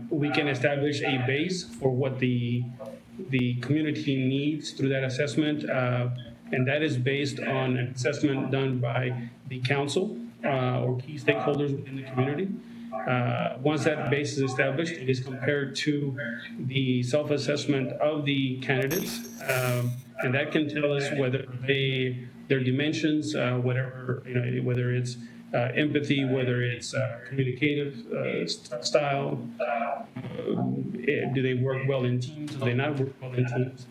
We can establish a base for what the community needs through that assessment, and that is based on an assessment done by the council or key stakeholders within the community. Once that base is established, it is compared to the self-assessment of the candidates, and that can tell us whether their dimensions, whether it's empathy, whether it's communicative style, do they work well in teams, do they not work well in teams.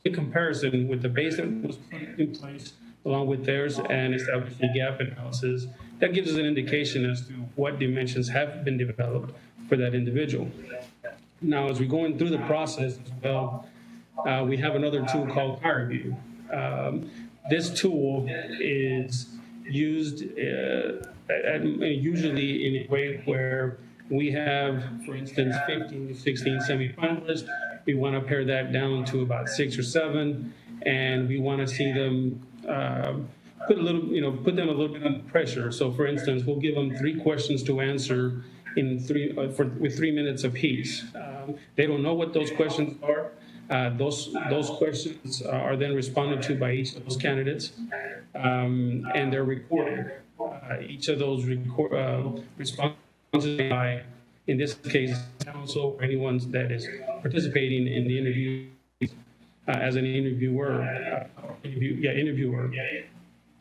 In comparison with the base that was put in place along with theirs and establishing a gap analysis, that gives us an indication as to what dimensions have been developed for that individual. Now, as we're going through the process as well, we have another tool called HireView. This tool is used usually in a way where we have, for instance, 15 to 16 semifinalists. We want to pare that down to about 6 or 7, and we want to see them put them a little bit under pressure. So, for instance, we'll give them 3 questions to answer with 3 minutes apiece. They don't know what those questions are. Those questions are then responded to by each of those candidates, and they're recorded. Each of those responses by, in this case, counsel or anyone that is participating in the interview as an interviewer.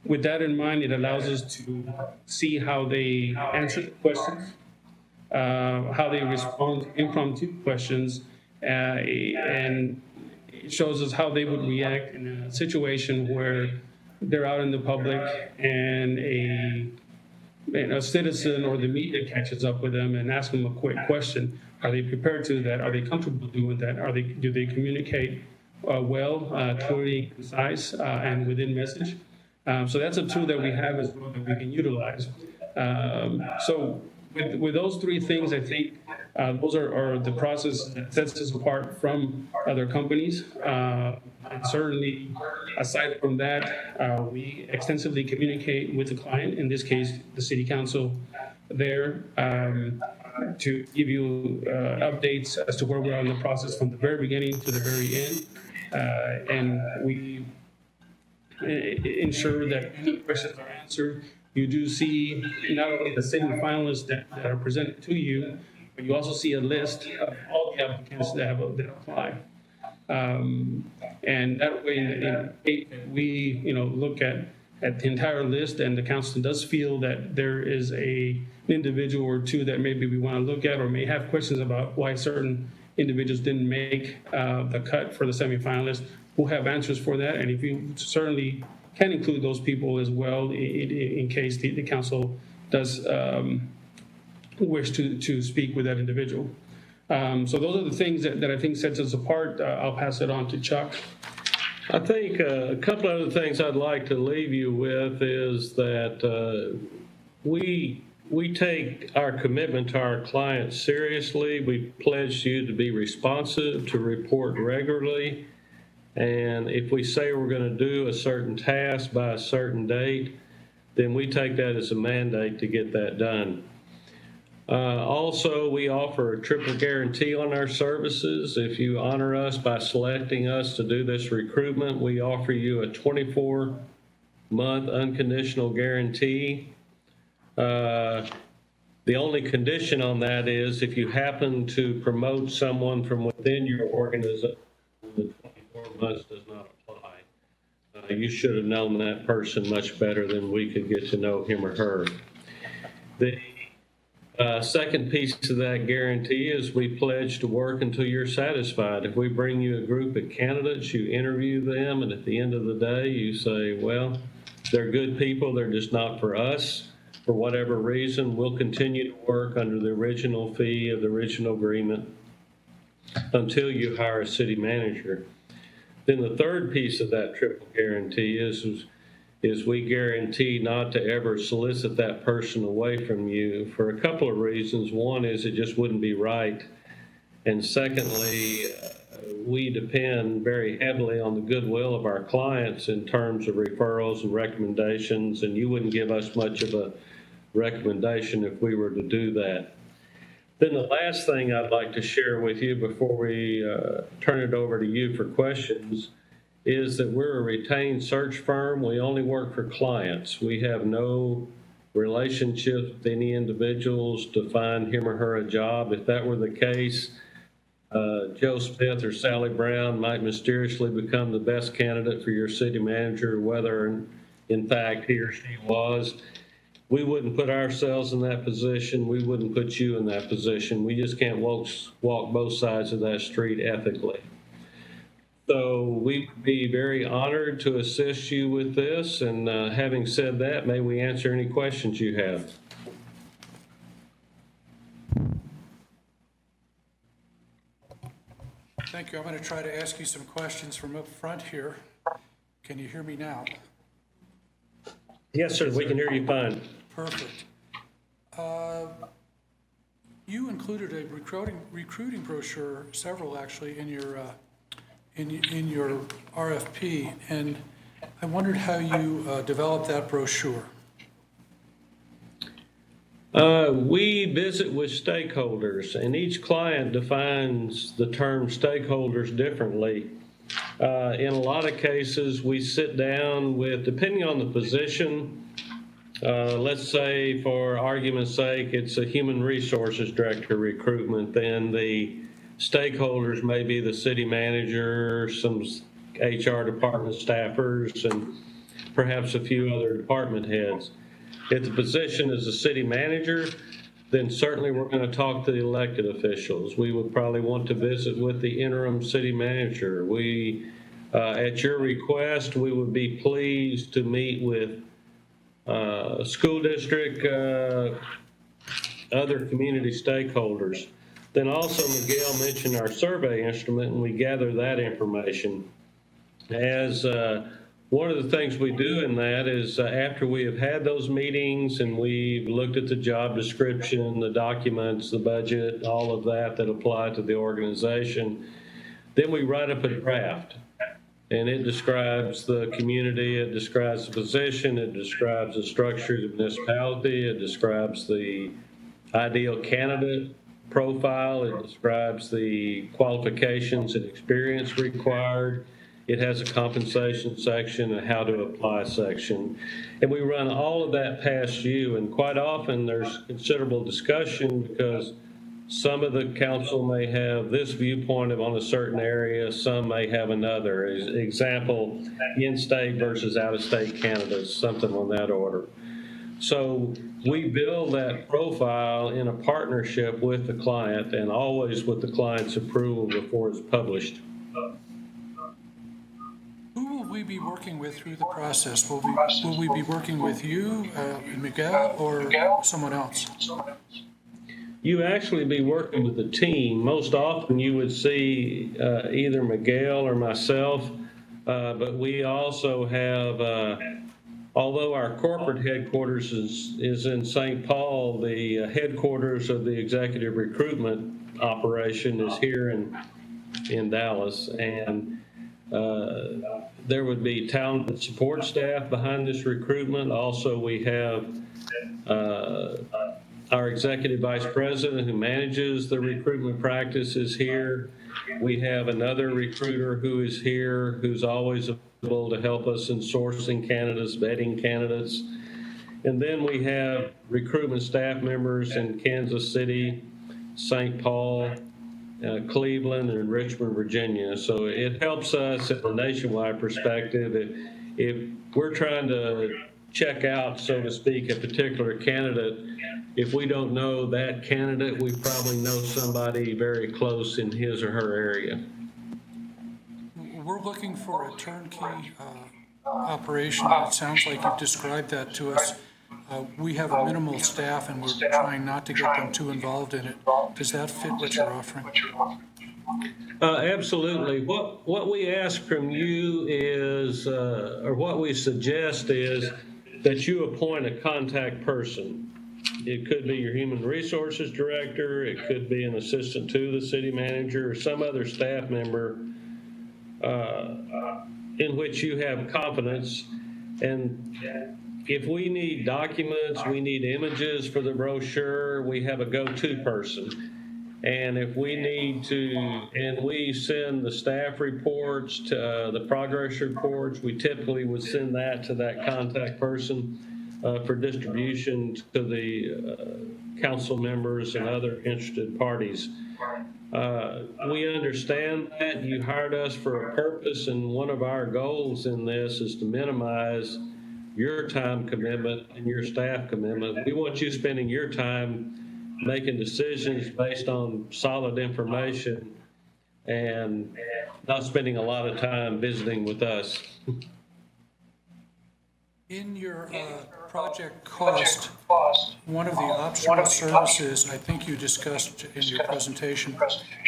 With that in mind, it allows us to see how they answer the questions, how they respond to impromptu questions, and it shows us how they would react in a situation where they're out in the public and a citizen or the media catches up with them and asks them a quick question. Are they prepared to do that? Are they comfortable doing that? Do they communicate well, clearly, concise, and within message? So that's a tool that we have as well that we can utilize. So with those 3 things, I think those are the process that sets us apart from other companies. And certainly, aside from that, we extensively communicate with the client, in this case, the city council there, to give you updates as to where we are in the process from the very beginning to the very end. And we ensure that any questions are answered you do see not only the semifinalists that are presented to you, but you also see a list of all the applicants that apply. And that way, we, look at the entire list, and the council does feel that there is an individual or two that maybe we want to look at, or may have questions about why certain individuals didn't make the cut for the semifinalists, we'll have answers for that. And if you certainly can include those people as well, in case the council does wish to speak with that individual. So those are the things that I think sets us apart. I'll pass it on to Chuck. I think a couple other things I'd like to leave you with is that we take our commitment to our clients seriously. We pledge you to be responsive, to report regularly. And if we say we're going to do a certain task by a certain date, then we take that as a mandate to get that done. Also, we offer a triple guarantee on our services. If you honor us by selecting us to do this recruitment, we offer you a 24-month unconditional guarantee. The only condition on that is if you happen to promote someone from within your organization, the 24 months does not apply. You should have known that person much better than we could get to know him or her. The second piece of that guarantee is we pledge to work until you're satisfied. If we bring you a group of candidates, you interview them, and at the end of the day, you say, well, they're good people, they're just not for us. For whatever reason, we'll continue to work under the original fee of the original agreement until you hire a city manager. Then the third piece of that triple guarantee is we guarantee not to ever solicit that person away from you for a couple of reasons. One is it just wouldn't be right. And secondly, we depend very heavily on the goodwill of our clients in terms of referrals and recommendations, and you wouldn't give us much of a recommendation if we were to do that. Then the last thing I'd like to share with you before we turn it over to you for questions is that we're a retained search firm. We only work for clients. We have no relationship with any individuals to find him or her a job. If that were the case, Joe Smith or Sally Brown might mysteriously become the best candidate for your city manager, whether in fact he or she was. We wouldn't put ourselves in that position. We wouldn't put you in that position. We just can't walk both sides of that street ethically. So we would be very honored to assist you with this. And having said that, may we answer any questions you have? Thank you. I'm going to try to ask you some questions from up front here. Can you hear me now? Yes, sir. We can hear you fine. Perfect. You included a recruiting brochure, several actually, in your RFP, and I wondered how you developed that brochure. We visit with stakeholders, and each client defines the term stakeholders differently. In a lot of cases, we sit down with, depending on the position, let's say for argument's sake, it's a human resources director recruitment, then the stakeholders may be the city manager, some HR department staffers, and perhaps a few other department heads. If the position is a city manager, then certainly we're going to talk to the elected officials. We would probably want to visit with the interim city manager. At your request, we would be pleased to meet with school district, other community stakeholders. Then also Miguel mentioned our survey instrument, and we gather that information. As one of the things we do in that is after we have had those meetings and we've looked at the job description, the documents, the budget, all of that apply to the organization, then we write up a draft. And it describes the community, it describes the position, it describes the structure of the municipality, it describes the ideal candidate profile, it describes the qualifications and experience required, It has a compensation section and how to apply section. And we run all of that past you, and quite often there's considerable discussion because some of the council may have this viewpoint on a certain area, some may have another. Example, in-state versus out-of-state candidates, something on that order. So we build that profile in a partnership with the client and always with the client's approval before it's published. Who will we be working with through the process? Will we be working with you, Miguel, or someone else? You actually be working with the team. Most often you would see either Miguel or myself, but we also have, although our corporate headquarters is in St. Paul, the headquarters of the executive recruitment operation is here in Dallas. And there would be talented support staff behind this recruitment. Also, we have our executive vice president who manages the recruitment practices here. We have another recruiter who is here who's always available to help us in sourcing candidates, vetting candidates. And then we have recruitment staff members in Kansas City, St. Paul, Cleveland, and Richmond, Virginia. So it helps us in a nationwide perspective. If we're trying to check out, so to speak, a particular candidate, if we don't know that candidate, we probably know somebody very close in his or her area. We're looking for a turnkey operation. It sounds like you've described that to us. We have a minimal staff and we're trying not to get them too involved in it. Does that fit what you're offering? Absolutely. What we ask from you is, or what we suggest is that you appoint a contact person. It could be your human resources director, it could be an assistant to the city manager, or some other staff member in which you have confidence. And if we need documents, we need images for the brochure, we have a go-to person. And if we need to, and we send the staff reports, to the progress reports, we typically would send that to that contact person for distribution to the council members and other interested parties. We understand that you hired us for a purpose, and one of our goals in this is to minimize your time commitment and your staff commitment. We want you spending your time making decisions based on solid information and not spending a lot of time visiting with us. In your project cost, one of the optional services I think you discussed in your presentation,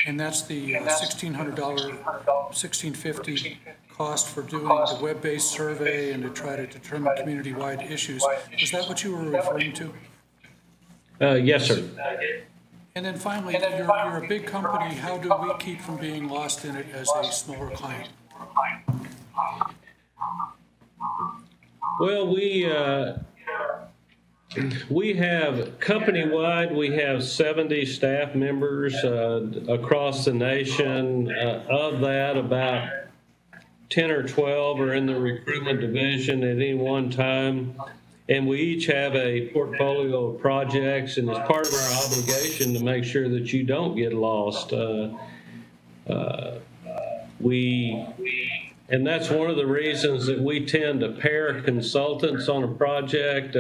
and that's the $1,600, $1,650 cost for doing the web-based survey and to try to determine community-wide issues. Is that what you were referring to? Yes, sir. And then finally, you're a big company. How do we keep from being lost in it as a smaller client? Well, we have company-wide, we have 70 staff members across the nation. Of that, about 10 or 12 are in the recruitment division at any one time. And we each have a portfolio of projects, and it's part of our obligation to make sure that you don't get lost. And that's one of the reasons that we tend to pair consultants on a project.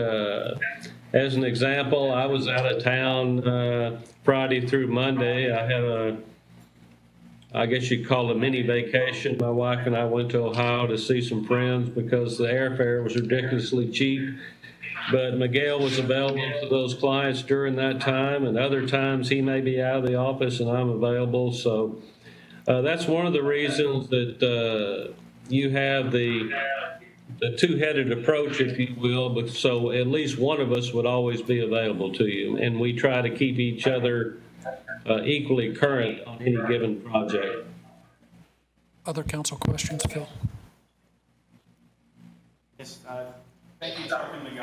As an example, I was out of town Friday through Monday. I had I guess you'd call it a mini vacation. My wife and I went to Ohio to see some friends because the airfare was ridiculously cheap. But Miguel was available to those clients during that time, and other times he may be out of the office and I'm available. So that's one of the reasons that you have the two-headed approach, if you will, but so at least one of us would always be available to you, and we try to keep each other equally current on any given project. Other council questions, Phil? Yes, thank you, Dr. Miguel,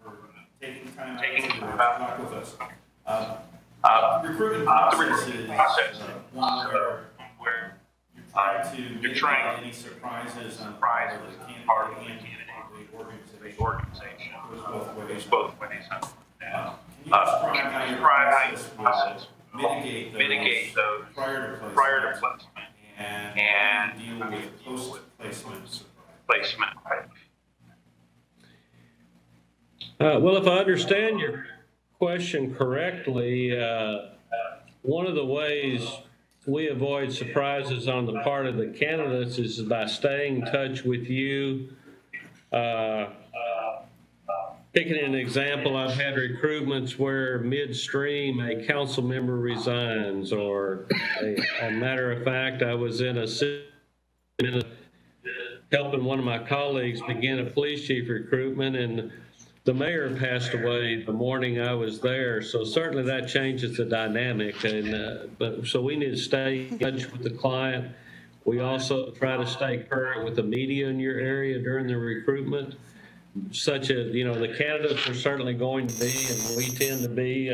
for taking time out to talk with us. Recruitment process is one where you try to try any surprises on part of the candidate and the organization. It goes both ways. Can you describe how your process will mitigate those prior to placement and deal with post-placement? Well, if I understand your question correctly, one of the ways we avoid surprises on the part of the candidates is by staying in touch with you. Picking an example, I've had recruitments where midstream a council member resigns, or a matter of fact, I was in a helping one of my colleagues begin a police chief recruitment, and the mayor passed away the morning I was there. So certainly that changes the dynamic, and so we need to stay in touch with the client. We also try to stay current with the media in your area during the recruitment, such as, the candidates are certainly going to be, and we tend to be,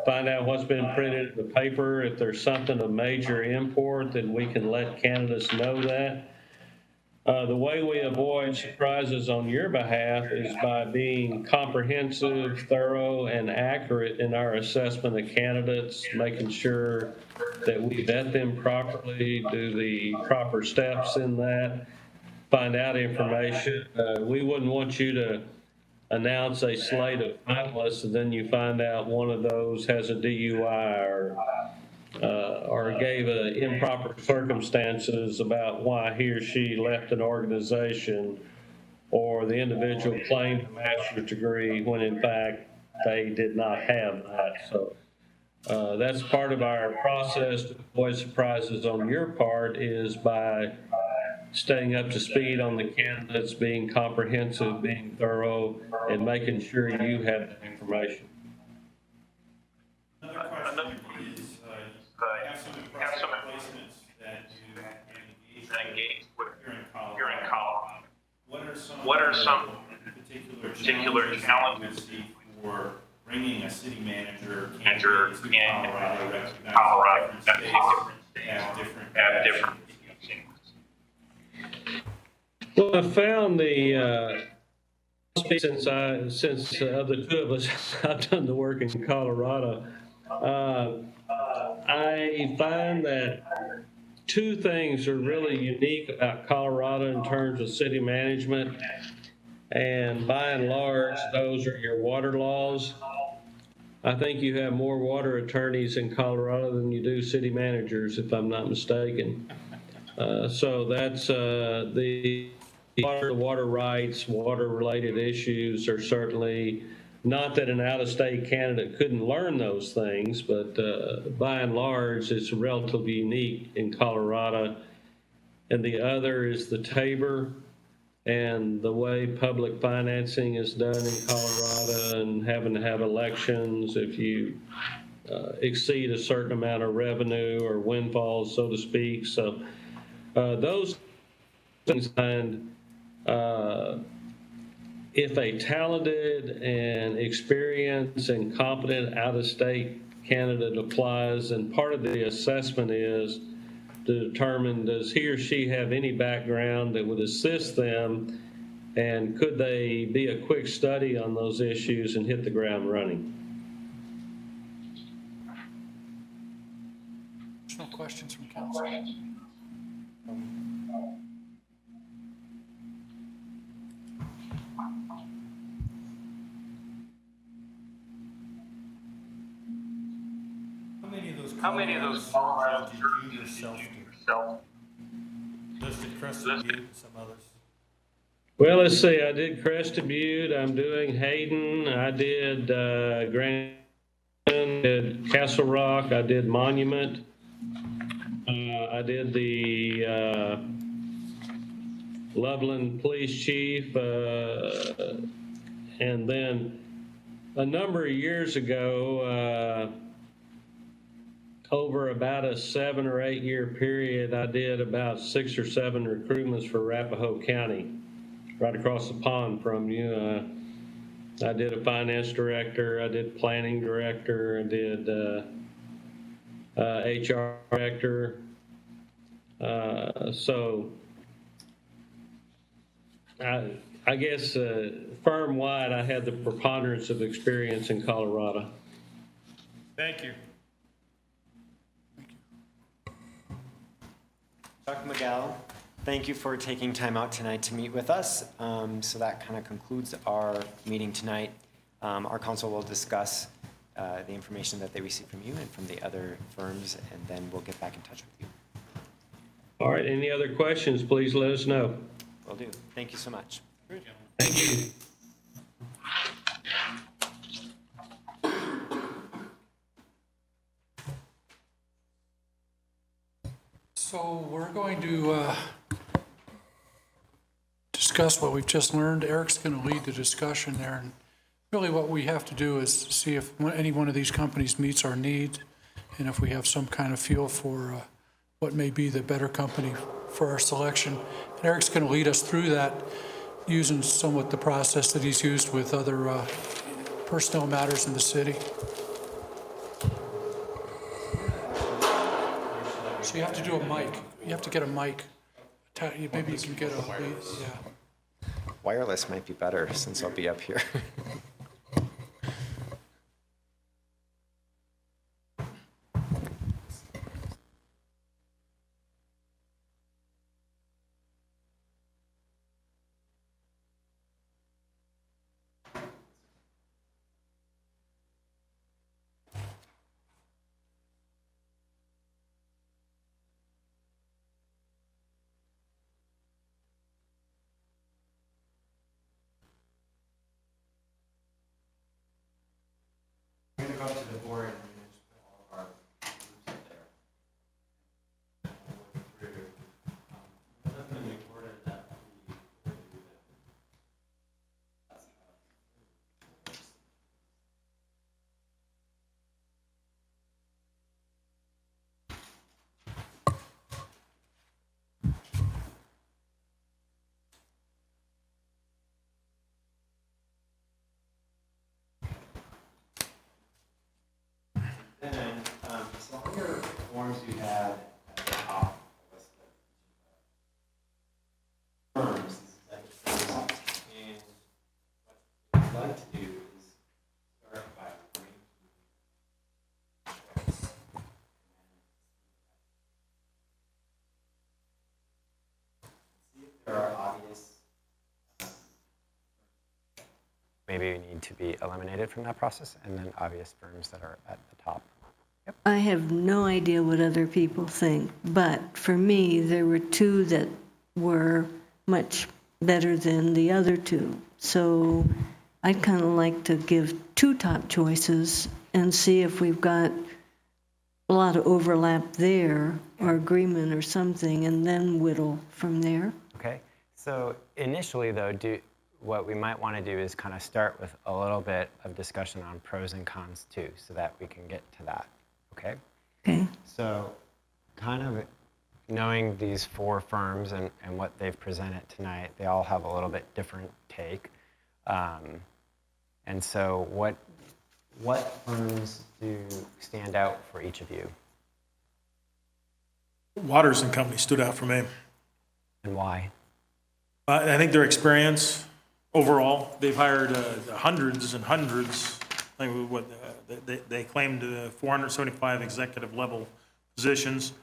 find out what's been printed in the paper. If there's something of major import, then we can let candidates know that. The way we avoid surprises on your behalf is by being comprehensive, thorough, and accurate in our assessment of candidates, making sure that we vet them properly, do the proper steps in that, find out information. We wouldn't want you to announce a slate of finalists and then you find out one of those has a DUI or gave improper circumstances about why he or she left an organization, or the individual claimed a master's degree when in fact they did not have that. So that's part of our process to avoid surprises on your part, is by staying up to speed on the candidates, being comprehensive, being thorough, and making sure you have the information. Another question is, you have some placements that you engage with here in Colorado. What are some particular challenges you see for bringing a city manager candidate to Colorado, recognizing different states? Well, I found since the two of us I've done the work in Colorado, I find that two things are really unique about Colorado in terms of city management, and by and large, those are your water laws. I think you have more water attorneys in Colorado than you do city managers, if I'm not mistaken. So that's the water rights, water-related issues are certainly, not that an out-of-state candidate couldn't learn those things, but by and large, it's relatively unique in Colorado. And the other is the Tabor and the way public financing is done in Colorado, and having to have elections if you exceed a certain amount of revenue or windfalls, so to speak. So those things, and if a talented and experienced and competent out-of-state candidate applies, and part of the assessment is to determine, does he or she have any background that would assist them, and could they be a quick study on those issues and hit the ground running? Additional questions from council? How many of those calls did you yourself do? Listed Crested Butte and some others. Well, let's see. I did Crested Butte. I'm doing Hayden. I did Grand. Did Castle Rock. I did Monument. I did the Loveland Police Chief, and then a number of years ago, over about a 7 or 8 year period, I did about 6 or 7 recruitments for Arapahoe County, right across the pond from you. I did a finance director, I did planning director, I did HR director. So I guess firm-wide, I had the preponderance of experience in Colorado. Thank you. Chuck Miguel, thank you for taking time out tonight to meet with us. So that kind of concludes our meeting tonight. Our council will discuss the information that they received from you and from the other firms, and then we'll get back in touch with you. All right, any other questions, please let us know. Will do. Thank you so much. Thank you. So we're going to discuss what we've just learned. Eric's going to lead the discussion there. And really what we have to do is see if any one of these companies meets our need and if we have some kind of feel for what may be the better company for our selection. And Eric's going to lead us through that using somewhat the process that he's used with other personnel matters in the city. So you have to do a mic. You have to get a mic. Maybe you can get a, yeah. Wireless might be better since I'll be up here. I'm going to go up to the board and just put all of our groups up there. Nothing in the order that we do And then, so on your forms you had at the top, a list of firms, executive firms, and what I'd like to do is start by ranking choice. See if there are obvious. Maybe need to be eliminated from that process, and then obvious firms that are at the top. I have no idea what other people think, but for me, there were two that were much better than the other two. So I'd kind of like to give two top choices and see if we've got a lot of overlap there or agreement or something, and then whittle from there. Okay, so initially though, what we might want to do is kind of start with a little bit of discussion on pros and cons too, so that we can get to that, okay? Okay. So kind of knowing these four firms and what they've presented tonight, they all have a little bit different take. And so what firms do stand out for each of you? Waters and Company stood out for me. And why? I think their experience overall, they've hired hundreds and hundreds. I think they claimed 475 executive level positions.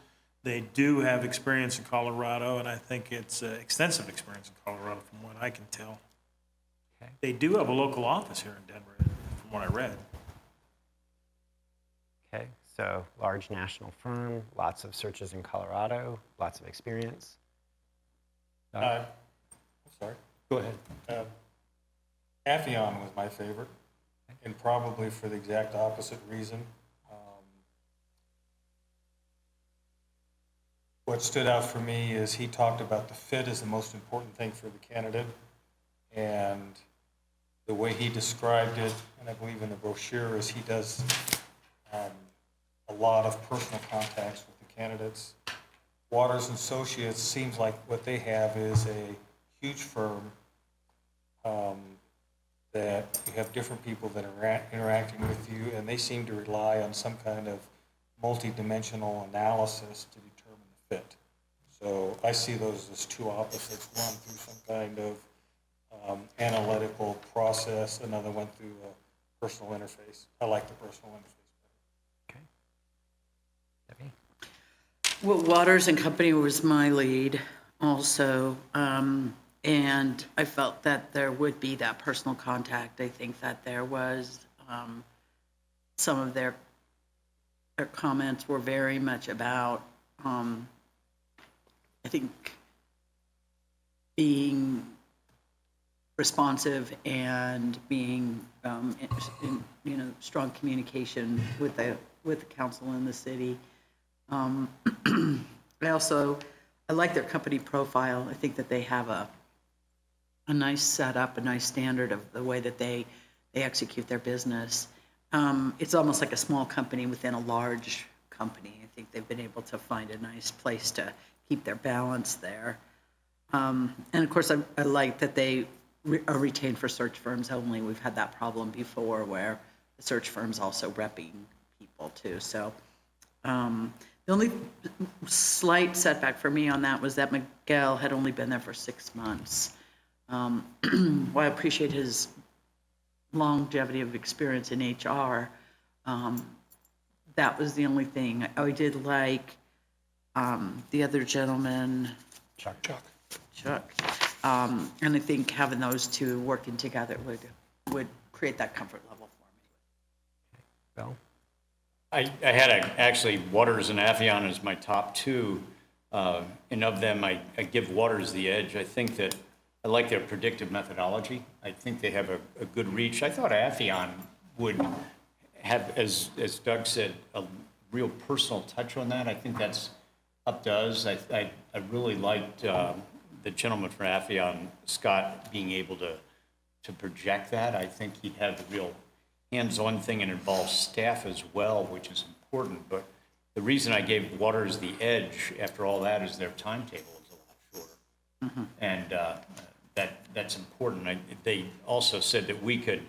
They do have experience in Colorado, and I think it's extensive experience in Colorado from what I can tell. Okay. They do have a local office here in Denver, from what I read. Okay, so large national firm, lots of searches in Colorado, lots of experience. Sorry, go ahead. Affion was my favorite, and probably for the exact opposite reason. What stood out for me is he talked about the fit as the most important thing for the candidate, and the way he described it, and I believe in the brochure, is he does a lot of personal contacts with the candidates. Waters and Associates seems like what they have is a huge firm that you have different people that are interacting with you, and they seem to rely on some kind of multi-dimensional analysis to determine the fit. So I see those as two opposites, one through some kind of analytical process, another one through a personal interface. I like the personal interface. Well, Waters and Company was my lead also, and I felt that there would be that personal contact. I think that there was some of their comments were very much about, I think, being responsive and being in strong communication with the council and the city. I like their company profile. I think that they have a nice setup, a nice standard of the way that they execute their business. It's almost like a small company within a large company. I think they've been able to find a nice place to keep their balance there. And of course, I like that they are retained for search firms only. We've had that problem before where the search firms also repping people too. So the only slight setback for me on that was that Miguel had only been there for 6 months. While I appreciate his longevity of experience in HR, that was the only thing. I did like the other gentleman, Chuck. And I think having those two working together would create that comfort level for me. Bill? I had actually Waters and Affion as my top two, and of them, I give Waters the edge. I think that I like their predictive methodology. I think they have a good reach. I thought Affion would have, as Doug said, a real personal touch on that. I think that's up to us. I really liked the gentleman from Affion, Scott, being able to project that. I think he'd have a real hands-on thing and involve staff as well, which is important. But the reason I gave Waters the edge after all that is their timetable is a lot shorter. And that's important. They also said that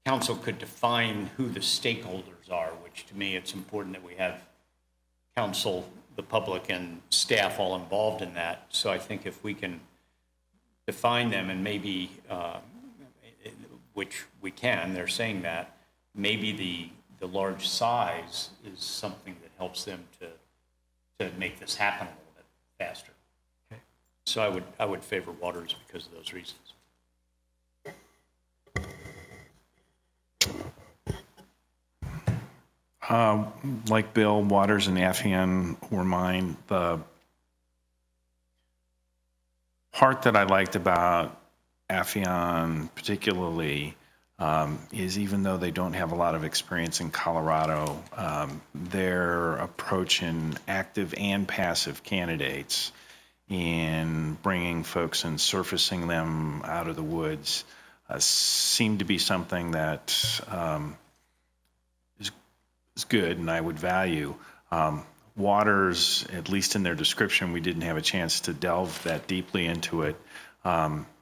council could define who the stakeholders are, which to me, it's important that we have council, the public, and staff all involved in that. So I think if we can define them and maybe, which we can, they're saying that, maybe the large size is something that helps them to make this happen a little bit faster. Okay. So I would favor Waters because of those reasons. Like Bill, Waters and Affion were mine. The part that I liked about Affion particularly is even though they don't have a lot of experience in Colorado, their approach in active and passive candidates in bringing folks and surfacing them out of the woods seemed to be something that is good and I would value. Waters, at least in their description, we didn't have a chance to delve that deeply into it,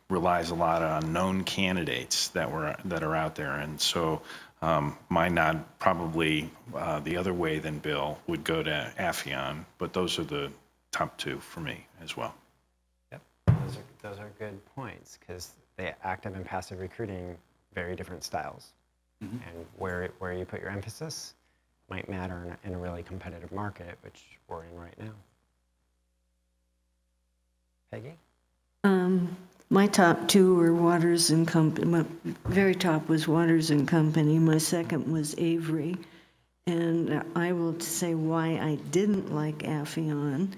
relies a lot on known candidates that are out there. And so my nod probably the other way than Bill would go to Affion, but those are the top two for me as well. Yep, those are good points because the active and passive recruiting, very different styles. Mm-hmm. And where you put your emphasis might matter in a really competitive market, which we're in right now. Peggy? My top two were Waters and Company. My very top was Waters and Company. My second was Avery. And I will say why I didn't like Affion.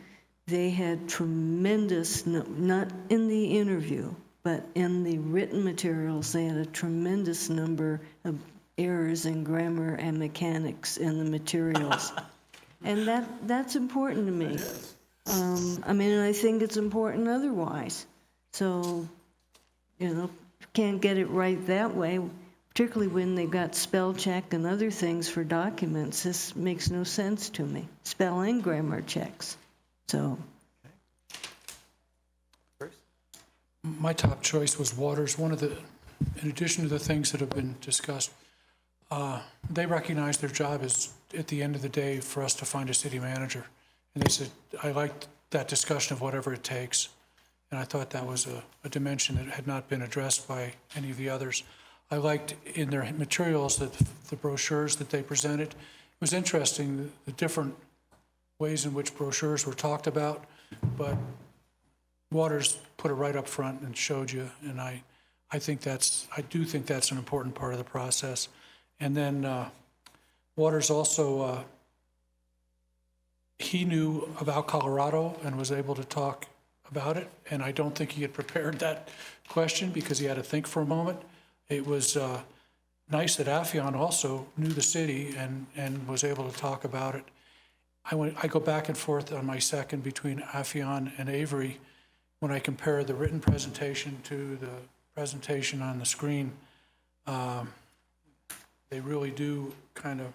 They had tremendous, not in the interview, but in the written materials, they had a tremendous number of errors in grammar and mechanics in the materials. And that's important to me. I mean, I think it's important otherwise. So, can't get it right that way, particularly when they've got spell check and other things for documents. This makes no sense to me. Spell and grammar checks. So. Bruce? My top choice was Waters. In addition to the things that have been discussed, they recognize their job is, at the end of the day, for us to find a city manager. And they said, I liked that discussion of whatever it takes. And I thought that was a dimension that had not been addressed by any of the others. I liked in their materials that the brochures that they presented. It was interesting, the different ways in which brochures were talked about, but Waters put it right up front and showed you, and I do think that's an important part of the process. And then Waters also, he knew about Colorado and was able to talk about it, and I don't think he had prepared that question because he had to think for a moment. It was nice that Affion also knew the city and was able to talk about it. I go back and forth on my second between Affion and Avery when I compare the written presentation to the presentation on the screen. They really do kind of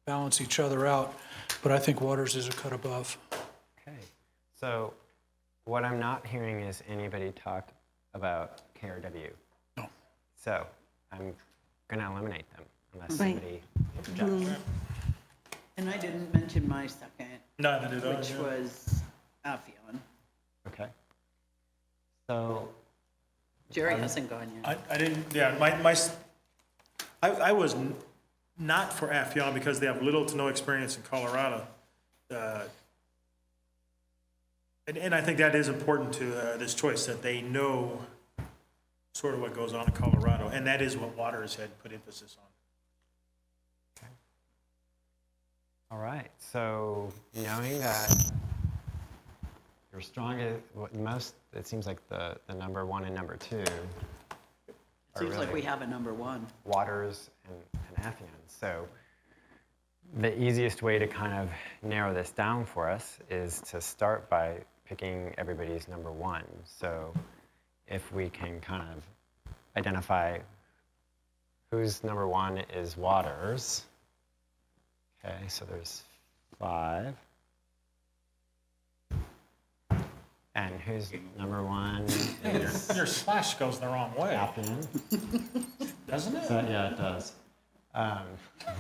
balance each other out, but I think Waters is a cut above. Okay, so what I'm not hearing is anybody talk about KRW. No. So I'm going to eliminate them unless Right. somebody objects. And I didn't mention my second, Neither did I. which yeah. was Affion. Okay. So Jerry hasn't gone yet. I didn't, yeah, I was not for Affion because they have little to no experience in Colorado. And I think that is important to this choice, that they know sort of what goes on in Colorado, and that is what Waters had put emphasis on. all right. So knowing that your strongest, most, it seems like the number one and number two It are seems like really we have a number one. Waters and Affion. So the easiest way to kind of narrow this down for us is to start by picking everybody's number one. So if we can kind of identify whose number one is Waters. Okay, so there's 5. And whose number one is Your slash goes the wrong way, Affion? doesn't it? Yeah, it does.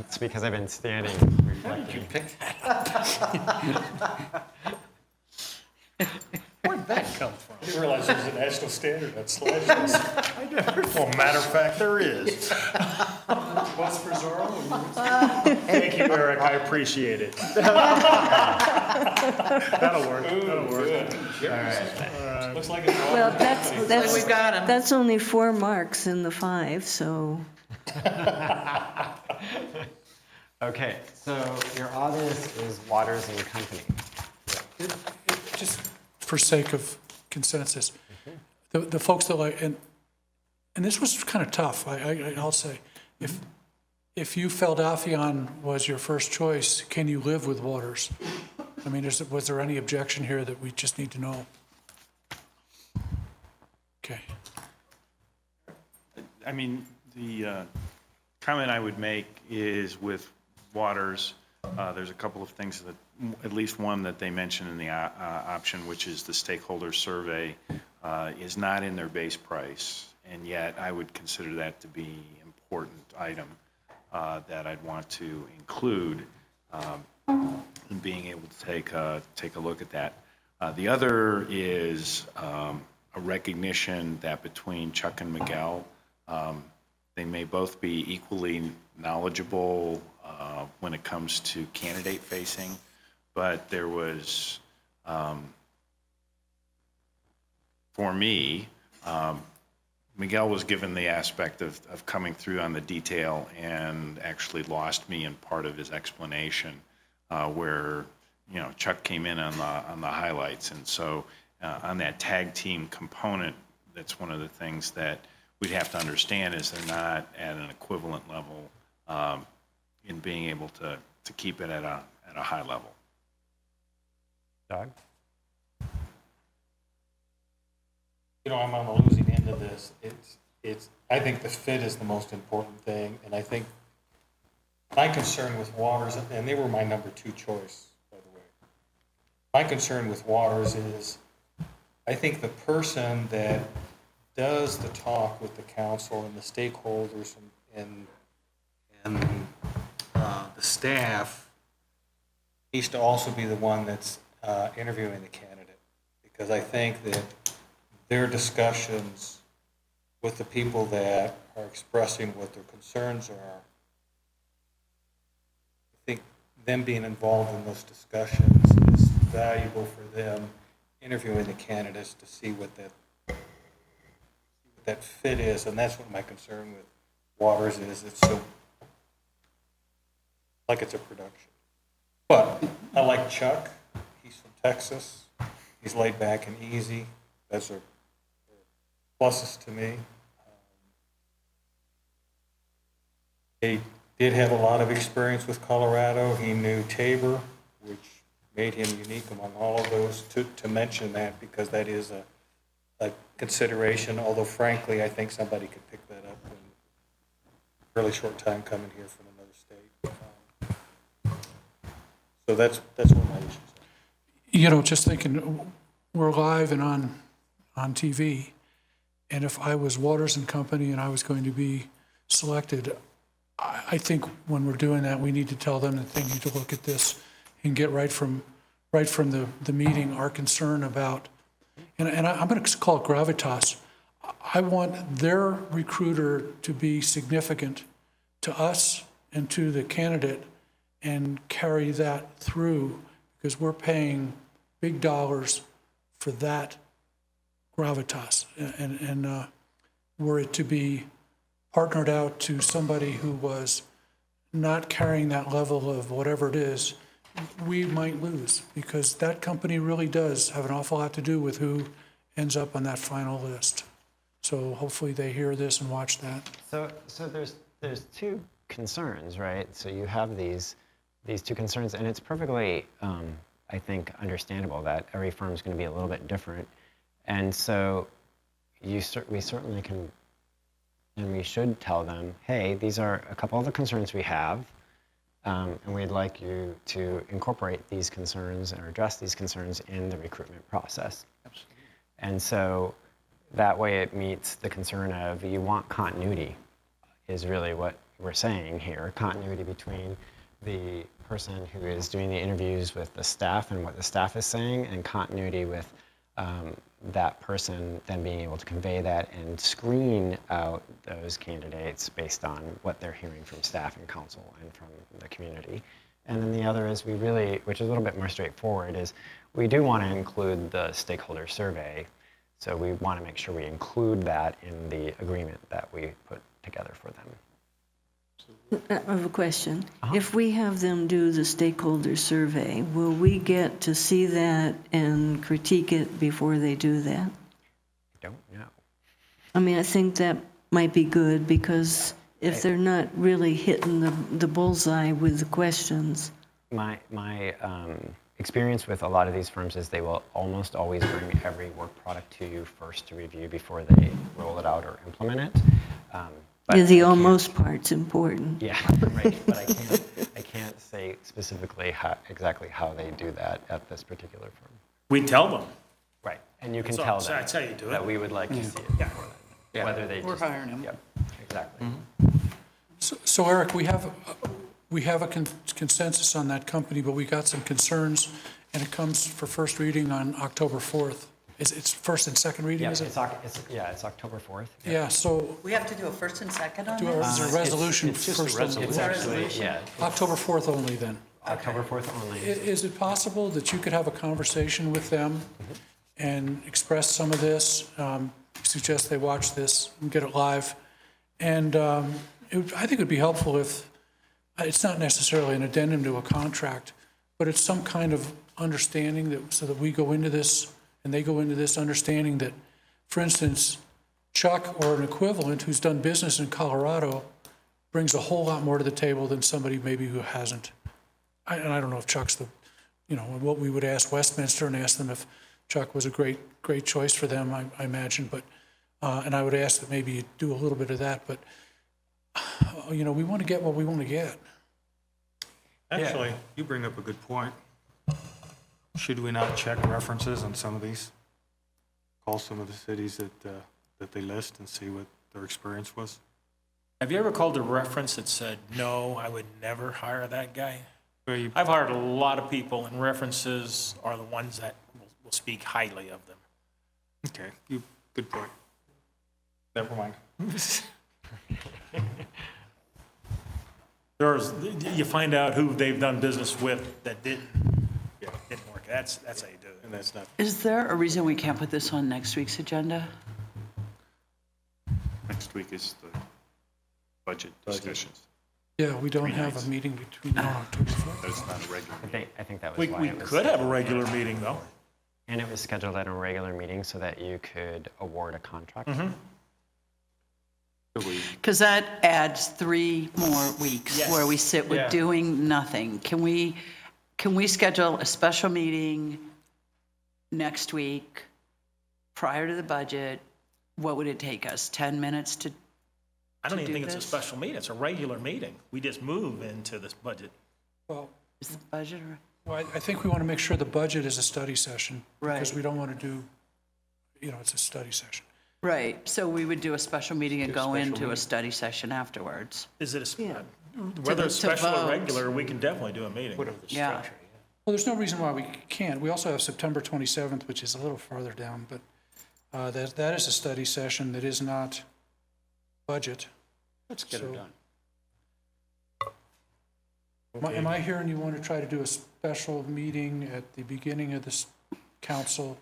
It's because I've been standing reflecting. Where'd that come from? I didn't realize there's a national standard that slashes. Well, matter of fact, there is. What's for Zorro? Thank you, Eric, I appreciate it. That'll work, that'll work. Looks like it's all. Well, we've got 'em. that's only 4 marks in the 5, so. Okay, so your audience is Waters and Company. Just for sake of consensus, the folks that like, and this was kind of tough, I'll say, if you felt Affion was your first choice, can you live with Waters? I mean, was there any objection here that we just need to know? Okay. I mean, the comment I would make is with Waters, there's a couple of things that, at least one that they mentioned in the option, which is the stakeholder survey, is not in their base price. And yet I would consider that to be an important item that I'd want to include in being able to take a look at that. The other is a recognition that between Chuck and Miguel, they may both be equally knowledgeable when it comes to candidate facing, but there was, for me, Miguel was given the aspect of coming through on the detail and actually lost me in part of his explanation, where, you know, Chuck came in on the highlights. And so on that tag team component, that's one of the things that we'd have to understand is they're not at an equivalent level in being able to keep it at a high level. Doug? You know, I'm on the losing end of this. I think the fit is the most important thing, and I think my concern with Waters, and they were my number 2 choice, by the way. My concern with Waters is, I think the person that does the talk with the council and the stakeholders and the staff needs to also be the one that's interviewing the candidates. because I think that their discussions with the people that are expressing what their concerns are, I think them being involved in those discussions is valuable for them, interviewing the candidates to see what that fit is, and that's what my concern with Waters is. It's so, like it's a production. But I like Chuck. He's from Texas. He's laid back and easy. Those are pluses to me. He did have a lot of experience with Colorado. He knew Tabor, which made him unique among all of those, to mention that, because that is a consideration, although frankly, I think somebody could pick that up in a really short time coming here from another state. So that's what my issues are. You know, just thinking, we're live and on TV, and if I was Waters and Company and I was going to be selected, I think when we're doing that, we need to tell them that they need to look at this and get right from the meeting our concern about, and I'm going to call it gravitas. I want their recruiter to be significant to us and to the candidate and carry that through, because we're paying big dollars for that gravitas, and were it to be partnered out to somebody who was not carrying that level of whatever it is, we might lose, because that company really does have an awful lot to do with who ends up on that final list. So hopefully they hear this and watch that. So there's two concerns, right? So you have these two concerns, and it's perfectly, I think, understandable that every firm is going to be a little bit different. And so we certainly can, and we should tell them, hey, these are a couple of the concerns we have, and we'd like you to incorporate these concerns or address these concerns in the recruitment process. Absolutely. And so that way it meets the concern of, you want continuity, is really what we're saying here. Continuity between the person who is doing the interviews with the staff and what the staff is saying, and continuity with that person then being able to convey that and screen out those candidates based on what they're hearing from staff and council and from the community. And then the other is, we really, which is a little bit more straightforward, is we do want to include the stakeholder survey. So we want to make sure we include that in the agreement that we put together for them. I have a question. If we have them do the stakeholder survey, will we get to see that and critique it before they do that? I don't know. I mean, I think that might be good, because if they're not really hitting the bullseye with the questions. My experience with a lot of these firms is they will almost always bring every work product to you first to review before they roll it out or implement it. But Yeah, the almost part's important. Yeah, right. But I can't say specifically exactly how they do that at this particular firm. We tell them. Right, and you can That's tell all. them That's how you do it. that we would like to see it before then. Whether they We're just, hiring them. Yep, exactly. So Eric, we have a consensus on that company, but we got some concerns, and it comes for first reading on October 4th. It's first and second reading, Yeah, is it? it's October 4th. Yeah, so We have to do a first and second on is this? there a resolution It's just first? a resolution. It's actually, yeah. October 4th only, then. October 4th only. Is it possible that you could have a conversation with them and express some of this, suggest they watch this and get it live? And I think it would be helpful if, it's not necessarily an addendum to a contract, but it's some kind of understanding that, so that we go into this and they go into this understanding that, for instance, Chuck or an equivalent who's done business in Colorado brings a whole lot more to the table than somebody maybe who hasn't. And I don't know if Chuck's what we would ask Westminster and ask them if Chuck was a great choice for them, I imagine, but, and I would ask that maybe you do a little bit of that, but, we want to get what we want to get. Actually, you bring up a good point. Should we not check references on some of these? Call some of the cities that they list and see what their experience was? Have you ever called a reference that said, no, I would never hire that guy? Well, I've hired a lot of people, and references are the ones that will speak highly of them. Okay, good point. Never mind. You find out who they've done business with that didn't work. That's how you do it. And that's not, Is there a reason we can't put this on next week's agenda? Next week is the budget discussions. Yeah, we don't have a meeting between now and October 4th. That's not a regular meeting. I think that was We why it was. could have a regular meeting, though. And it was scheduled at a regular meeting so that you could award a contract. Because that adds 3 more weeks Yes. where we sit with Yeah. doing nothing. Can we schedule a special meeting next week prior to the budget? What would it take us? 10 minutes to I don't to even do think it's a this? special meeting. It's a regular meeting. We just move into this budget. Well, Is the budget? well, I think we want to make sure the budget is a study session. Because Right. we don't want to do, it's a study session. Right, so we would do a special meeting and go into a study session afterwards. Is it Yeah. whether it's to special or vote. regular, we can definitely do a meeting. Yeah. Well, there's no reason why we can't. We also have September 27th, which is a little farther down, but that is a study session that is not budget. Let's get So- it done. Am I hearing you want to try to do a special meeting at the beginning of this council?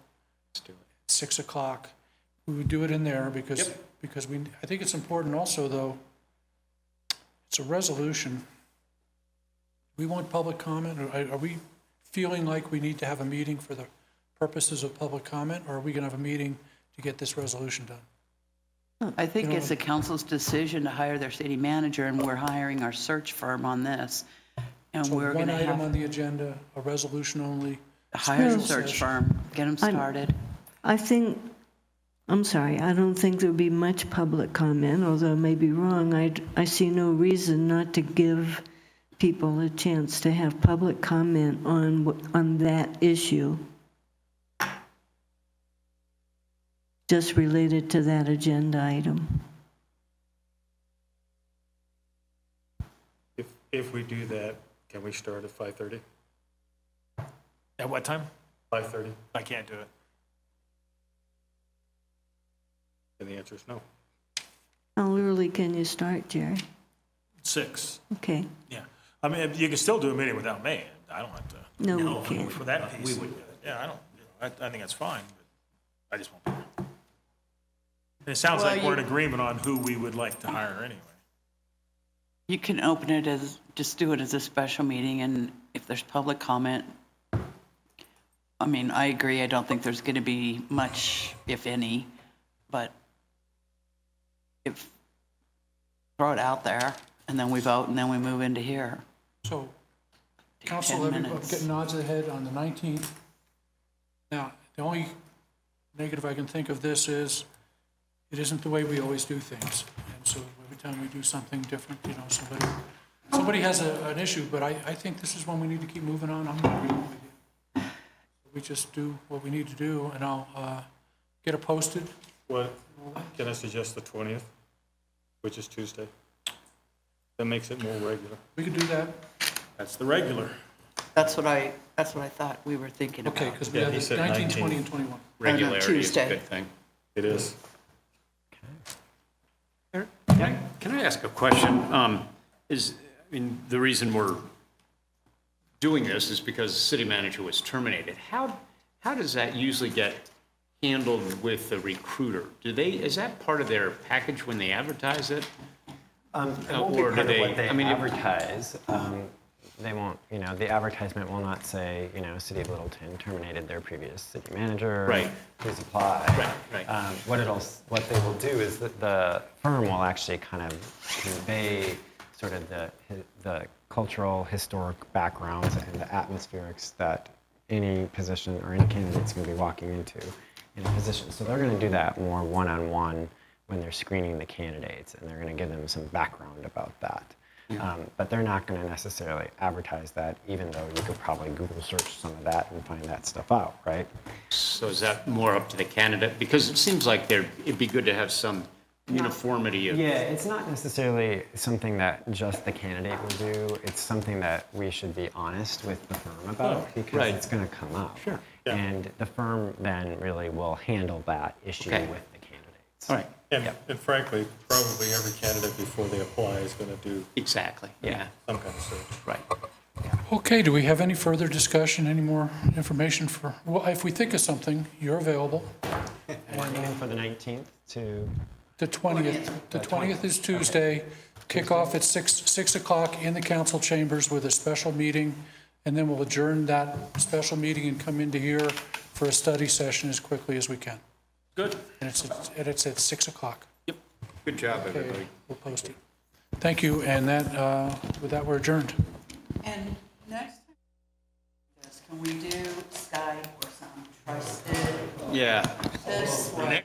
Let's do it. 6 o'clock? We would do it in there because I think it's important also, though, it's a resolution. We want public comment, or are we feeling like we need to have a meeting for the purposes of public comment, or are we going to have a meeting to get this resolution done? I think it's the council's decision to hire their city manager, and we're hiring our search firm on this. And So we're one going to item on have the agenda, a resolution only. to hire special the search session. firm, get them started. I think, I'm sorry, I don't think there'll be much public comment, although I may be wrong. I see no reason not to give people a chance to have public comment on that issue, just related to that agenda item. if we do that, can we start at 5:30? At what time? 5:30? I can't do it. And the answer is no. How early can you start, Jerry? 6. Okay. Yeah. I mean, you can still do a meeting without me. I don't have to. No, we can't. For that piece. Yeah, I don't, I think that's fine, but I just won't be there. And it sounds Well, like we're in agreement on who we would like to hire anyway. You can open it as, just do it as a special meeting, and if there's public comment, I mean, I agree, I don't think there's going to be much, if any, but throw it out there, and then we vote, and then we move into here. So, Take council, 10 everybody minutes. getting nods of the head on the 19th. Now, the only negative I can think of this is, it isn't the way we always do things. And so every time we do something different, somebody has an issue, but I think this is one we need to keep moving on. I'm in agreement with you. We just do what we need to do, and I'll get it posted. What, can I suggest the 20th, which is Tuesday? That makes it more regular. We could do that. That's the regular. That's what I thought we were thinking about. Okay, because we Yeah, have he the said 19, 19. 20, and 21. Regularity is a Tuesday. good thing. It is. Can I ask a question? The reason we're doing this is because the city manager was terminated. How does that usually get handled with the recruiter? Is that part of their package when they advertise it? It won't be Or do part of they- what they I mean, advertise. They won't, the advertisement will not say, City of Littleton terminated their previous city manager. Right. Please apply. Right. What they will do is that the firm will actually kind of convey sort of the cultural, historic backgrounds and the atmospherics that any position or any candidate's going to be walking into in a position. So they're going to do that more one-on-one when they're screening the candidates, and they're going to give them some background about that. But they're not going to necessarily advertise that, even though you could probably Google search some of that and find that stuff out, right? So is that more up to the candidate? Because it seems like it'd be good to have some uniformity of. Yeah, it's not necessarily something that just the candidate will do. It's something that we should be honest with the firm about, because right. it's going to come up. Sure. And the firm then really will handle that issue Okay. with the candidates. All right. And frankly, probably every candidate before they apply is going to do Exactly, yeah, some kind of search. right. Okay, do we have any further discussion, any more information for, well, if we think of something, you're available. And for the 19th to, The 20th, the 20th is Tuesday, kickoff at 6 o'clock in the council chambers with a special meeting, and then we'll adjourn that special meeting and come into here for a study session as quickly as we can. Good. And it's at 6 o'clock. Good job, Okay, everybody. we'll post it. Thank you, and with that, we're adjourned. And next time, can we do Skype or some trusted? Yeah. This way.